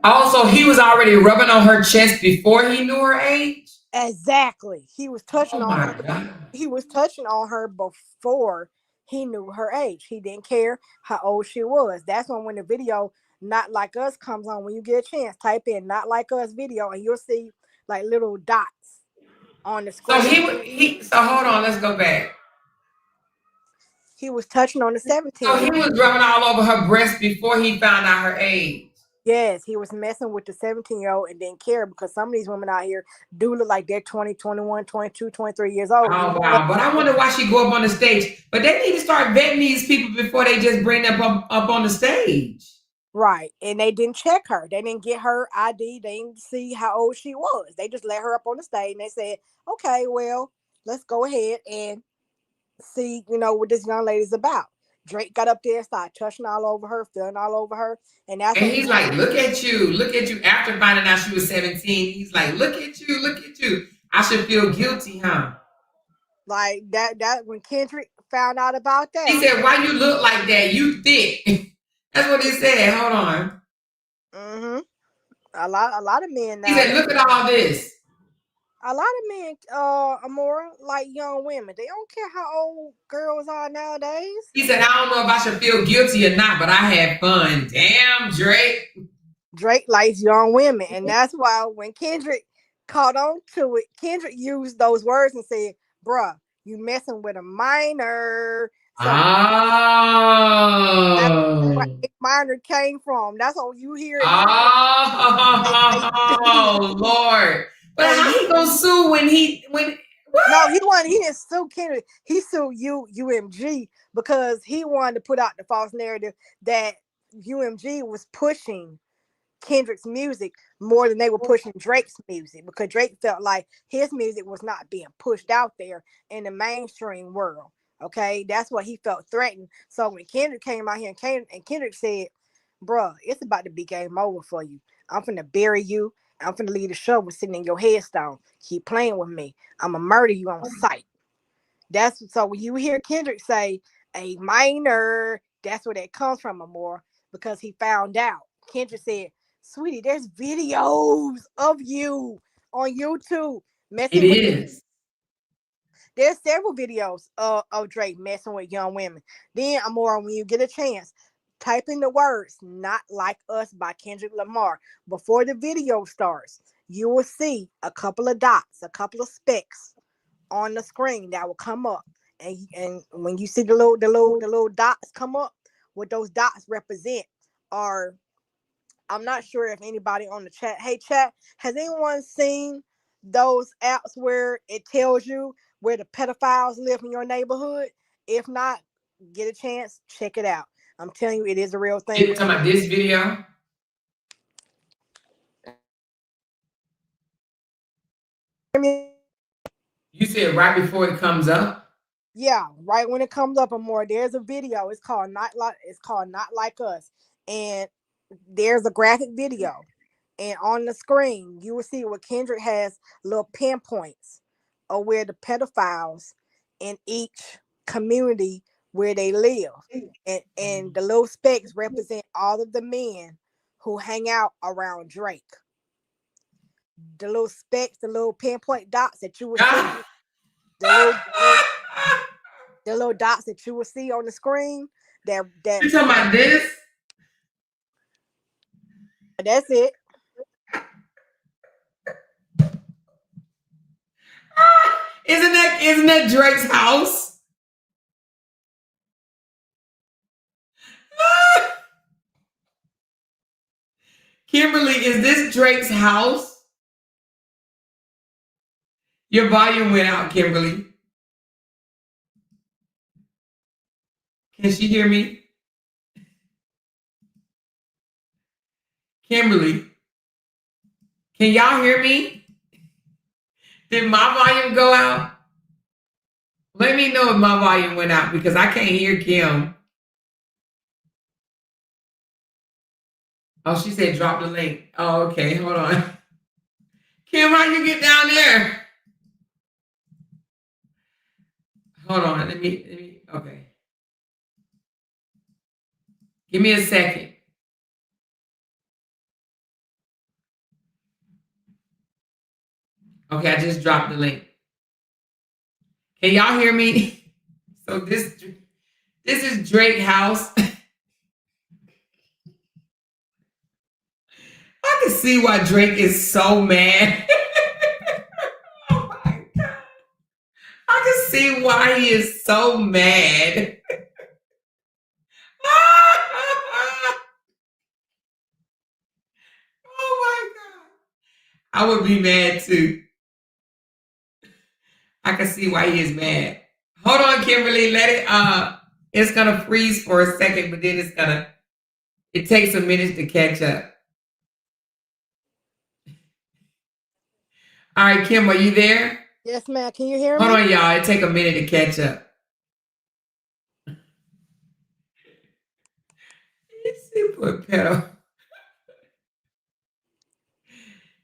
Also, he was already rubbing on her chest before he knew her age. Exactly. He was touching on her. God. He was touching on her before he knew her age. He didn't care how old she was. That's when the video Not Like Us comes on. When you get a chance, type in Not Like Us video and you'll see like little dots on the screen. So hold on, let's go back. He was touching on the 17. So he was rubbing all over her breast before he found out her age. Yes, he was messing with the 17-year-old and didn't care because some of these women out here do look like they're 20, 21, 22, 23 years old. Oh, wow. But I wonder why she go up on the stage. But they need to start vetting these people before they just bring them up on the stage. Right. And they didn't check her. They didn't get her ID. They didn't see how old she was. They just let her up on the stage and they said, okay, well, let's go ahead and see, what this young lady's about. Drake got up there and started touching all over her, feeling all over her. And he's like, look at you. After finding out she was 17, he's like, look at you. I should feel guilty, huh? Like that when Kendrick found out about that. He said, why you look like that? You thick. That's what he said. Hold on. Mm-hmm. A lot of men now. He said, look at all this. A lot of men are more like young women. They don't care how old girls are nowadays. He said, I don't know if I should feel guilty or not, but I had fun. Damn, Drake. Drake likes young women. And that's why when Kendrick caught on to it, Kendrick used those words and said, bruh, you messing with a minor. That's Oh. where A minor came from. That's what you hear. Oh, Lord. But So how he gonna sue when what? no, he didn't sue Kendrick. He sued UMG because he wanted to put out the false narrative that UMG was pushing Kendrick's music more than they were pushing Drake's music, because Drake felt like his music was not being pushed out there in the mainstream world. Okay, that's what he felt threatened. So when Kendrick came out here and Kendrick said, bruh, it's about to be game over for you. I'm finna bury you. I'm finna leave the show with sitting in your headstone. Keep playing with me. I'm gonna murder you on sight. That's so when you hear Kendrick say a minor, that's where that comes from, Amor, because he found out. Kendrick said, sweetie, there's videos of you on YouTube messing with. It is. There's several videos of Drake messing with young women. Then, Amor, when you get a chance, type in the words "Not Like Us" by Kendrick Lamar. Before the video starts, you will see a couple of dots, a couple of specks on the screen that will come up. And when you see the little dots come up, what those dots represent are, I'm not sure if anybody on the chat, hey chat, has anyone seen those apps where it tells you where the pedophiles live in your neighborhood? If not, get a chance, check it out. I'm telling you, it is a real thing. You're talking about this video? You said right before it comes up? Yeah, right when it comes up, Amor, there's a video. It's called Not Like Us. And there's a graphic video. And on the screen, you will see where Kendrick has little pinpoints of where the pedophiles in each community where they live. And the little specks represent all of the men who hang out around Drake. The little specks, the little pinpoint dots that you will see, the little dots that you will see on the screen. That You talking about this? That's it. Isn't that Drake's house? Kimberly, is this Drake's house? Your volume went out, Kimberly. Can she hear me? Kimberly, can y'all hear me? Did my volume go out? Let me know if my volume went out because I can't hear Kim. Oh, she said drop the link. Oh, okay. Hold on. Kim, how you get down there? Hold on. Let me. Okay. Give me a second. Okay, I just dropped the link. Can y'all hear me? So this is Drake house. I can see why Drake is so mad. Oh my God. I can see why he is so mad. Oh my God. I would be mad too. I can see why he is mad. Hold on, Kimberly. Let it it's gonna freeze for a second, but then it takes a minute to catch up. All right, Kim, are you there? Yes, ma'am. Can you hear me? Hold on, y'all. It take a minute to catch up. You put pedo.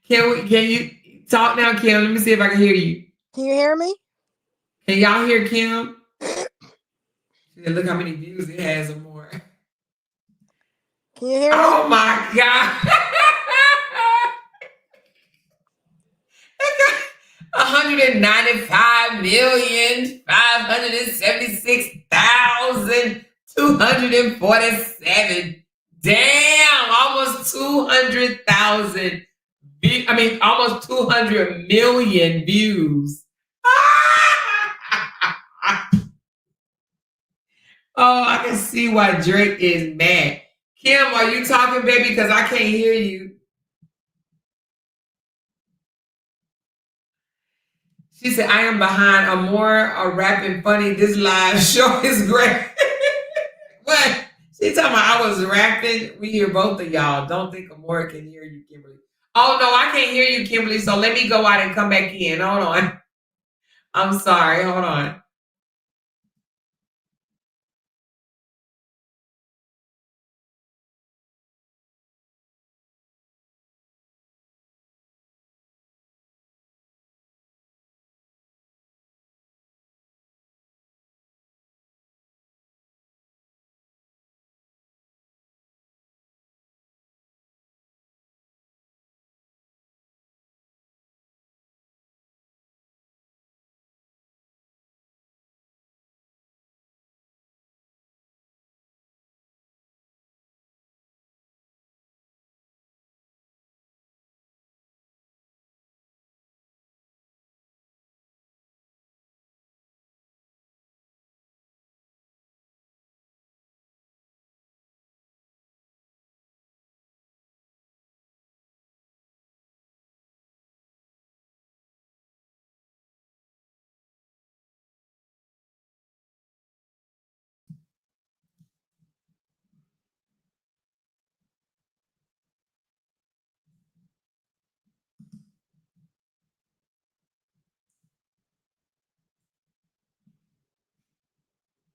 Can you talk now, Kim? Let me see if I can hear you. Can you hear me? Can y'all hear Kim? Look how many views it has or more. Can you hear me? Oh my God. 195,576,247. Damn, almost 200,000. Almost 200 million views. Oh, I can see why Drake is mad. Kim, are you talking, baby? Because I can't hear you. She said, I am behind a rapping funny. This live show is great. What? She talking about I was rapping. We hear both of y'all. Don't think Amora can hear you, Kimberly. Oh, no, I can't hear you, Kimberly. So let me go out and come back in. Hold on. I'm sorry. Hold on.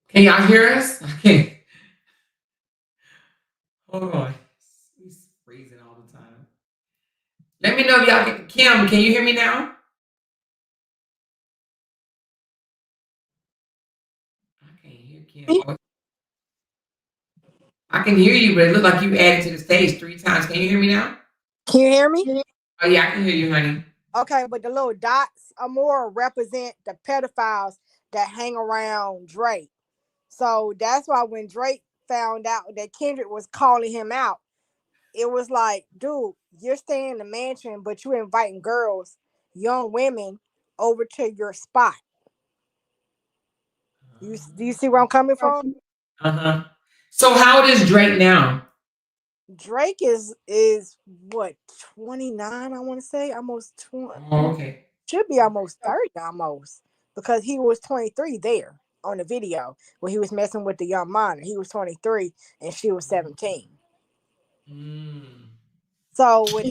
Can y'all hear us? Okay. Hold on. It's freezing all the time. Let me know if y'all can. Kim, can you hear me now? I can't hear Kim. Oh, I can hear you, but it looks like you added to the stage 3 times. Can you hear me now? Can you hear me? Oh, yeah, I can hear you, honey. Okay, but the little dots are more represent the pedophiles that hang around Drake. So that's why when Drake found out that Kendrick was calling him out, it was like, dude, you're staying in the mansion, but you're inviting girls, young women, over to your spot. Do you see where I'm coming from? Uh-huh. So how old is Drake now? Drake is what 29, I want to say, almost 20. Oh, okay. Should be almost 30 almost, because he was 23 there on the video when he was messing with the young minor. He was 23 and she was 17. Mm. So when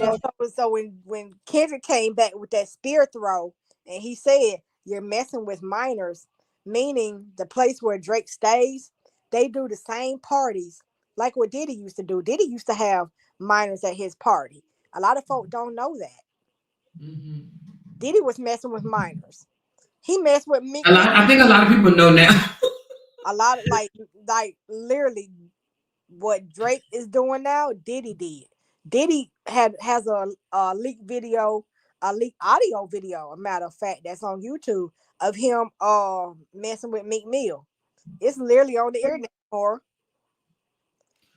Kendrick came back with that spear throw and he said you're messing with minors, meaning the place where Drake stays, they do the same parties like what Diddy used to do. Diddy used to have minors at his party. A lot of folk don't know that. Mm-hmm. Diddy was messing with minors. He messed with me. I think a lot of people know now. A lot of like literally what Drake is doing now, Diddy did. Diddy has a leaked video, a leaked audio video, a matter of fact, that's on YouTube of him messing with Meek Mill. It's literally on the internet for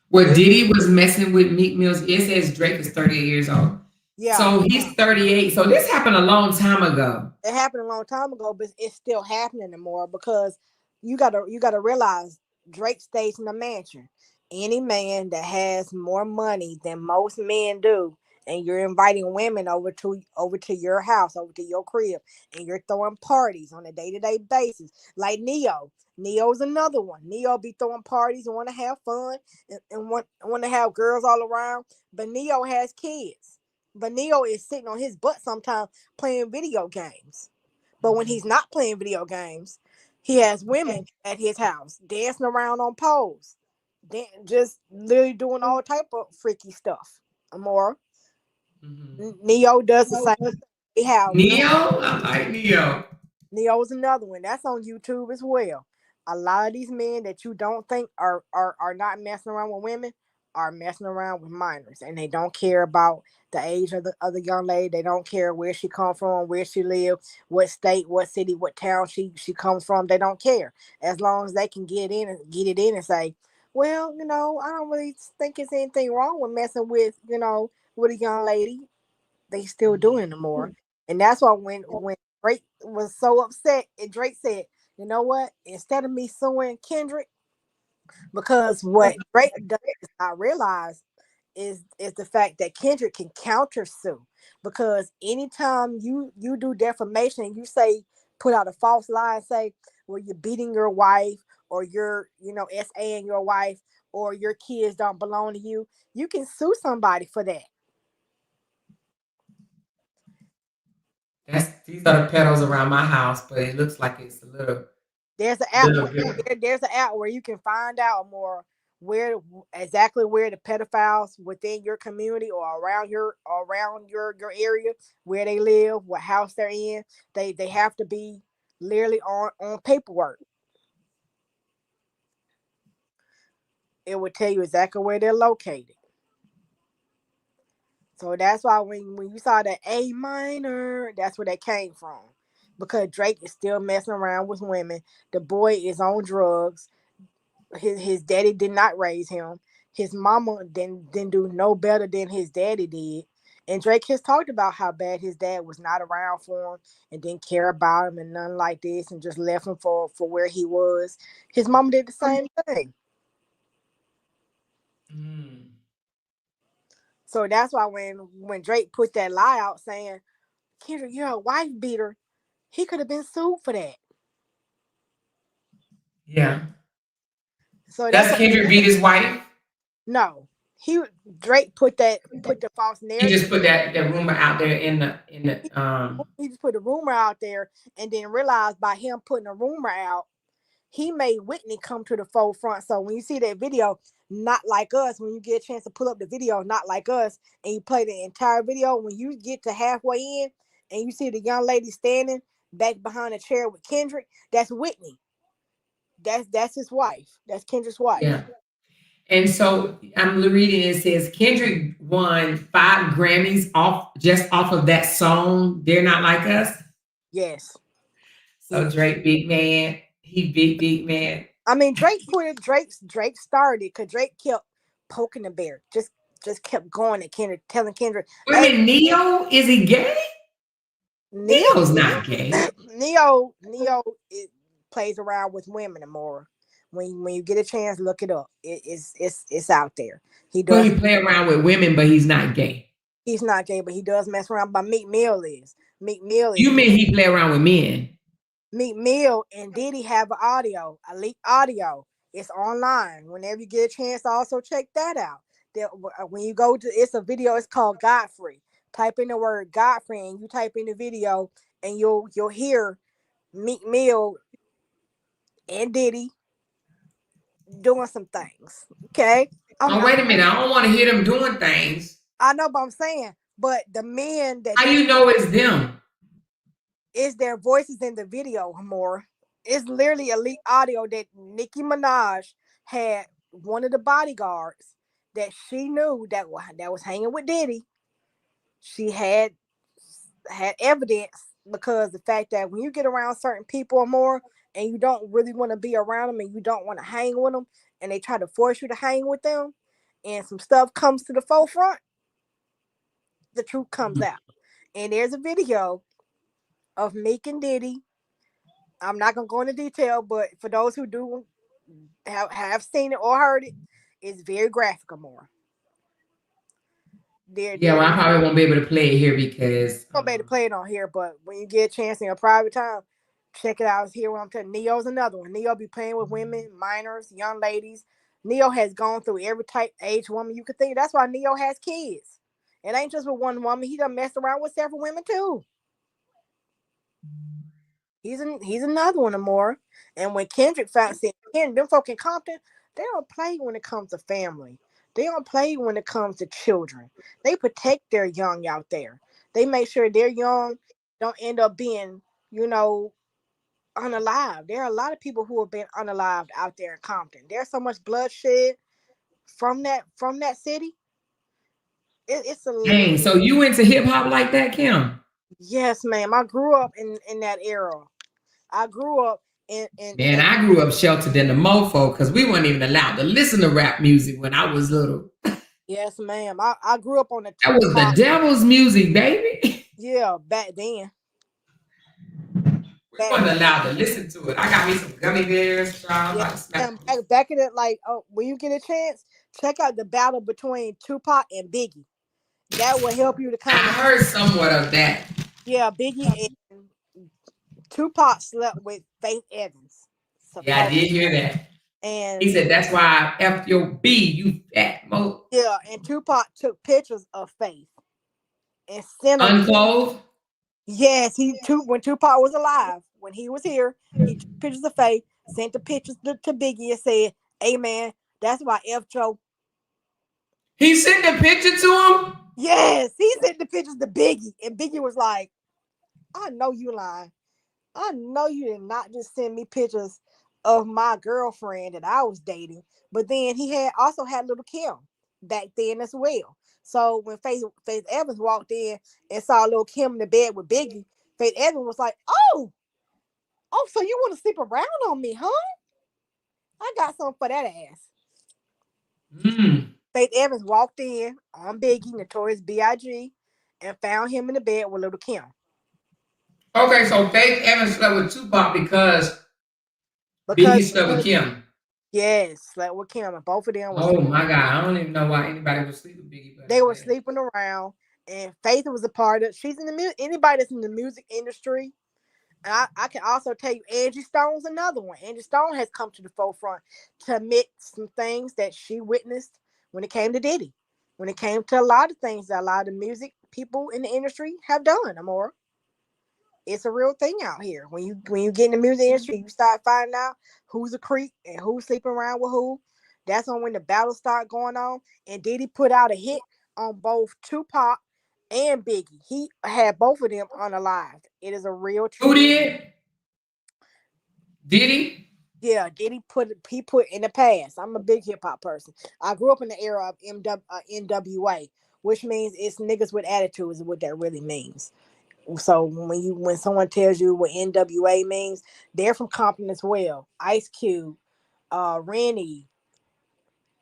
What Diddy was messing with Meek Mills, it says Drake is 38 years old. yeah. So he's 38. So this happened a long time ago. It happened a long time ago, but it's still happening anymore because you gotta realize Drake stays in the mansion. Any man that has more money than most men do, and you're inviting women over to your house, over to your crib, and you're throwing parties on a day-to-day basis, like Neo. Neo's another one. Neo be throwing parties and want to have fun and want to have girls all around, but Neo has kids. But Neo is sitting on his butt sometimes playing video games. But when he's not playing video games, he has women at his house dancing around on poles, just literally doing all type of freaky stuff. More. Neo does the same. They have Neo? I like Neo. Neo's another one. That's on YouTube as well. A lot of these men that you don't think are not messing around with women are messing around with minors, and they don't care about the age of the young lady. They don't care where she come from, where she live, what state, what city, what town she comes from. They don't care as long as they can get it in and say, well, I don't really think it's anything wrong with messing with a young lady. They still doing it more. And that's why when Drake was so upset and Drake said, you know what? Instead of me suing Kendrick, Because what Drake does not realize is the fact that Kendrick can counter sue. Because anytime you do defamation, you say put out a false lie and say, well, you're beating your wife, or you're SAing your wife, or your kids don't belong to you, you can sue somebody for that. These are the petals around my house, but it looks like it's a little. There's an app. There's an app where you can find out more exactly where the pedophiles within your community or around your area, where they live, what house they're in. They have to be literally on paperwork. It would tell you exactly where they're located. So that's why when you saw that A minor, that's where that came from. Because Drake is still messing around with women. The boy is on drugs. His daddy did not raise him. His mama didn't do no better than his daddy did. And Drake has talked about how bad his dad was not around for him and didn't care about him and nothing like this, and just left him for where he was. His mama did the same thing. So that's why when Drake put that lie out saying, Kendrick, you're a wife beater, he could have been sued for that. Yeah. So does Kendrick beat his wife? No. Drake put the false narrative. He just put that rumor out there in the He just put the rumor out there and then realized by him putting a rumor out, he made Whitney come to the forefront. So when you see that video, Not Like Us, when you get a chance to pull up the video, Not Like Us, and you play the entire video, when you get to halfway in and you see the young lady standing back behind a chair with Kendrick, that's Whitney. That's his wife. That's Kendrick's wife. Yeah. And so I'm reading, it says Kendrick won 5 Grammys off of that song, They're Not Like Us. Yes. So Drake, big man. He big man. I mean, Drake started because Drake kept poking the bear. Just kept going at Kendrick, telling Kendrick. Wait a minute, Neo, is he gay? Neo's not gay. Neo plays around with women more. When you get a chance, look it up. It's out there. He play around with women, but he's not gay. He's not gay, but he does mess around. But Meek Mill is. You mean he play around with men? Meek Mill and Diddy have an audio, a leaked audio. It's online. Whenever you get a chance, also check that out. When you go to, it's a video. It's called Godfrey. Type in the word Godfrey and you type in the video, and you'll hear Meek Mill and Diddy doing some things. Okay. Wait a minute. I don't want to hear them doing things. I know, but I'm saying, but the men that how you know it's them? Is their voices in the video more. It's literally a leaked audio that Nicki Minaj had one of the bodyguards that she knew that was hanging with Diddy. She had evidence because the fact that when you get around certain people or more and you don't really want to be around them and you don't want to hang with them and they try to force you to hang with them and some stuff comes to the forefront, the truth comes out. And there's a video of Meek and Diddy. I'm not gonna go into detail, but for those who do have seen it or heard it, it's very graphic or more. Well, I probably won't be able to play it here because I won't be able to play it on here, but when you get a chance in your private time, check it out. Here what I'm telling you. Neo's another one. Neo be playing with women, minors, young ladies. Neo has gone through every type age woman you could think. That's why Neo has kids. It ain't just with one woman. He done messed around with several women too. He's another one or more. And when Kendrick found them folk in Compton, they don't play when it comes to family. They don't play when it comes to children. They protect their young out there. They make sure their young don't end up being, unalived. There are a lot of people who have been unalived out there in Compton. There's so much bloodshed from that city. It's a dang. So you into hip hop like that, Kim? Yes, ma'am. I grew up in that era. I grew up I grew up sheltered in the mofo because we weren't even allowed to listen to rap music when I was little. Yes, ma'am. I grew up on the that was the devil's music, baby. Yeah, back then. We wasn't allowed to listen to it. I got me some gummy bears. Back in it, like, when you get a chance, check out the battle between Tupac and Biggie. That will help you to kind of. I heard somewhat of that. Yeah, Biggie and Tupac slept with Faith Evans. Yeah, I did hear that. And he said that's why I F your B, you fat mo. Yeah, and Tupac took pictures of Faith and sent them. Unclothed? Yes, when Tupac was alive, when he was here, he took pictures of Faith, sent the pictures to Biggie and said, "Hey man, that's why F Joe." He sent the picture to him? Yes, he sent the pictures to Biggie, and Biggie was like, "I know you lying. I know you did not just send me pictures of my girlfriend that I was dating." But then he also had little Kim back then as well. So when Faith Evans walked in and saw little Kim in the bed with Biggie, Faith Evans was like, oh, so you want to sleep around on me, huh? I got something for that ass. Faith Evans walked in on Biggie, Notorious B.I.G., and found him in the bed with little Kim. Okay, so Faith Evans slept with Tupac because Biggie slept with Kim. Yes, slept with Kim, and both of them. Oh my God, I don't even know why anybody would sleep with Biggie. They were sleeping around, and Faith was a part of. She's in the music. Anybody that's in the music industry, and I can also tell you, Angie Stone's another one. Angie Stone has come to the forefront to admit some things that she witnessed when it came to Diddy, when it came to a lot of things that a lot of music people in the industry have done. Amora, it's a real thing out here. When you get in the music industry, you start finding out who's a creep and who's sleeping around with who. That's when the battles start going on. And Diddy put out a hit on both Tupac and Biggie. He had both of them unalived. It is a real truth. Who did? Diddy? Yeah, Diddy put in the past. I'm a big hip hop person. I grew up in the era of NWA, which means it's niggas with attitudes, is what that really means. So when someone tells you what NWA means, they're from Compton as well. Ice Cube, Rennie,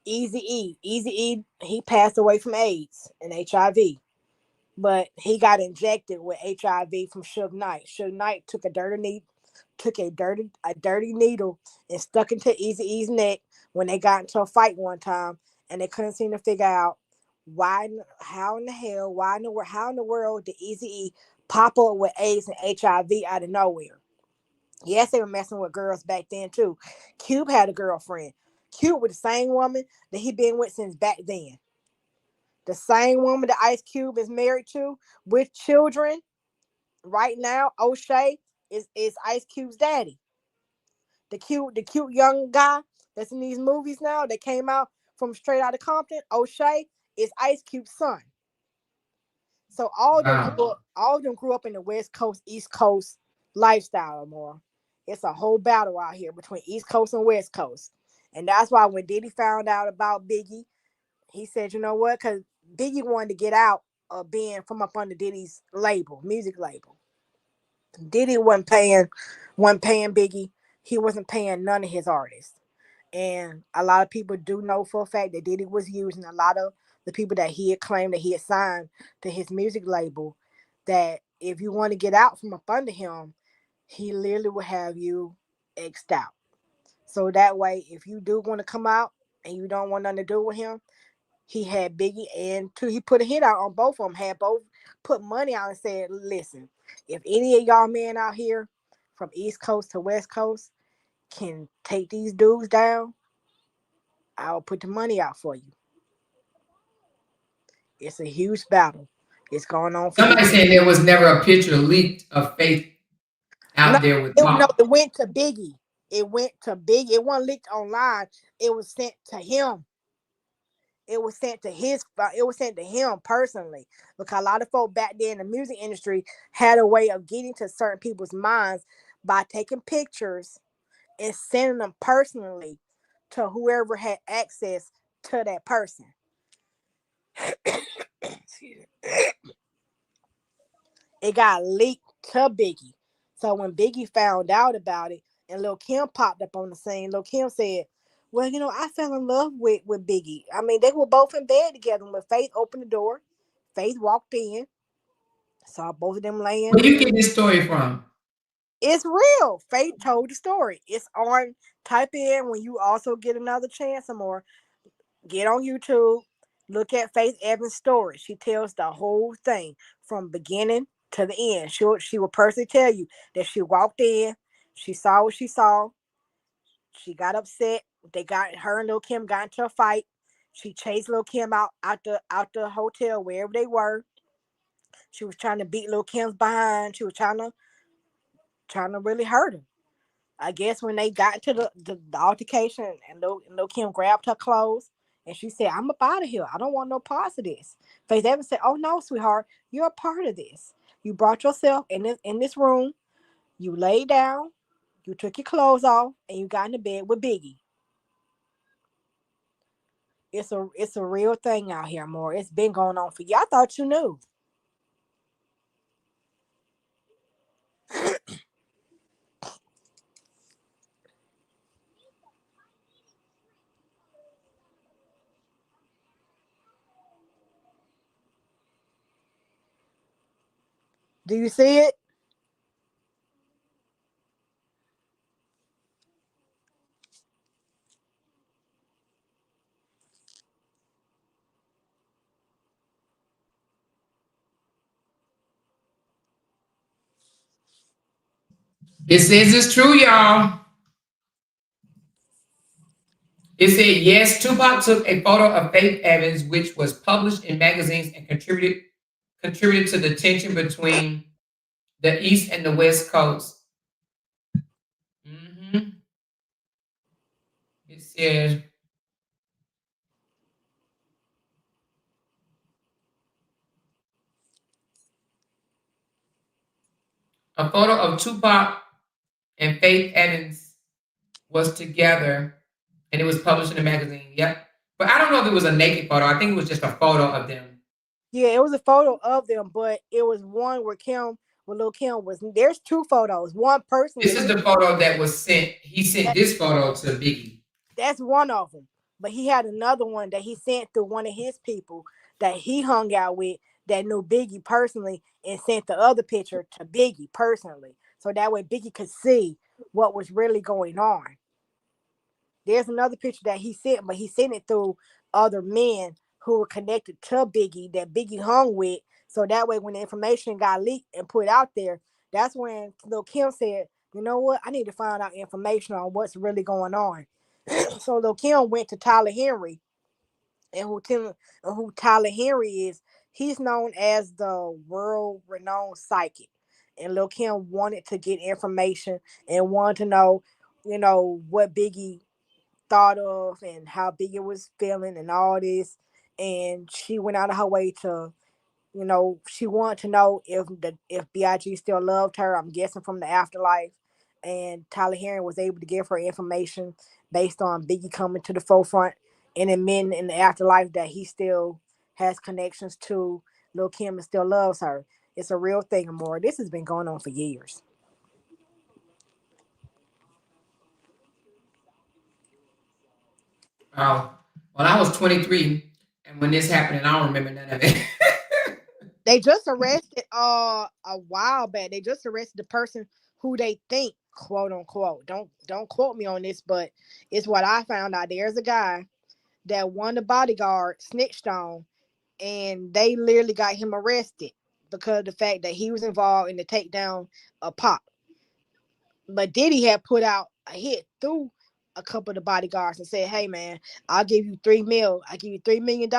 Eazy-E, he passed away from AIDS and HIV, but he got injected with HIV from Suge Knight. Suge Knight took a dirty needle and stuck into Eazy-E's neck when they got into a fight one time, and they couldn't seem to figure out how in the world did Eazy-E pop up with AIDS and HIV out of nowhere. Yes, they were messing with girls back then too. Cube had a girlfriend. Cube with the same woman that he been with since back then. The same woman that Ice Cube is married to with children right now. O'Shea is Ice Cube's daddy. The cute young guy that's in these movies now that came out from Straight Outta Compton. O'Shea is Ice Cube's son. So all of them grew up in the West Coast, East Coast lifestyle more. It's a whole battle out here between East Coast and West Coast. And that's why when Diddy found out about Biggie, he said, you know what? Because Biggie wanted to get out of being from up under Diddy's music label. Diddy wasn't paying Biggie. He wasn't paying none of his artists. And a lot of people do know for a fact that Diddy was using a lot of the people that he had claimed that he had signed to his music label, that if you want to get out from up under him, he literally will have you X'd out. So that way, if you do want to come out and you don't want nothing to do with him, he had Biggie and he put a hit out on both of them, had both put money out and said, listen, if any of y'all men out here from East Coast to West Coast can take these dudes down, I'll put the money out for you. It's a huge battle. It's going on. Somebody saying there was never a picture leaked of Faith out there with Pac. No, it went to Biggie. It wasn't leaked online. It was sent to him. It was sent to him personally, because a lot of folk back there in the music industry had a way of getting to certain people's minds by taking pictures and sending them personally to whoever had access to that person. It got leaked to Biggie. So when Biggie found out about it and Lil' Kim popped up on the scene, Lil' Kim said, well, I fell in love with Biggie. I mean, they were both in bed together. When Faith opened the door, Faith walked in, saw both of them laying. Where you get this story from? It's real. Faith told the story. It's on. Type in when you also get another chance or more. Get on YouTube. Look at Faith Evans' story. She tells the whole thing from beginning to the end. She will personally tell you that she walked in, she saw what she saw, she got upset. Her and Lil Kim got into a fight. She chased Lil Kim out the hotel wherever they were. She was trying to beat Lil Kim's behind. She was trying to really hurt her. I guess when they got into the altercation and Lil Kim grabbed her clothes and she said, "I'm up out of here. I don't want no parts of this." Faith Evans said, "Oh no, sweetheart, you're a part of this. You brought yourself in this room. You laid down, you took your clothes off, and you got in the bed with Biggie." It's a real thing out here, more. It's been going on for you. I thought you knew. Do you see it? It says it's true, y'all. It said, yes, Tupac took a photo of Faith Evans, which was published in magazines and contributed to the tension between the East and the West Coast. Mm-hmm. It said, a photo of Tupac and Faith Evans was together, and it was published in a magazine. Yep. But I don't know if it was a naked photo. I think it was just a photo of them. Yeah, it was a photo of them, but it was one where Lil Kim was. There's two photos. One person. This is the photo that was sent. He sent this photo to Biggie. That's one of them. But he had another one that he sent through one of his people that he hung out with that knew Biggie personally and sent the other picture to Biggie personally. So that way Biggie could see what was really going on. There's another picture that he sent, but he sent it through other men who were connected to Biggie that Biggie hung with. So that way when the information got leaked and put out there, that's when Lil Kim said, "You know what? I need to find out information on what's really going on." So Lil Kim went to Tyler Henry, and who Tyler Henry is. He's known as the world-renowned psychic, and Lil Kim wanted to get information and wanted to know, what Biggie thought of and how Biggie was feeling and all this. And she went out of her way to, she wanted to know if Big still loved her. I'm guessing from the afterlife. And Tyler Henry was able to give her information based on Biggie coming to the forefront and admitting in the afterlife that he still has connections to Lil Kim and still loves her. It's a real thing, Amore. This has been going on for years. Well, I was 23, and when this happened, and I don't remember none of it. They just arrested a while back. They just arrested the person who they think, quote unquote. Don't quote me on this, but it's what I found out. There's a guy that one of the bodyguard snitched on, and they literally got him arrested because of the fact that he was involved in the takedown of Pop. But Diddy had put out a hit through a couple of the bodyguards and said, "Hey man, I'll give you $3 million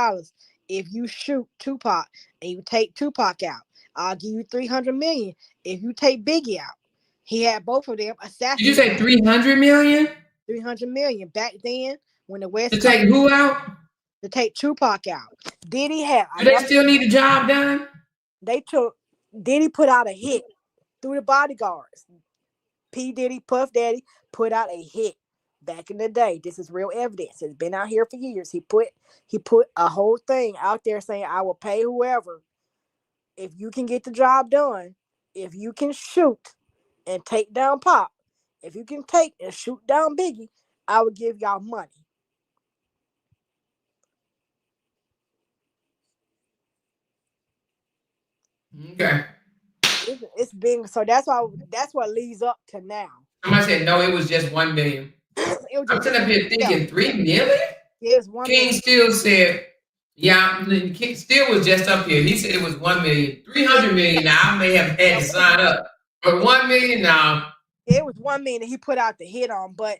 if you shoot Tupac and you take Tupac out. I'll give you $300 million if you take Biggie out." He had both of them assassinated. Did you say 300 million? 300 million back then when the West to take who out? To take Tupac out. Diddy had. Do they still need a job done? Diddy put out a hit through the bodyguards. P. Diddy, Puff Daddy put out a hit back in the day. This is real evidence. It's been out here for years. He put a whole thing out there saying, "I will pay whoever if you can get the job done, if you can shoot and take down Pop, if you can take and shoot down Biggie, I will give y'all money." Okay. It's been so that's what leads up to now. Somebody said no, it was just 1 million. It was I'm just sitting up here thinking 3 million. it was 1 King million. still said, yeah, King still was just up here. He said it was 1 million. 300 million. Now I may have had to sign up, but 1 million now. It was 1 million that he put out the hit on. But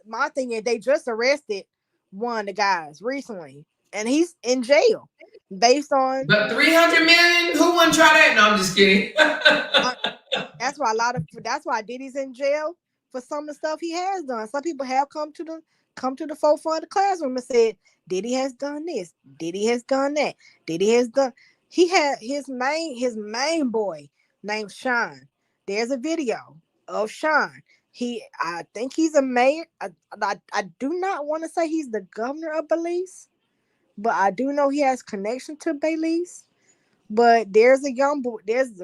my thing is, they just arrested one of the guys recently, and he's in jail based on. But 300 million? Who wouldn't try that? No, I'm just kidding. That's why Diddy's in jail for some of the stuff he has done. Some people have come to the forefront of the classroom and said Diddy has done this, Diddy has done that, Diddy has done. He had his main boy named Sean. There's a video of Sean. I think he's a mayor. I do not want to say he's the governor of Belize, but I do know he has connection to Belize. But there's a young boy.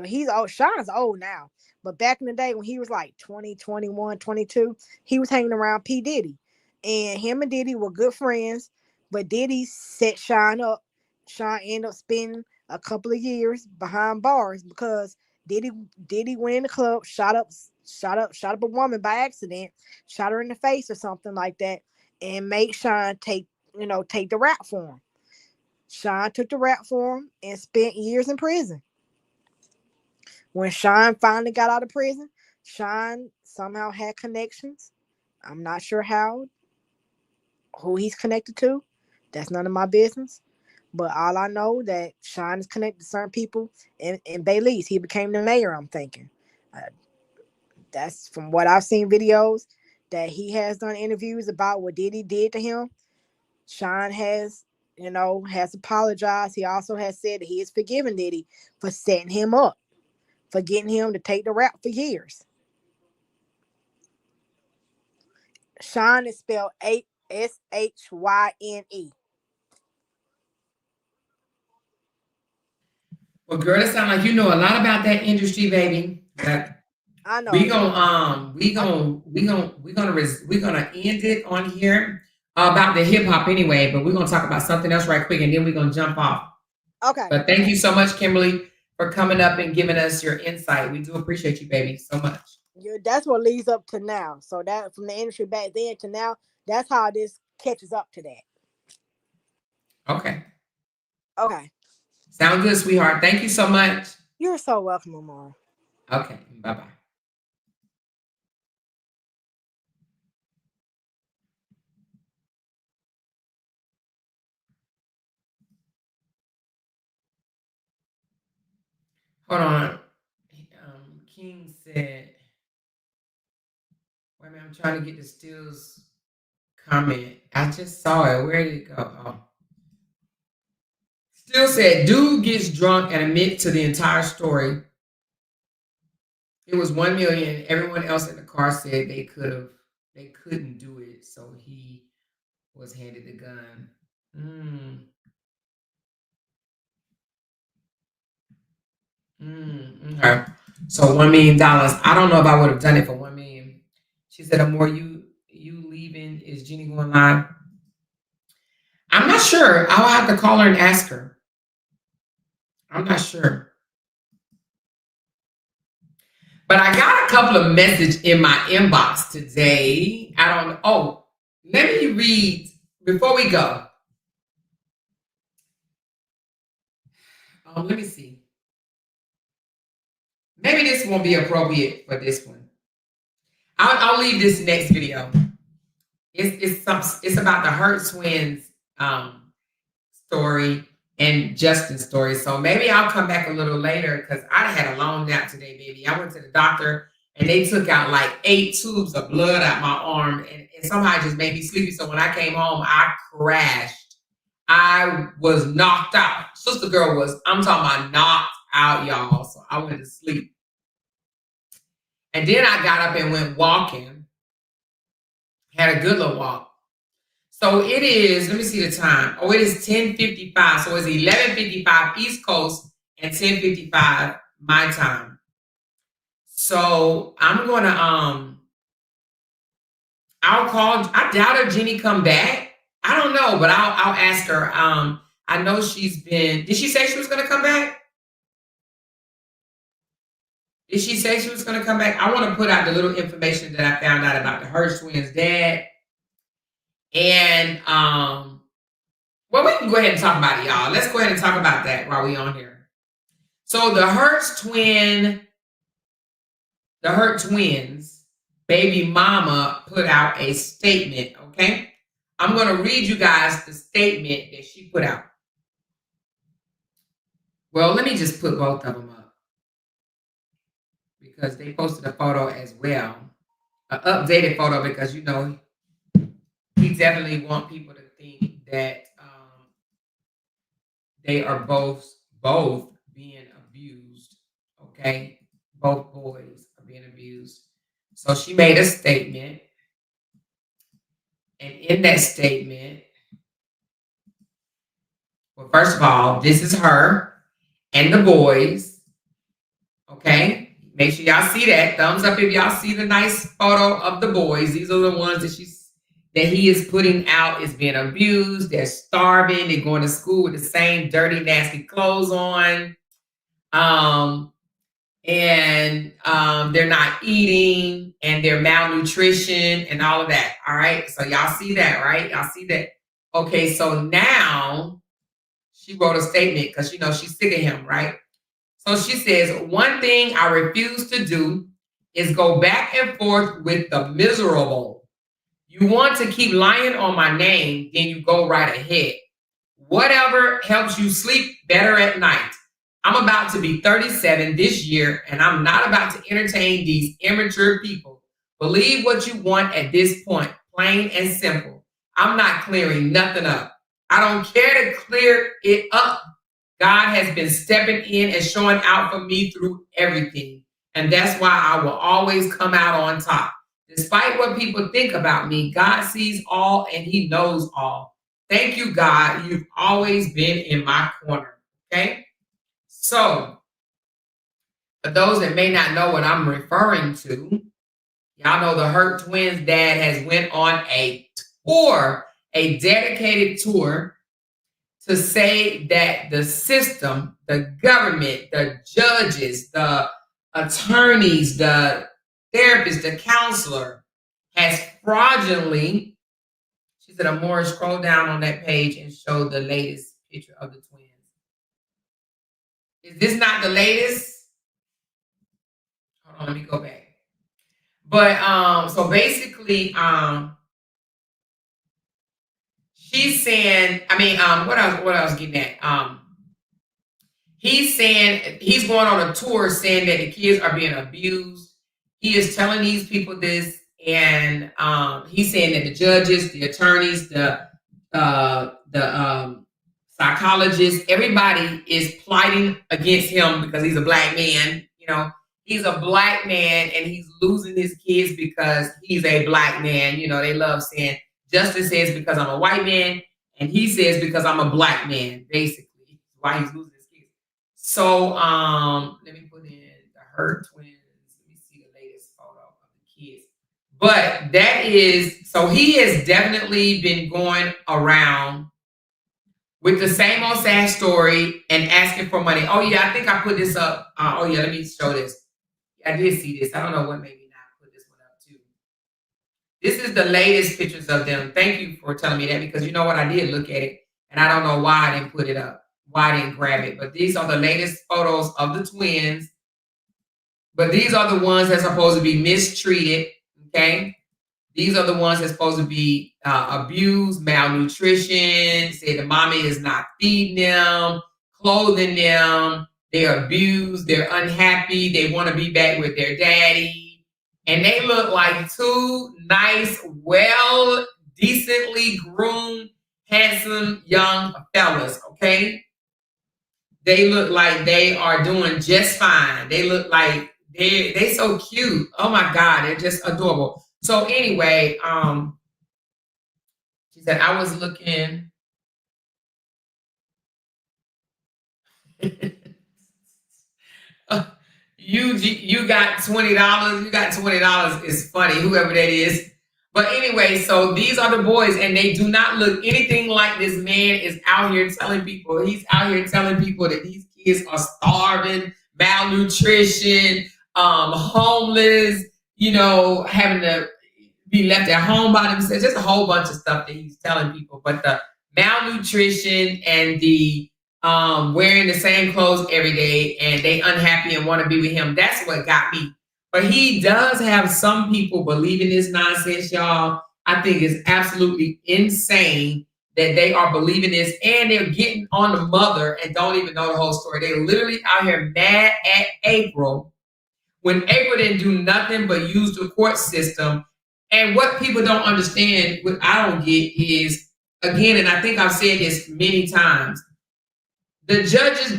He's old. Sean's old now. But back in the day when he was like 20, 21, 22, he was hanging around P. Diddy. And him and Diddy were good friends. But Diddy set Sean up. Sean ended up spending a couple of years behind bars because Diddy went in the club, shot up a woman by accident, shot her in the face or something like that, and made Sean take the rap for him. Sean took the rap for him and spent years in prison. When Sean finally got out of prison, Sean somehow had connections. I'm not sure who he's connected to. That's none of my business. But all I know that Sean is connected to certain people in Belize. He became the mayor, I'm thinking. That's from what I've seen videos that he has done interviews about what Diddy did to him. Sean has apologized. He also has said that he has forgiven Diddy for setting him up, for getting him to take the rap for years. Sean is spelled Shyne. Well, girl, it sounds like you know a lot about that industry, baby. I know. We're gonna end it on here about the hip hop anyway, but we're gonna talk about something else right quick, and then we're gonna jump off. Okay. But thank you so much, Kimberly, for coming up and giving us your insight. We do appreciate you, baby, so much. That's what leads up to now. So that from the industry back then to now, that's how this catches up to that. Okay. Sounds good, sweetheart. Thank you so much. You're so welcome, Amar. Okay. Bye-bye. Hold on. King said, wait a minute, I'm trying to get the Stills comment. I just saw it. Where did it go? Oh. Still said, dude gets drunk and admits to the entire story. It was 1 million. Everyone else in the car said they couldn't do it. So he was handed the gun. Okay. So $1 million. I don't know if I would have done it for 1 million. She said, "Amor, you leaving? Is Jeannie going live?" I'm not sure. I'll have to call her and ask her. I'm not sure. But I got a couple of messages in my inbox today. Let me read before we go. Let me see. Maybe this won't be appropriate for this one. I'll leave this next video. It's about the Hurt Twins story and Justin's story. So maybe I'll come back a little later because I had a long nap today, baby. I went to the doctor and they took out like 8 tubes of blood out my arm and somehow it just made me sleepy. So when I came home, I crashed. I was knocked out. Sister girl I'm talking about knocked out, y'all. So I went to sleep. And then I got up and went walking. Had a good little walk. So it is, let me see the time. It is 10:55. So it's 11:55 East Coast and 10:55 my time. So I'm going to, I'll call, I doubt if Jenny come back. I don't know, but I'll ask her. I know did she say she was going to come back? Did she say she was going to come back? I want to put out the little information that I found out about the Hurst twins' dad. And, well, we can go ahead and talk about it, y'all. Let's go ahead and talk about that while we're on here. So the Hurst twins, baby mama put out a statement, okay? I'm going to read you guys the statement that she put out. Well, let me just put both of them up because they posted a photo as well, an updated photo, because, you know, he definitely want people to think that they are both being abused, okay? Both boys are being abused. So she made a statement. And in that statement, well, first of all, this is her and the boys, okay? Make sure y'all see that. Thumbs up if y'all see the nice photo of the boys. These are the ones that he is putting out is being abused. They're starving. They're going to school with the same dirty, nasty clothes on. They're not eating, and they're malnutrition and all of that. All right. So y'all see that, right? Y'all see that. Okay. So now she wrote a statement because, you know, she's sick of him, right? So she says, one thing I refuse to do is go back and forth with the miserable. You want to keep lying on my name, then you go right ahead. Whatever helps you sleep better at night. I'm about to be 37 this year, and I'm not about to entertain these immature people. Believe what you want at this point, plain and simple. I'm not clearing nothing up. I don't care to clear it up. God has been stepping in and showing out for me through everything, and that's why I will always come out on top. Despite what people think about me, God sees all and he knows all. Thank you, God. You've always been in my corner, okay? So, for those that may not know what I'm referring to, y'all know the Hurt twins' dad has went on a tour, a dedicated tour, to say that the system, the government, the judges, the attorneys, the therapist, the counselor has fraudulently, she said, Amora, scroll down on that page and show the latest picture of the twins. Is this not the latest? Hold on, let me go back. But so basically, she's saying, what else getting at? He's saying he's going on a tour saying that the kids are being abused. He is telling these people this, and he's saying that the judges, the attorneys, the psychologists, everybody is plotting against him because he's a black man. You know, he's a black man and he's losing his kids because he's a black man. You know, they love saying Justice says because I'm a white man, and he says because I'm a black man, basically, why he's losing his kids. So let me put in the Hurt twins. Let me see the latest photo of the kids. But that is, so he has definitely been going around with the same old sad story and asking for money. Oh yeah, I think I put this up. Oh yeah, let me show this. I did see this. I don't know what made me not put this one up too. This is the latest pictures of them. Thank you for telling me that, because you know what, I did look at it and I don't know why I didn't put it up, why I didn't grab it. But these are the latest photos of the twins. But these are the ones that's supposed to be mistreated, okay? These are the ones that's supposed to be abused, malnutrition, say the mommy is not feeding them, clothing them, they're abused, they're unhappy, they want to be back with their daddy. And they look like two nice, well, decently groomed, handsome young fellas, okay? They look like they are doing just fine. They look like they're so cute. Oh my God, they're just adorable. So anyway, she said, I was looking. You got $20. You got $20 is funny, whoever that is. But anyway, so these are the boys, and they do not look anything like this man is out here telling people. He's out here telling people that these kids are starving, malnutrition, homeless, having to be left at home by themselves, just a whole bunch of stuff that he's telling people. But the malnutrition and the wearing the same clothes every day and they unhappy and want to be with him, that's what got me. But he does have some people believing this nonsense, y'all. I think it's absolutely insane that they are believing this and they're getting on the mother and don't even know the whole story. They're literally out here mad at April when April didn't do nothing but use the court system. And what people don't understand, what I don't get is, again, and I think I've said this many times, the judges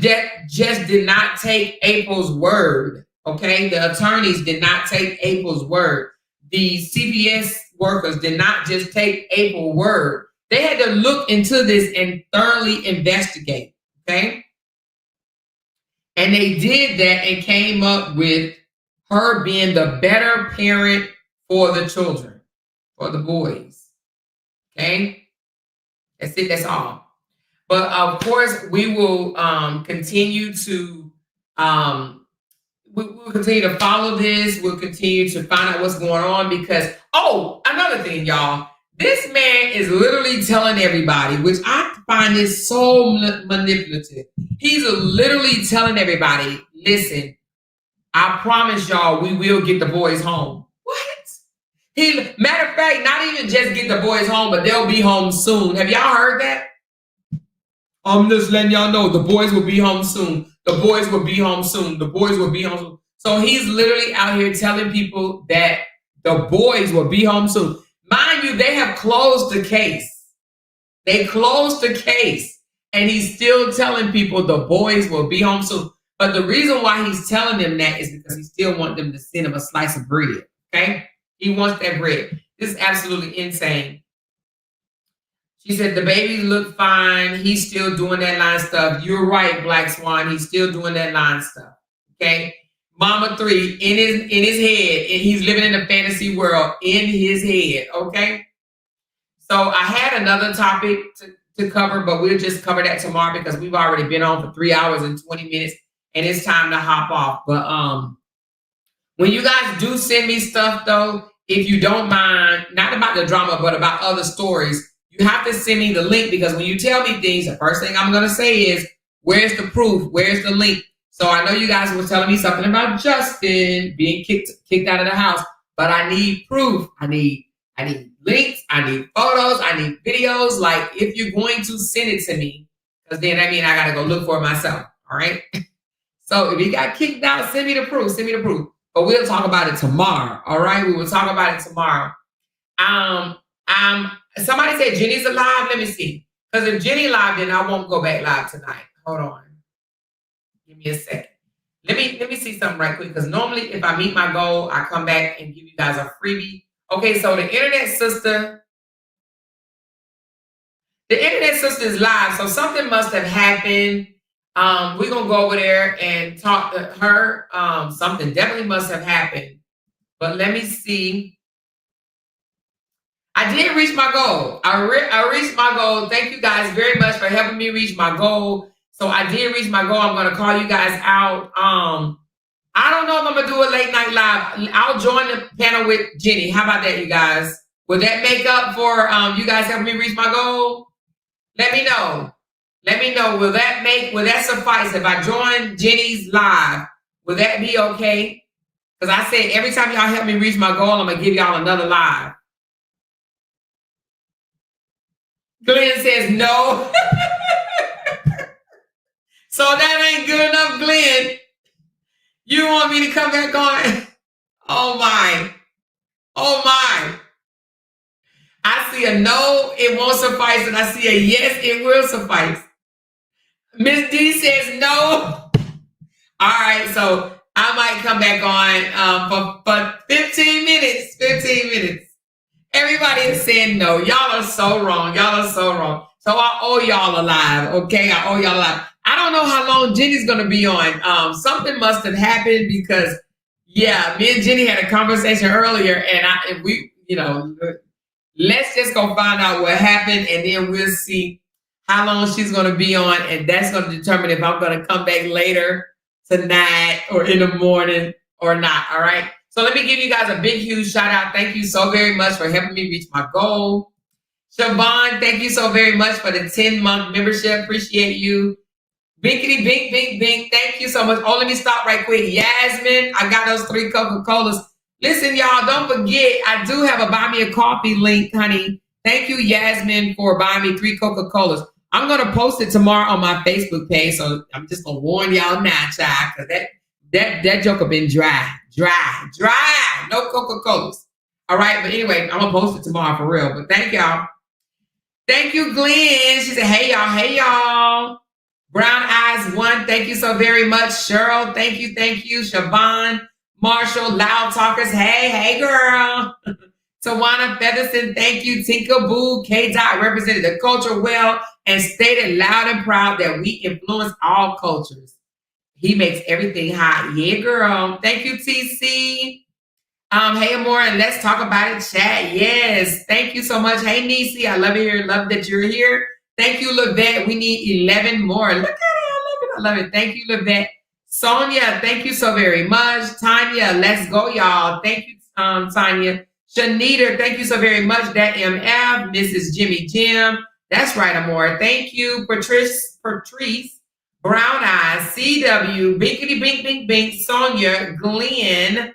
just did not take April's word, okay? The attorneys did not take April's word. The CPS workers did not just take April's word. They had to look into this and thoroughly investigate, okay? And they did that and came up with her being the better parent for the children, for the boys, okay? That's it, that's all. But of course, we will continue to we'll continue to follow this. We'll continue to find out what's going on because, another thing, y'all, this man is literally telling everybody, which I find is so manipulative. He's literally telling everybody, listen, I promise y'all we will get the boys home. What? Matter of fact, not even just get the boys home, but they'll be home soon. Have y'all heard that? I'm just letting y'all know the boys will be home soon. The boys will be home soon. The boys will be home soon. So he's literally out here telling people that the boys will be home soon. Mind you, they have closed the case. They closed the case. And he's still telling people the boys will be home soon. But the reason why he's telling them that is because he still wants them to send him a slice of bread. Okay? He wants that bread. This is absolutely insane. She said, the babies look fine. He's still doing that line stuff. You're right, Black Swan. He's still doing that line stuff. Okay? Mama 3, in his head, and he's living in a fantasy world in his head. Okay? So I had another topic to cover, but we'll just cover that tomorrow because we've already been on for 3 hours and 20 minutes, and it's time to hop off. But when you guys do send me stuff, though, if you don't mind, not about the drama, but about other stories, you have to send me the link because when you tell me things, the first thing I'm going to say is, where's the proof? Where's the link? So I know you guys were telling me something about Justin being kicked out of the house, but I need proof. I need links. I need photos. I need videos. Like, if you're going to send it to me, because then I mean I got to go look for it myself. All right. So if you got kicked out, send me the proof. Send me the proof. But we'll talk about it tomorrow. All right. We will talk about it tomorrow. Somebody said Jenny's alive. Let me see. Because if Jenny live, then I won't go back live tonight. Hold on. Give me a second. Let me see something right quick. Because normally if I meet my goal, I come back and give you guys a freebie. Okay, so the internet sister is live. So something must have happened. We're gonna go over there and talk to her. Something definitely must have happened. But let me see. I did reach my goal. I reached my goal. Thank you guys very much for helping me reach my goal. So I did reach my goal. I'm going to call you guys out. I don't know if I'm going to do a late night live. I'll join the panel with Jenny. How about that, you guys? Will that make up for you guys helping me reach my goal? Let me know. Let me know. Will that suffice? If I join Jenny's live, will that be okay? Because I said every time y'all help me reach my goal, I'm going to give y'all another live. Glenn says no. So that ain't good enough, Glenn. You want me to come back on? Oh my. Oh my. I see a no, it won't suffice. And I see a yes, it will suffice. Miss D says no. All right, so I might come back on for 15 minutes. 15 minutes. Everybody is saying no. Y'all are so wrong. Y'all are so wrong. So I owe y'all a live, okay? I owe y'all a live. I don't know how long Jenny's going to be on. Something must have happened because, yeah, me and Jenny had a conversation earlier, and let's just go find out what happened, and then we'll see how long she's going to be on, and that's going to determine if I'm going to come back later tonight or in the morning or not. All right. So let me give you guys a big, huge shout out. Thank you so very much for helping me reach my goal. Siobhan, thank you so very much for the 10-month membership. Appreciate you. Binkity, bink, bink, bink. Thank you so much. Oh, let me stop right quick. Yasmin, I got those 3 Coca-Colas. Listen, y'all, don't forget, I do have a buy me a coffee link, honey. Thank you, Yasmin, for buying me 3 Coca-Colas. I'm going to post it tomorrow on my Facebook page, so I'm just going to warn y'all now, child, because that joker been dry. No Coca-Colas. All right, but anyway, I'm going to post it tomorrow for real. But thank y'all. Thank you, Glenn. She said, hey, y'all. Brown Eyes 1, thank you so very much. Cheryl, thank you. Siobhan, Marshall, Loud Talkers, hey, girl. Tawana Featherson, thank you. Tinkerboo, K-Dot represented the culture well and stated loud and proud that we influence all cultures. He makes everything hot. Yeah, girl. Thank you, TC. Hey, Amore, and let's talk about it, chat. Yes. Thank you so much. Hey, Nisi, I love it. Love that you're here. Thank you, Levette. We need 11 more. Look at it. I love it. Thank you, Levette. Sonia, thank you so very much. Tanya, let's go, y'all. Thank you, Tanya. Shanita, thank you so very much. That MF, Mrs. Jimmy Jim. That's right, Amore. Thank you, Patrice, Brown Eyes, CW, Binkity Bink Bink Bink, Sonia, Glenn.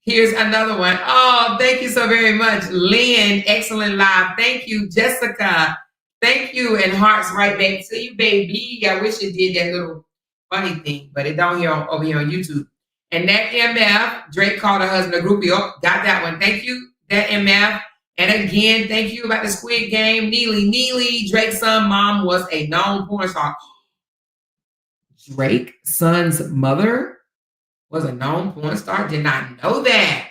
Here's another one. Oh, thank you so very much. Lynn, excellent live. Thank you, Jessica. Thank you, and hearts right back to you, baby. I wish it did that little funny thing, but it don't over here on YouTube. And that MF, Drake called her husband a groupie. Oh, got that one. Thank you, that MF. And again, thank you about the Squid Game. Neely, Drake's son mom was a known porn star. Drake's son's mother was a known porn star? Did not know that.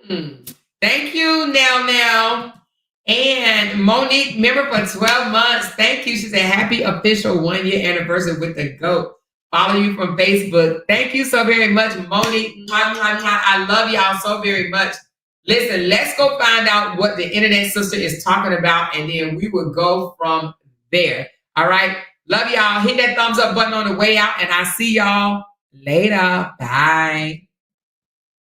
Thank you, Now. And Monique, member for 12 months. Thank you. She said, happy official 1-year anniversary with the GOAT. Follow you from Facebook. Thank you so very much, Monique. I love y'all so very much. Listen, let's go find out what the internet sister is talking about, and then we will go from there. All right? Love y'all. Hit that thumbs up button on the way out, and I'll see y'all later. Bye.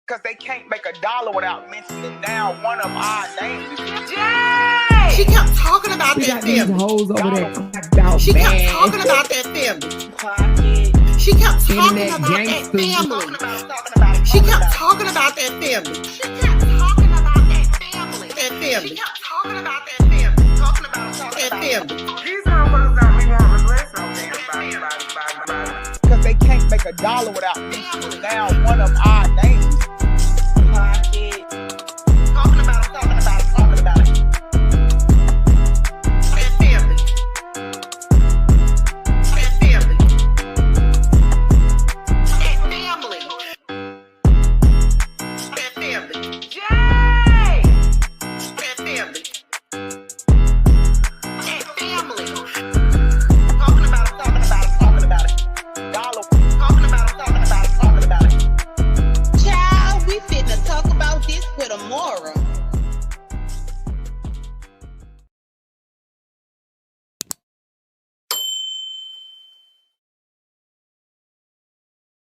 Because they can't make $1 without mentioning down one of our names. Jay! She kept talking about that family. Hoes over there. She kept talking about that family. She kept talking about that family. She kept talking about that family. She kept talking about that family. That family. She kept talking about that family. Talking about that family. These motherfuckers don't be want regrets on them. Because they can't make $1 without mentioning down one of our names.